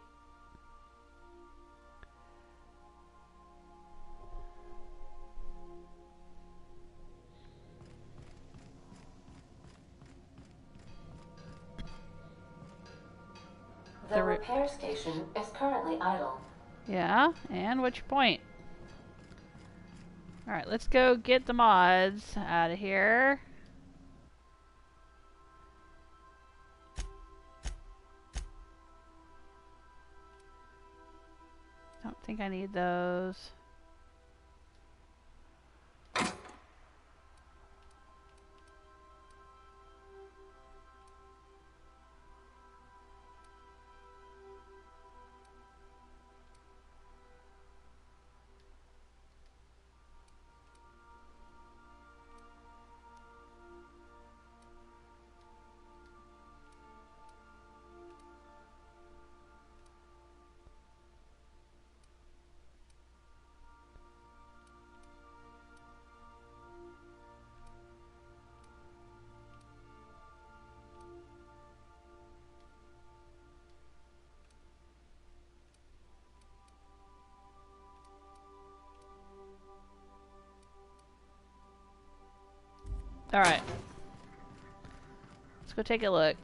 The repair station is currently idle. Yeah, and what's your point? Alright, let's go get the mods out of here. Don't think I need those. Alright. Let's go take a look.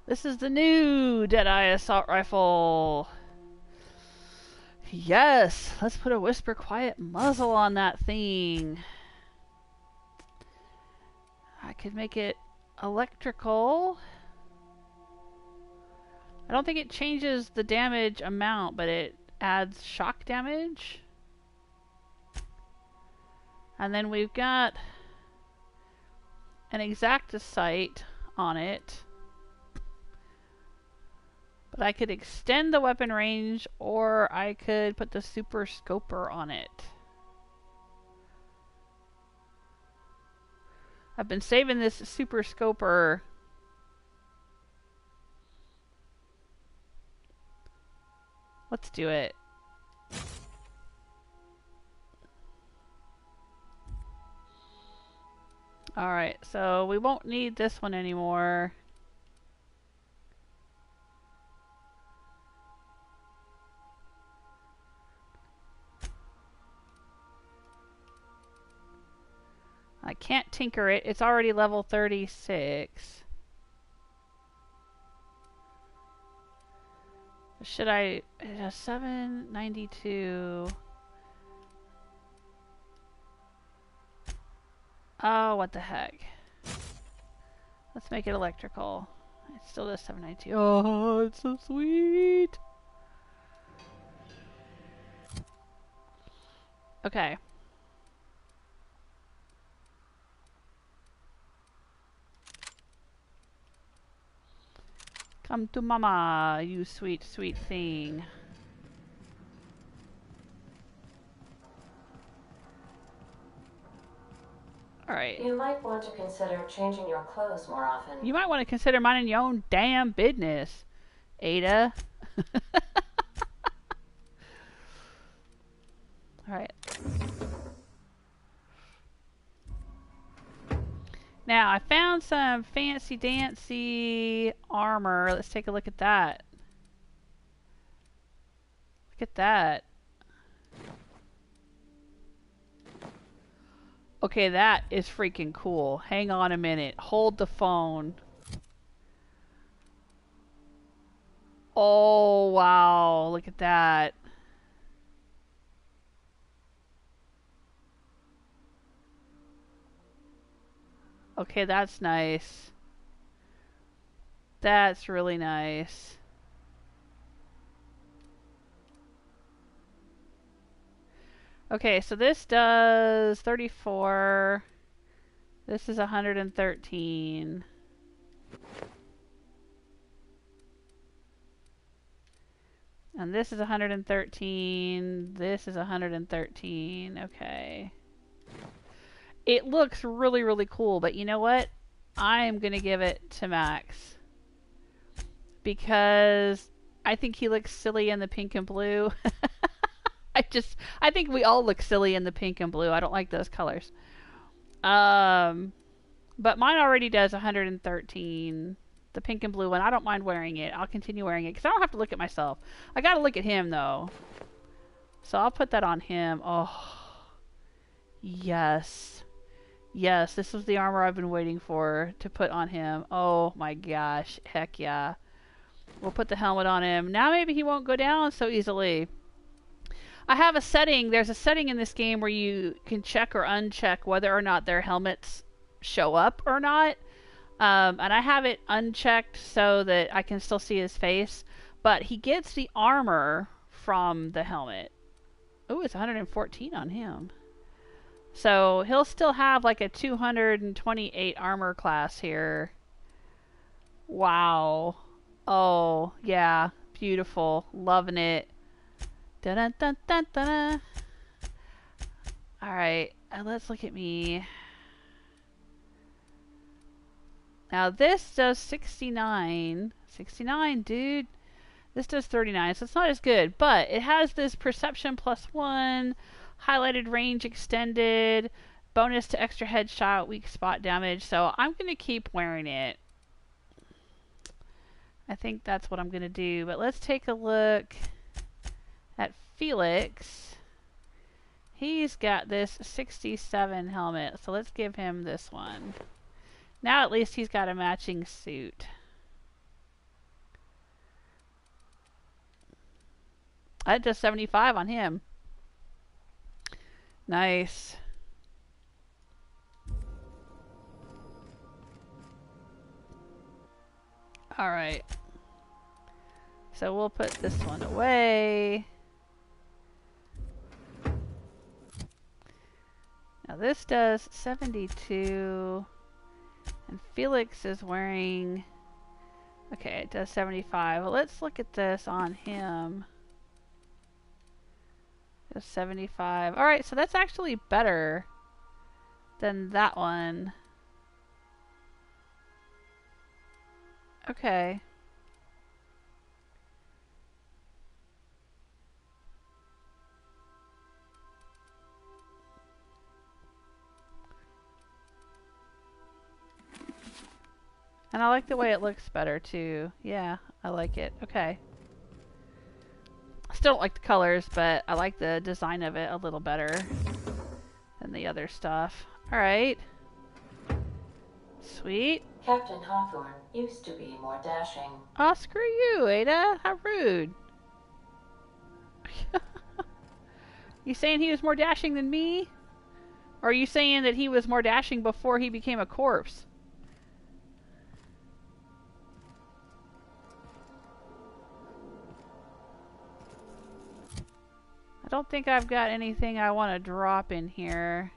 This is the new Deadeye Assault Rifle. Yes! Let's put a whisper quiet muzzle on that thing. I could make it electrical. I don't think it changes the damage amount, but it adds shock damage. And then we've got an exacta sight on it. But I could extend the weapon range, or I could put the super scoper on it. I've been saving this super scoper. Let's do it. Alright, so we won't need this one anymore. I can't tinker it. It's already level 36. Should I... It has 792. Oh, what the heck. Let's make it electrical. It still does 792. Oh, it's so sweet. Okay. Come to mama, you sweet, sweet thing. Alright. You might want to consider changing your clothes more often. You might want to consider minding your own damn business, Ada. Alright. Now, I found some fancy dancy armor. Let's take a look at that. Look at that. Okay, that is freaking cool. Hang on a minute. Hold the phone. Oh, wow. Look at that. Okay, that's nice. That's really nice. Okay, so this does 34. This is 113. And this is 113. This is 113. Okay. It looks really, really cool, but you know what? I am going to give it to Max. Because I think he looks silly in the pink and blue. I think we all look silly in the pink and blue. I don't like those colors. But mine already does 113. The pink and blue one. I don't mind wearing it. I'll continue wearing it because I don't have to look at myself. I got to look at him though. So I'll put that on him. Oh, yes. Yes, this was the armor I've been waiting for to put on him. Oh my gosh. Heck yeah. We'll put the helmet on him. Now maybe he won't go down so easily. I have a setting. There's a setting in this game where you can check or uncheck whether or not their helmets show up or not. And I have it unchecked so that I can still see his face. But he gets the armor from the helmet. Oh, it's 114 on him. So he'll still have like a 228 armor class here. Wow. Oh, yeah. Beautiful. Loving it. Dun dun dun dun dun. Alright, let's look at me. Now this does 69. 69, dude. This does 39, so it's not as good. But it has this perception +1, highlighted range extended, bonus to extra headshot, weak spot damage. So I'm going to keep wearing it. I think that's what I'm going to do. But let's take a look at Felix. He's got this 67 helmet, so let's give him this one. Now at least he's got a matching suit. That does 75 on him. Nice. Alright. So we'll put this one away. Now this does 72. And Felix is wearing... Okay, it does 75. Well, let's look at this on him. It does 75. Alright, so that's actually better than that one. Okay. And I like the way it looks better too. Yeah, I like it. Okay. I still don't like the colors, but I like the design of it a little better than the other stuff. Alright. Sweet. Captain Hawthorne used to be more dashing. Oh, screw you, Ada. How rude. You saying he was more dashing than me? Or are you saying that he was more dashing before he became a corpse? I don't think I've got anything I want to drop in here.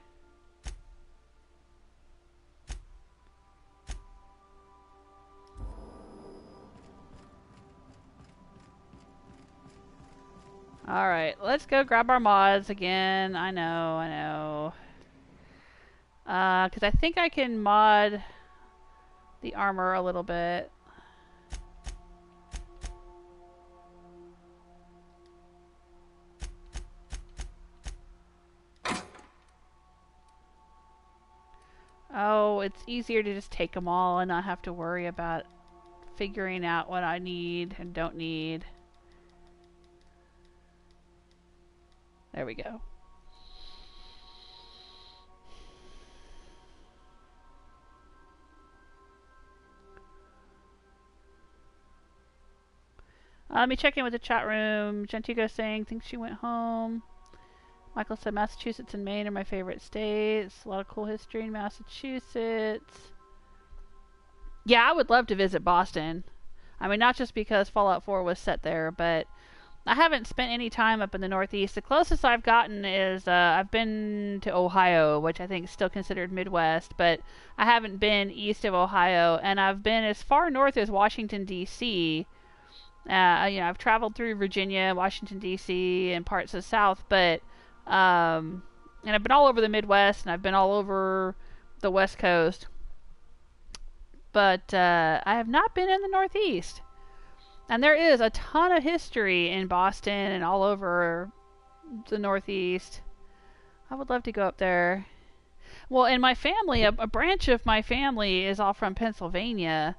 Alright, let's go grab our mods again. I know. Because I think I can mod the armor a little bit. Oh, it's easier to just take them all and not have to worry about figuring out what I need and don't need. There we go. Let me check in with the chat room. Gentigo saying, thinks she went home. Michael said Massachusetts and Maine are my favorite states. A lot of cool history in Massachusetts. Yeah, I would love to visit Boston. I mean, not just because Fallout 4 was set there, but I haven't spent any time up in the Northeast. The closest I've gotten is I've been to Ohio, which I think is still considered Midwest, but I haven't been east of Ohio, and I've been as far north as Washington, D.C. You know, I've traveled through Virginia, Washington, D.C., and parts of the South, but and I've been all over the Midwest, and I've been all over the West Coast, but I have not been in the Northeast. And there is a ton of history in Boston and all over the Northeast. I would love to go up there. Well, and my family, a branch of my family is all from Pennsylvania.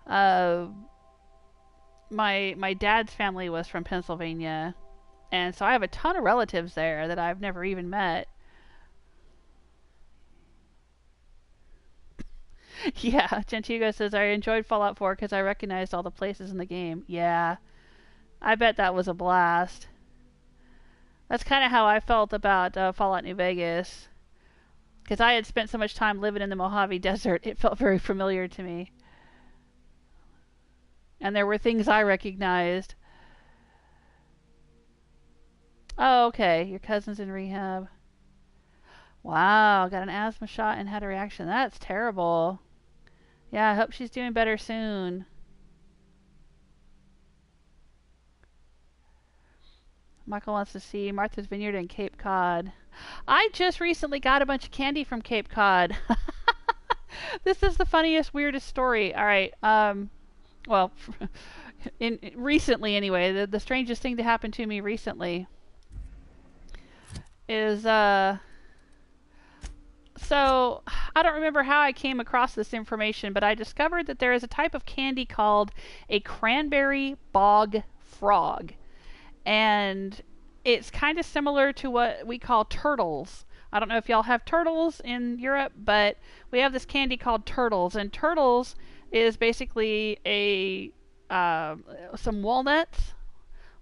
My dad's family was from Pennsylvania. And so I have a ton of relatives there that I've never even met. Yeah, Gentigo says, I enjoyed Fallout 4 because I recognized all the places in the game. Yeah, I bet that was a blast. That's kind of how I felt about Fallout New Vegas. Because I had spent so much time living in the Mojave Desert, it felt very familiar to me. And there were things I recognized. Oh, okay. Your cousin's in rehab. Wow, got an asthma shot and had a reaction. That's terrible. Yeah, I hope she's doing better soon. Michael wants to see Martha's Vineyard in Cape Cod. I just recently got a bunch of candy from Cape Cod. This is the funniest, weirdest story. All right. Well, recently anyway, the strangest thing to happen to me recently is so I don't remember how I came across this information, but I discovered that there is a type of candy called a cranberry bog frog. And It's kind of similar to what we call turtles. I don't know if y'all have turtles in Europe, but we have this candy called turtles, and turtles is basically some walnuts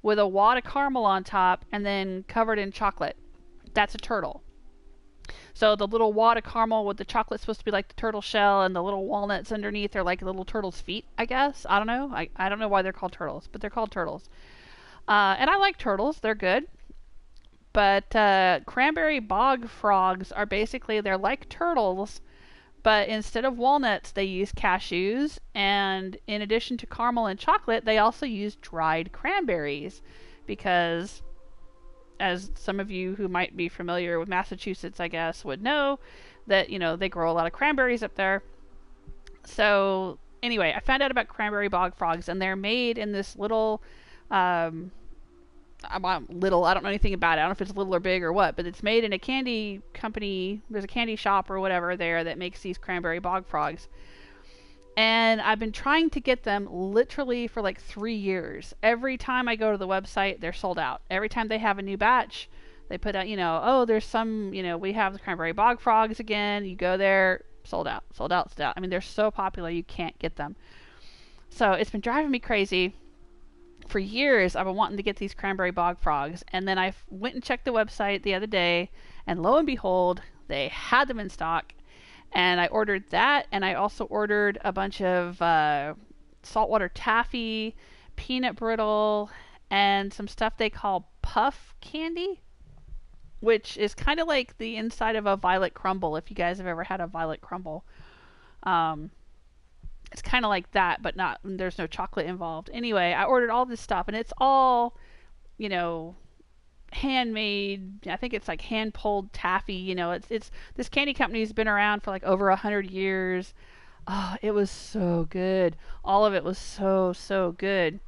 with a wad of caramel on top and then covered in chocolate. That's a turtle. So the little wad of caramel with the chocolate supposed to be like the turtle shell, and the little walnuts underneath are like little turtle's feet, I guess. I don't know. I don't know why they're called turtles, but they're called turtles. And I like turtles. They're good. But cranberry bog frogs are basically, they're like turtles, but instead of walnuts, they use cashews. And in addition to caramel and chocolate, they also use dried cranberries. Because, as some of you who might be familiar with Massachusetts, I guess, would know, that, you know, they grow a lot of cranberries up there. So, anyway, I found out about cranberry bog frogs, and they're made in this little, I don't know anything about it. I don't know if it's little or big or what, but it's made in a candy company. There's a candy shop or whatever there that makes these cranberry bog frogs. And I've been trying to get them literally for like 3 years. Every time I go to the website, they're sold out. Every time they have a new batch, they put out, you know, oh, there's some, you know, we have the cranberry bog frogs again. You go there, sold out, sold out, sold out. I mean, they're so popular, you can't get them. So it's been driving me crazy. For years, I've been wanting to get these cranberry bog frogs, and then I went and checked the website the other day, and lo and behold, they had them in stock, and I ordered that, and I also ordered a bunch of saltwater taffy, peanut brittle, and some stuff they call puff candy, which is kind of like the inside of a violet crumble, if you guys have ever had a violet crumble. It's kind of like that, but not, there's no chocolate involved. Anyway, I ordered all this stuff, and it's all, you know, handmade. I think it's like hand-pulled taffy. You know, it's this candy company's been around for like over 100 years. Oh, it was so good. All of it was so good.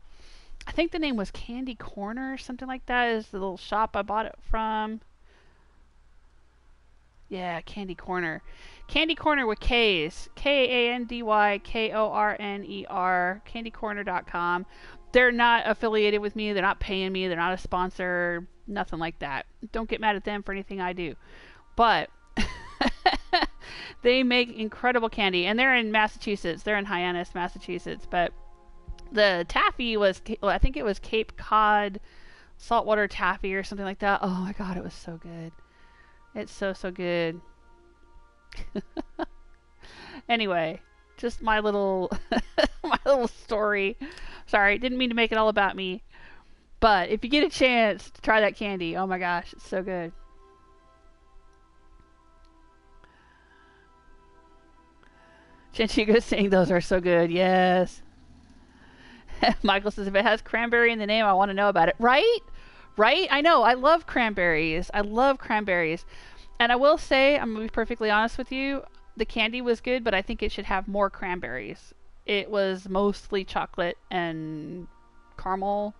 I think the name was Candy Corner or something like that is the little shop I bought it from. Yeah, Candy Corner. Candy Corner with K's. KANDYKORNER. CandyCorner.com. They're not affiliated with me. They're not paying me. They're not a sponsor. Nothing like that. Don't get mad at them for anything I do. But they make incredible candy. And they're in Massachusetts. They're in Hyannis, Massachusetts. But the taffy was, well, I think it was Cape Cod saltwater taffy or something like that. Oh my God, it was so good. It's so good. Anyway, just my little my little story. Sorry, didn't mean to make it all about me. But if you get a chance to try that candy, oh my gosh, it's so good. Chinchigo's saying those are so good. Yes. Michael says, if it has cranberry in the name, I want to know about it. Right? Right? I know. I love cranberries. I love cranberries. And I will say, I'm going to be perfectly honest with you, the candy was good, but I think it should have more cranberries. It was mostly chocolate and caramel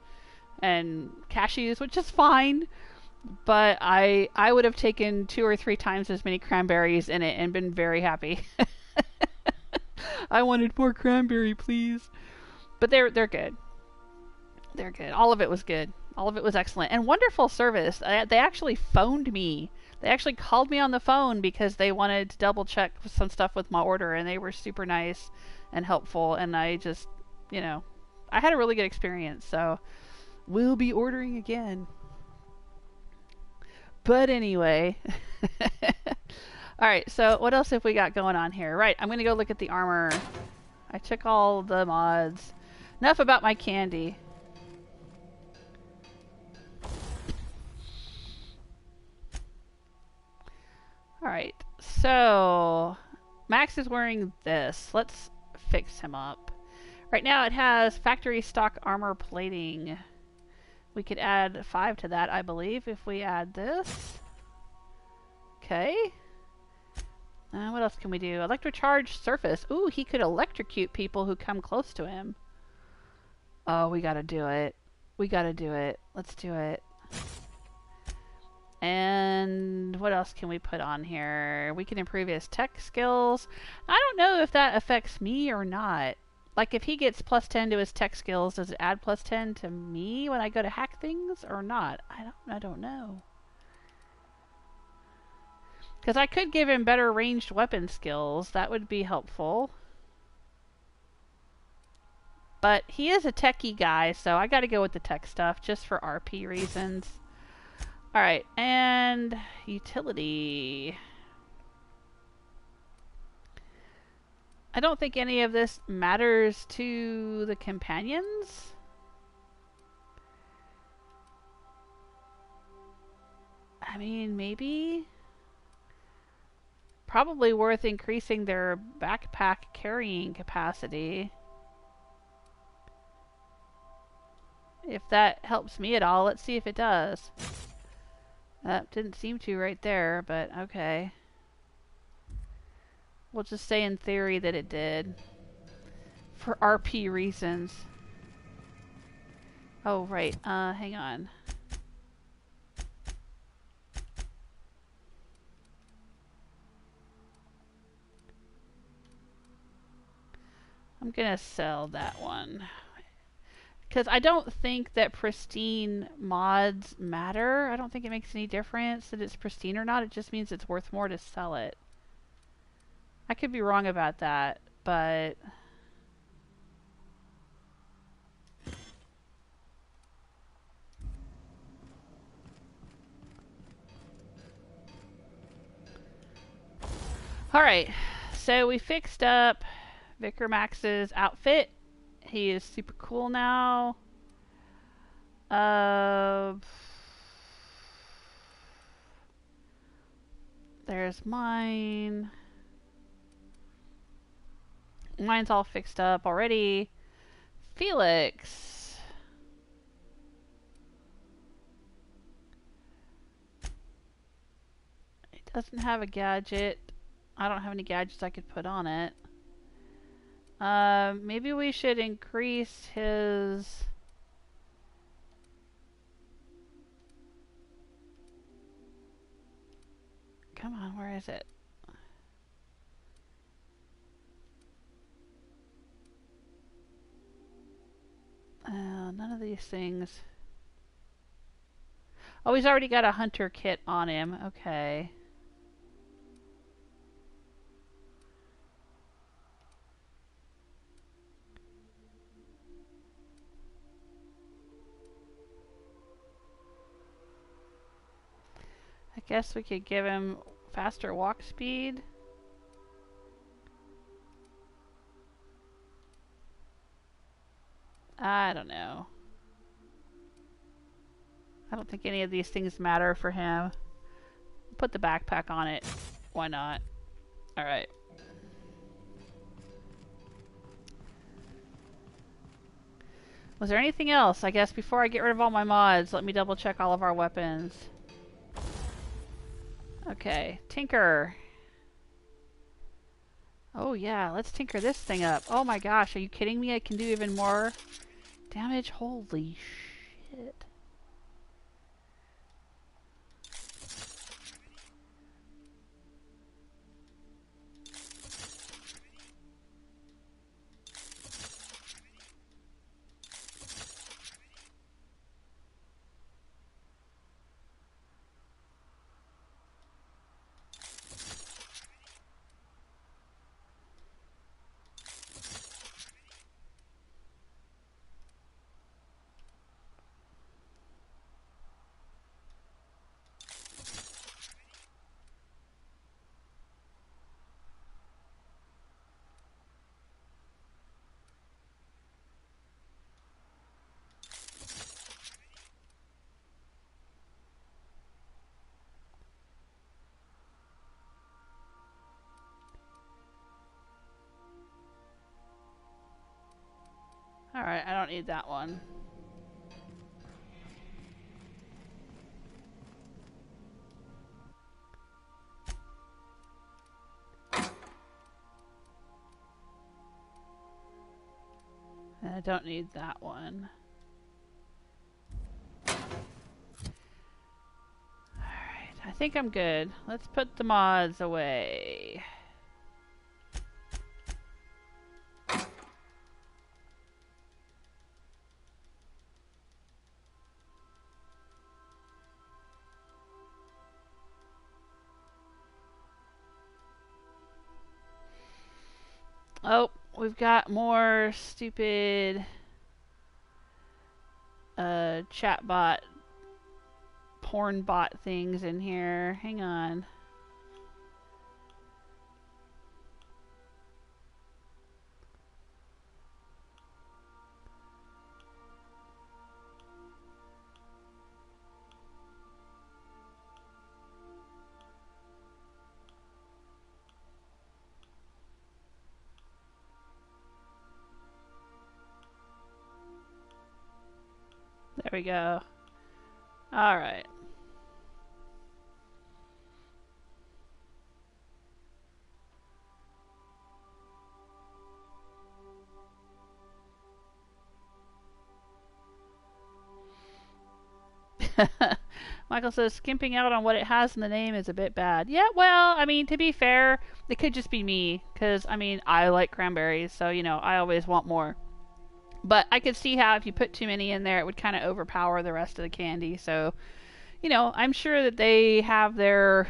and cashews, which is fine. But I would have taken 2 or 3 times as many cranberries in it and been very happy. I wanted more cranberry, please. But they're good. They're good. All of it was good. All of it was excellent. And wonderful service. They actually phoned me. They actually called me on the phone because they wanted to double check some stuff with my order, and they were super nice and helpful. And I just, you know, I had a really good experience. So we'll be ordering again. But anyway. Alright, so what else have we got going on here? Right, I'm going to go look at the armor. I took all the mods. Enough about my candy. Alright, so Max is wearing this. Let's fix him up. Right now it has factory stock armor plating. We could add 5 to that, I believe, if we add this. Okay. What else can we do? Electrocharge surface. Ooh, he could electrocute people who come close to him. Oh, we gotta do it. We gotta do it. Let's do it. And what else can we put on here? We can improve his tech skills. I don't know if that affects me or not. Like, if he gets +10 to his tech skills, does it add +10 to me when I go to hack things or not? I don't know. Because I could give him better ranged weapon skills. That would be helpful. But he is a techie guy, so I gotta go with the tech stuff just for RP reasons. Alright, and utility. I don't think any of this matters to the companions. I mean, maybe. Probably worth increasing their backpack carrying capacity. If that helps me at all, let's see if it does. That didn't seem to right there, but okay. We'll just say in theory that it did. For RP reasons. Oh, right. Hang on. I'm gonna sell that one. Because I don't think that pristine mods matter. I don't think it makes any difference that it's pristine or not. It just means it's worth more to sell it. I could be wrong about that, but... Alright, so we fixed up Vicar Max's outfit. He is super cool now. There's mine. Mine's all fixed up already. Felix. It doesn't have a gadget. I don't have any gadgets I could put on it. Maybe we should increase his... Come on, where is it? None of these things. Oh, he's already got a hunter kit on him. Okay. I guess we could give him faster walk speed. I don't know. I don't think any of these things matter for him. Put the backpack on it. Why not? Alright. Was there anything else? I guess before I get rid of all my mods, let me double check all of our weapons. Okay, tinker. Oh yeah, let's tinker this thing up. Oh my gosh, are you kidding me? I can do even more damage? Holy shit. Alright, I don't need that one. And I don't need that one. Alright, I think I'm good. Let's put the mods away. Oh, we've got more stupid chatbot, porn bot things in here. Hang on. There we go. All right. Michael says skimping out on what it has in the name is a bit bad. Yeah, well, I mean, to be fair, it could just be me, because, I mean, I like cranberries, so, you know, I always want more. But I could see how if you put too many in there, it would kind of overpower the rest of the candy. So, you know, I'm sure that they have their...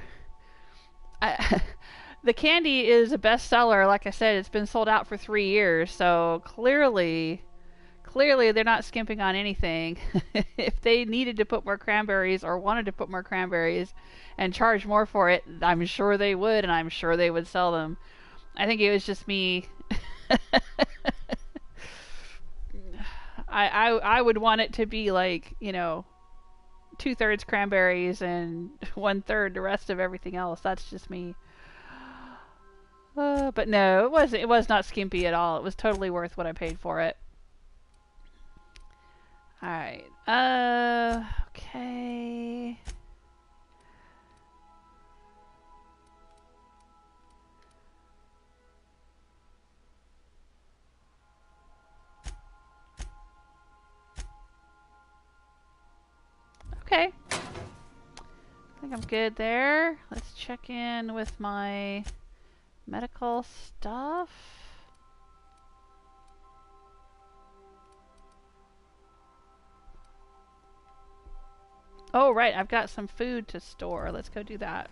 the candy is a bestseller. Like I said, it's been sold out for 3 years. So clearly they're not skimping on anything. If they needed to put more cranberries or wanted to put more cranberries and charge more for it, I'm sure they would, and I'm sure they would sell them. I think it was just me... I would want it to be like, you know, 2/3 cranberries and 1/3 the rest of everything else. That's just me. But no, it was not skimpy at all. It was totally worth what I paid for it. Alright. Okay. Okay. I think I'm good there. Let's check in with my medical stuff. Oh, right. I've got some food to store. Let's go do that.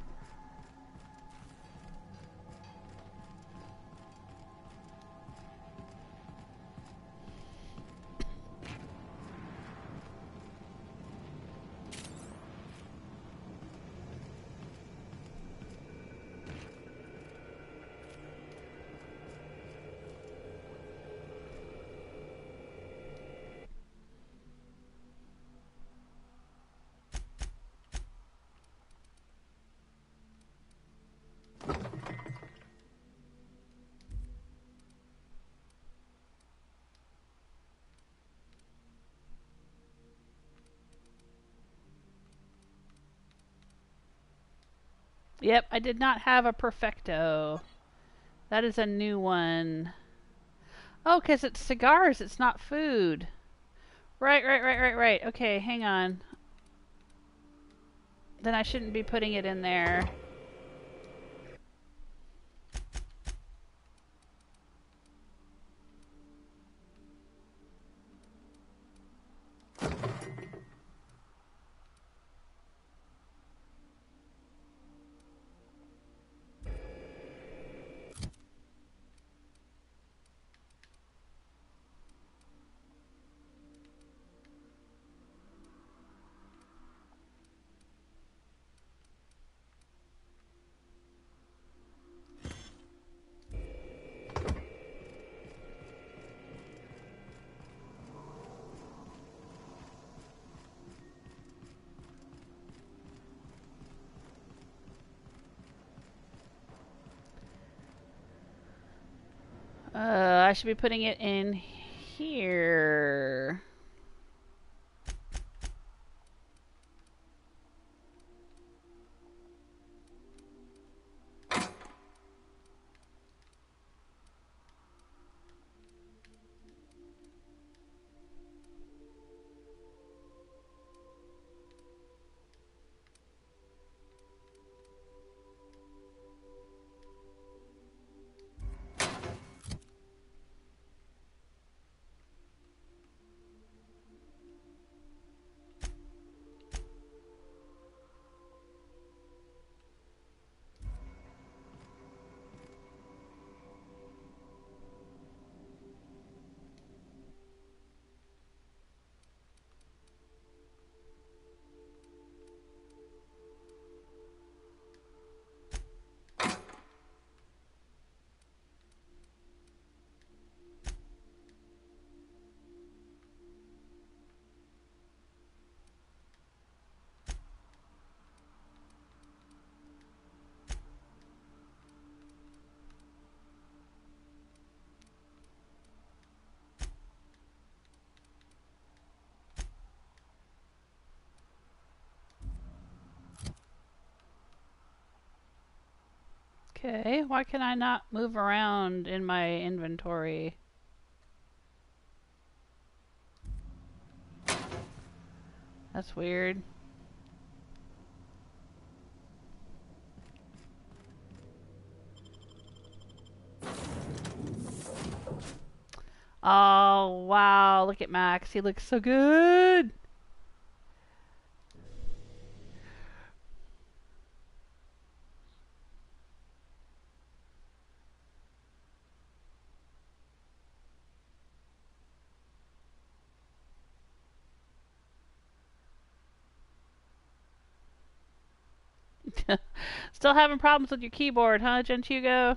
Yep, I did not have a Perfecto. That is a new one. Oh, because it's cigars, it's not food. Right. Okay, hang on. Then I shouldn't be putting it in there. I should be putting it in here. Okay, why can I not move around in my inventory? That's weird. Oh, wow. Look at Max. He looks so good. Still having problems with your keyboard, huh, Gentugo?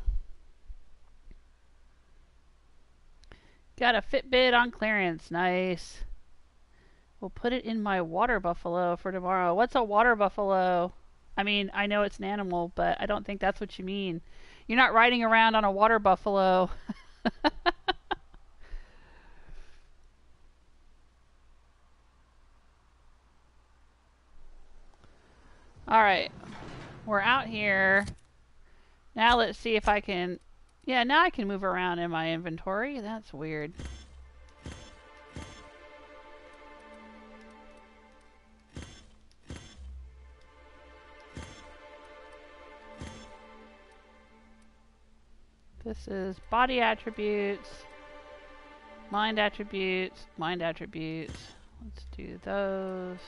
Got a Fitbit on clearance. Nice. We'll put it in my water buffalo for tomorrow. What's a water buffalo? I mean, I know it's an animal, but I don't think that's what you mean. You're not riding around on a water buffalo. Alright. We're out here. Now let's see if I can... Yeah, now I can move around in my inventory. That's weird. This is body attributes, mind attributes, mind attributes. Let's do those.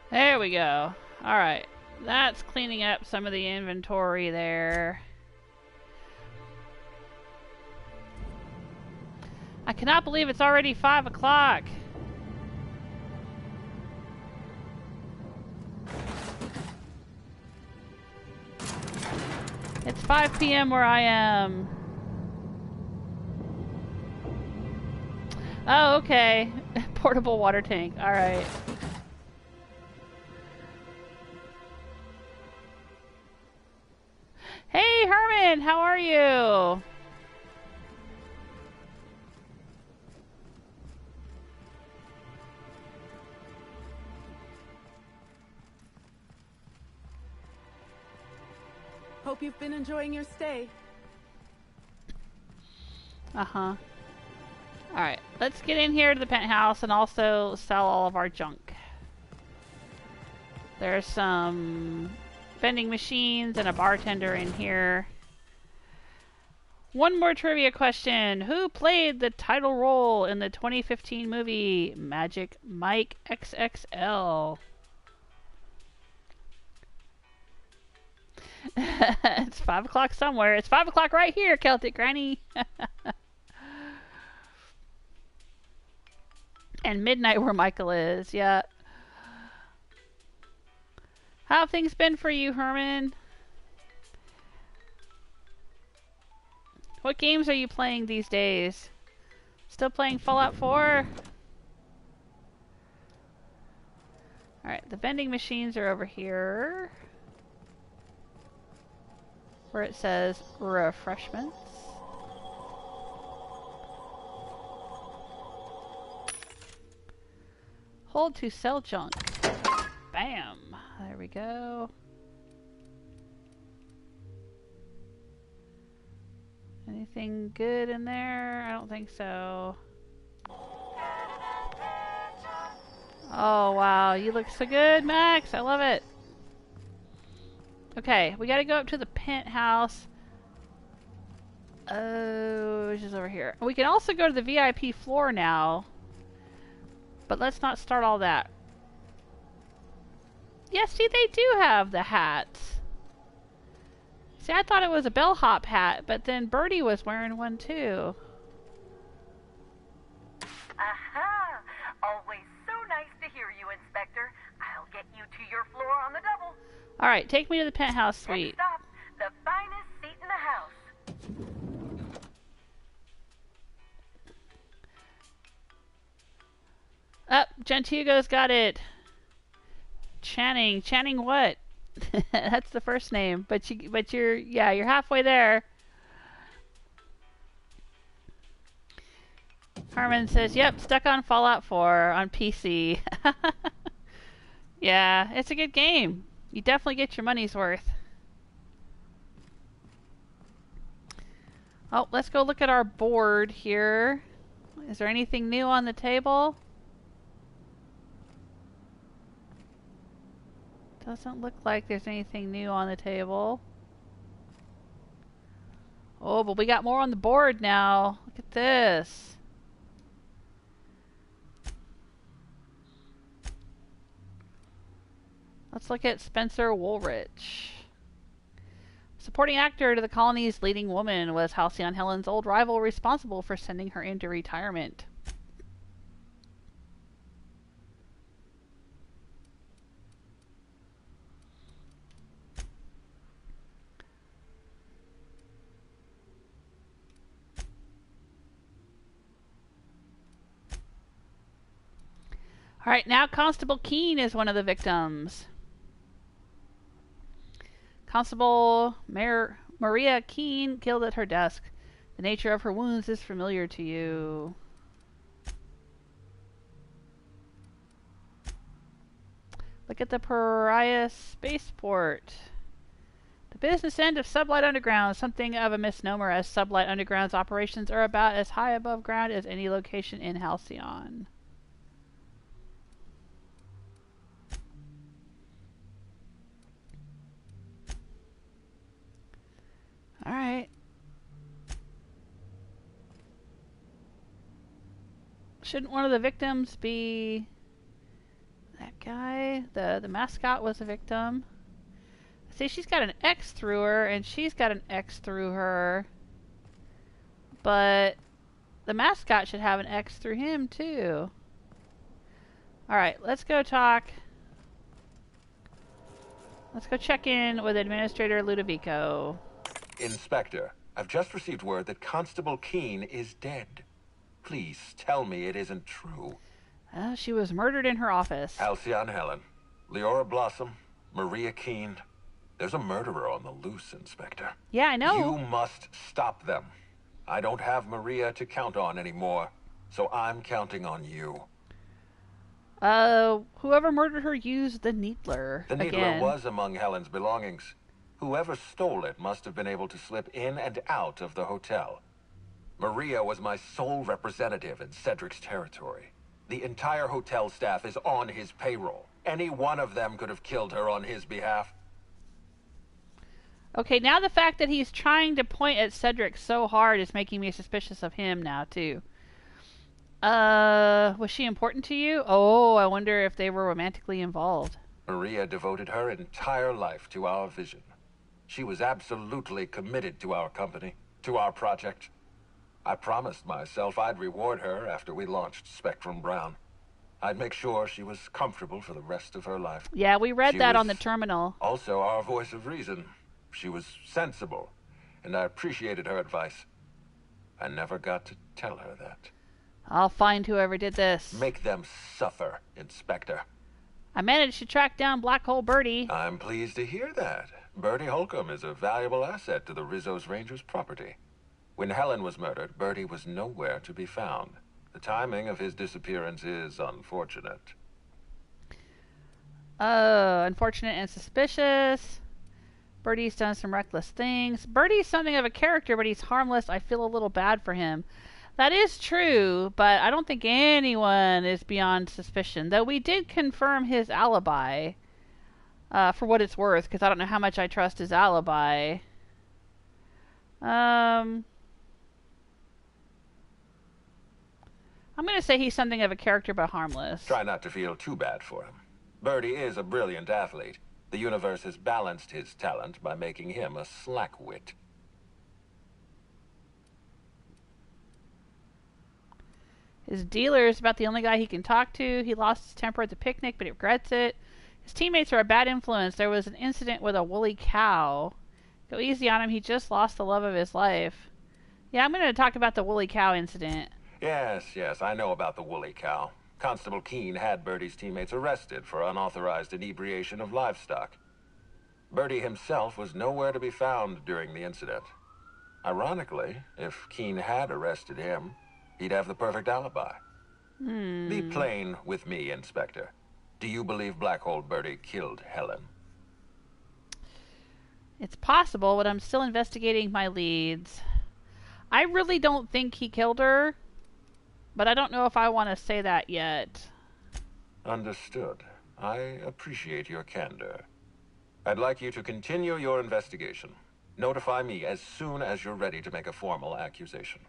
There we go. Alright. That's cleaning up some of the inventory there. I cannot believe it's already 5 o'clock. It's 5 p.m. where I am. Oh, okay. Portable water tank. Alright. Hey, Herman, how are you? Hope you've been enjoying your stay. Uh-huh. Alright, let's get in here to the penthouse and also sell all of our junk. There's some vending machines and a bartender in here. One more trivia question. Who played the title role in the 2015 movie Magic Mike XXL? It's 5 o'clock somewhere. It's 5 o'clock right here, Celtic Granny. And midnight where Michael is. Yeah. How have things been for you, Herman? What games are you playing these days? Still playing Fallout 4? Alright, the vending machines are over here, where it says refreshments. Hold to sell junk. Bam! There we go. Anything good in there? I don't think so. Oh wow, you look so good, Max! I love it! Okay, we gotta go up to the penthouse. Oh, which is over here. We can also go to the VIP floor now. But let's not start all that. Yes, see, they do have the hats. See, I thought it was a bellhop hat, but then Bertie was wearing one too. Aha! Always so nice to hear you, Inspector. I'll get you to your floor on the double. Alright, take me to the penthouse suite. Next stop, the finest seat in the house. Up, Gentugo's got it. Channing. Channing what? That's the first name. But you're halfway there. Harmon says, "Yep, stuck on Fallout 4 on PC." Yeah, it's a good game. You definitely get your money's worth. Oh, let's go look at our board here. Is there anything new on the table? Doesn't look like there's anything new on the table. Oh, but we got more on the board now. Look at this. Let's look at Spencer Woolrich. Supporting actor to the colony's leading woman was Halcyon Helen's old rival responsible for sending her into retirement. Alright, now Constable Keene is one of the victims. Constable Maria Keene killed at her desk. The nature of her wounds is familiar to you. Look at the Piraeus spaceport. The business end of Sublight Underground, something of a misnomer, as Sublight Underground's operations are about as high above ground as any location in Halcyon. Alright. Shouldn't one of the victims be that guy? The mascot was a victim. See, she's got an X through her, and she's got an X through her. But the mascot should have an X through him, too. Alright, let's go talk. Let's go check in with Administrator Ludovico. Inspector, I've just received word that Constable Keene is dead. Please tell me it isn't true. She was murdered in her office. Halcyon Helen, Leora Blossom, Maria Keene. There's a murderer on the loose, Inspector. Yeah, I know. You must stop them. I don't have Maria to count on anymore, so I'm counting on you. Whoever murdered her used the Needler. The Needler was among Helen's belongings. Whoever stole it must have been able to slip in and out of the hotel. Maria was my sole representative in Cedric's territory. The entire hotel staff is on his payroll. Any one of them could have killed her on his behalf. Okay, now the fact that he's trying to point at Cedric so hard is making me suspicious of him now, too. Was she important to you? Oh, I wonder if they were romantically involved. Maria devoted her entire life to our vision. She was absolutely committed to our company, to our project. I promised myself I'd reward her after we launched Spectrum Brown. I'd make sure she was comfortable for the rest of her life. Yeah, we read that on the terminal. Also our voice of reason. She was sensible, and I appreciated her advice. I never got to tell her that. I'll find whoever did this. Make them suffer, Inspector. I managed to track down Black Hole Bertie. I'm pleased to hear that. Bertie Holcomb is a valuable asset to the Rizzo's Rangers property. When Helen was murdered, Bertie was nowhere to be found. The timing of his disappearance is unfortunate. Unfortunate and suspicious. Bertie's done some reckless things. Bertie's something of a character, but he's harmless. I feel a little bad for him. That is true, but I don't think anyone is beyond suspicion. Though we did confirm his alibi, for what it's worth, because I don't know how much I trust his alibi. I'm going to say he's something of a character, but harmless. Try not to feel too bad for him. Bertie is a brilliant athlete. The universe has balanced his talent by making him a slackwit. His dealer is about the only guy he can talk to. He lost his temper at the picnic, but he regrets it. His teammates are a bad influence. There was an incident with a woolly cow. Go easy on him. He just lost the love of his life. Yeah, I'm going to talk about the woolly cow incident. Yes, I know about the woolly cow. Constable Keene had Bertie's teammates arrested for unauthorized inebriation of livestock. Bertie himself was nowhere to be found during the incident. Ironically, if Keene had arrested him, he'd have the perfect alibi. Be plain with me, Inspector. Do you believe Black Hole Bertie killed Helen? It's possible, but I'm still investigating my leads. I really don't think he killed her, but I don't know if I want to say that yet. Understood. I appreciate your candor. I'd like you to continue your investigation. Notify me as soon as you're ready to make a formal accusation.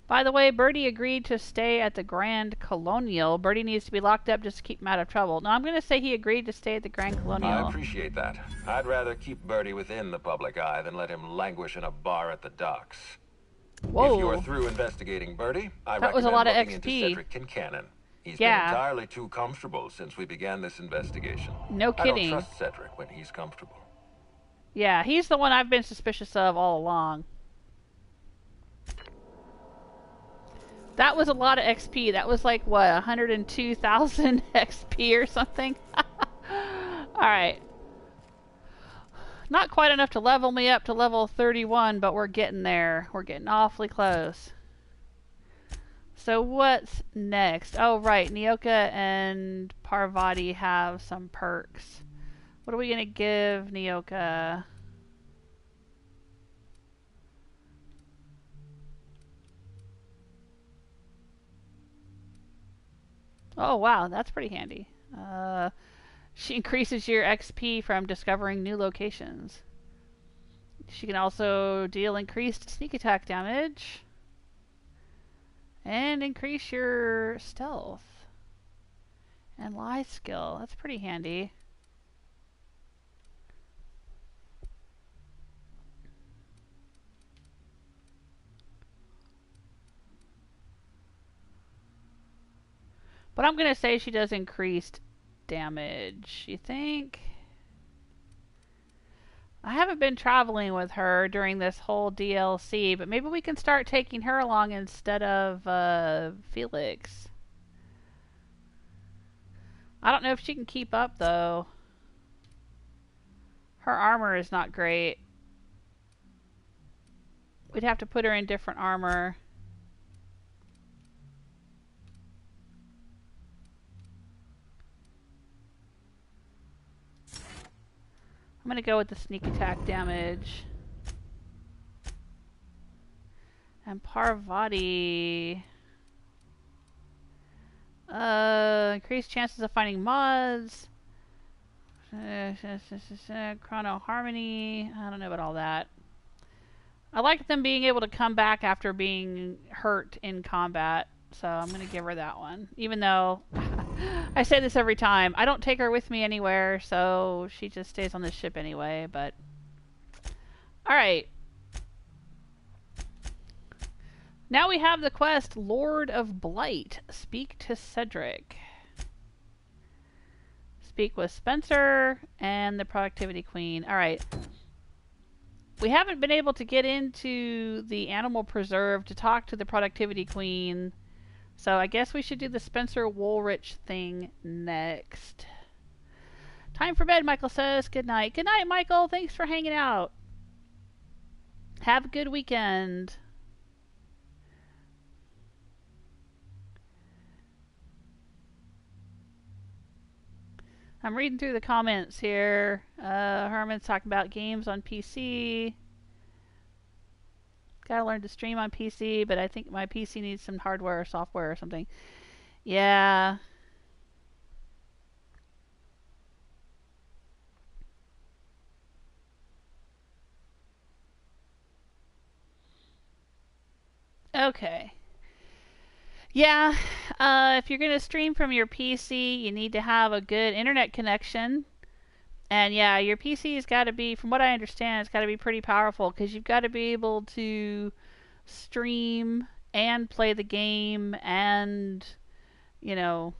By the way, Bertie agreed to stay at the Grand Colonial. Bertie needs to be locked up just to keep him out of trouble. No, I'm going to say he agreed to stay at the Grand Colonial. I appreciate that. I'd rather keep Bertie within the public eye than let him languish in a bar at the docks. Whoa. If you're through investigating Bertie, I That was recommend a lot of looking XP. into Cedric Kincannon. He's Yeah. been entirely too comfortable since we began this investigation. No kidding. I don't trust Cedric when he's comfortable. Yeah, he's the one I've been suspicious of all along. That was a lot of XP. That was like, what, 102,000 XP or something? Alright. Not quite enough to level me up to level 31, but we're getting there. We're getting awfully close. So what's next? Oh, right. Nyoka and Parvati have some perks. What are we going to give Nyoka? Oh, wow. That's pretty handy. She increases your XP from discovering new locations. She can also deal increased sneak attack damage. And increase your stealth. And lie skill. That's pretty handy. But I'm going to say she does increased damage. You think? I haven't been traveling with her during this whole DLC, but maybe we can start taking her along instead of Felix. I don't know if she can keep up, though. Her armor is not great. We'd have to put her in different armor. I'm going to go with the sneak attack damage. And Parvati... increased chances of finding mods. Chrono Harmony. I don't know about all that. I like them being able to come back after being hurt in combat. So I'm going to give her that one. Even though I say this every time. I don't take her with me anywhere, so she just stays on this ship anyway, but... Alright. Now we have the quest, Lord of Blight. Speak to Cedric. Speak with Spencer and the Productivity Queen. Alright. We haven't been able to get into the Animal Preserve to talk to the Productivity Queen. So I guess we should do the Spencer Woolrich thing next. Time for bed, Michael says. Good night. Good night, Michael. Thanks for hanging out. Have a good weekend. I'm reading through the comments here. Herman's talking about games on PC. Gotta learn to stream on PC, but I think my PC needs some hardware or software or something. Yeah. Okay. Yeah, if you're going to stream from your PC, you need to have a good internet connection. And yeah, your PC's got to be, from what I understand, it's got to be pretty powerful because you've got to be able to stream and play the game and, you know,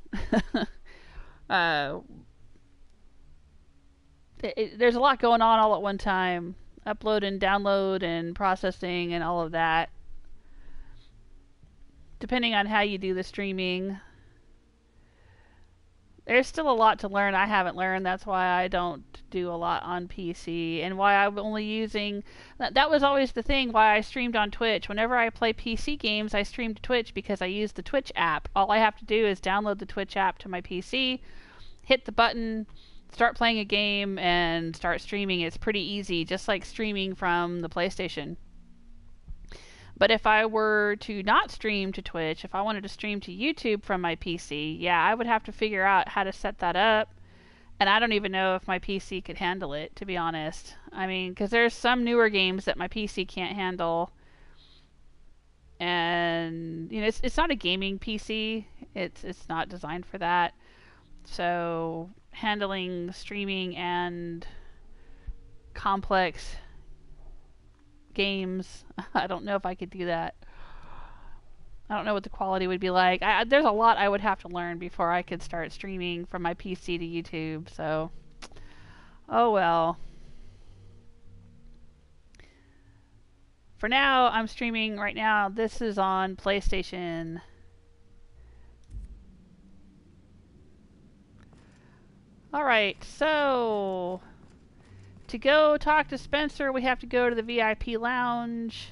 there's a lot going on all at one time. Upload and download and processing and all of that. depending on how you do the streaming. There's still a lot to learn I haven't learned. That's why I don't do a lot on PC, and why I'm only using... That was always the thing why I streamed on Twitch. Whenever I play PC games, I stream to Twitch because I use the Twitch app. All I have to do is download the Twitch app to my PC, hit the button, start playing a game, and start streaming. It's pretty easy, just like streaming from the PlayStation. But if I were to not stream to Twitch, if I wanted to stream to YouTube from my PC, yeah, I would have to figure out how to set that up. And I don't even know if my PC could handle it, to be honest. I mean, because there's some newer games that my PC can't handle. And, you know, it's not a gaming PC. It's not designed for that. So, handling streaming and complex games, I don't know if I could do that. I don't know what the quality would be like. There's a lot I would have to learn before I could start streaming from my PC to YouTube, so oh well. For now, I'm streaming right now. This is on PlayStation. Alright, so to go talk to Spencer, we have to go to the VIP lounge.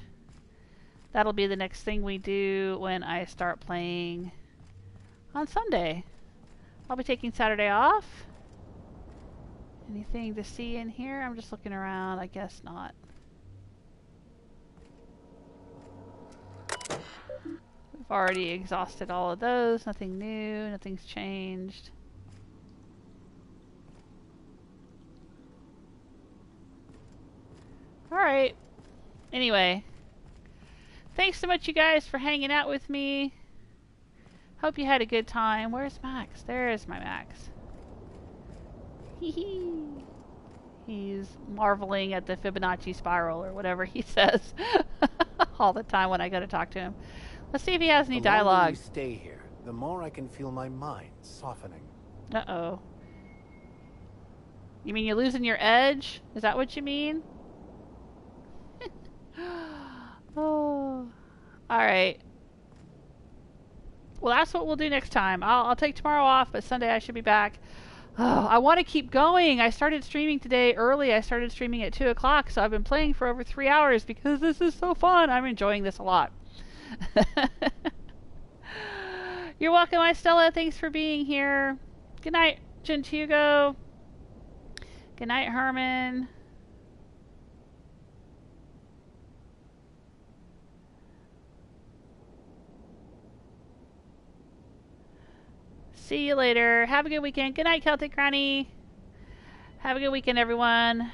That'll be the next thing we do when I start playing on Sunday. I'll be taking Saturday off. Anything to see in here? I'm just looking around. I guess not. We've already exhausted all of those. Nothing new. Nothing's changed. Alright. Anyway. Thanks so much, you guys, for hanging out with me. Hope you had a good time. Where's Max? There's my Max. Hee. He's marveling at the Fibonacci spiral, or whatever he says all the time when I go to talk to him. Let's see if he has any The longer dialogue. you stay here, the more I can feel my mind softening. Uh-oh. You mean you're losing your edge? Is that what you mean? Oh. Alright. Well, that's what we'll do next time. I'll take tomorrow off, but Sunday I should be back. Oh, I want to keep going. I started streaming today early. I started streaming at 2 o'clock, so I've been playing for over 3 hours because this is so fun. I'm enjoying this a lot. You're welcome, Stella. Thanks for being here. Good night, Gentugo. Good night, Herman. See you later. Have a good weekend. Good night, Celtic Granny. Have a good weekend, everyone.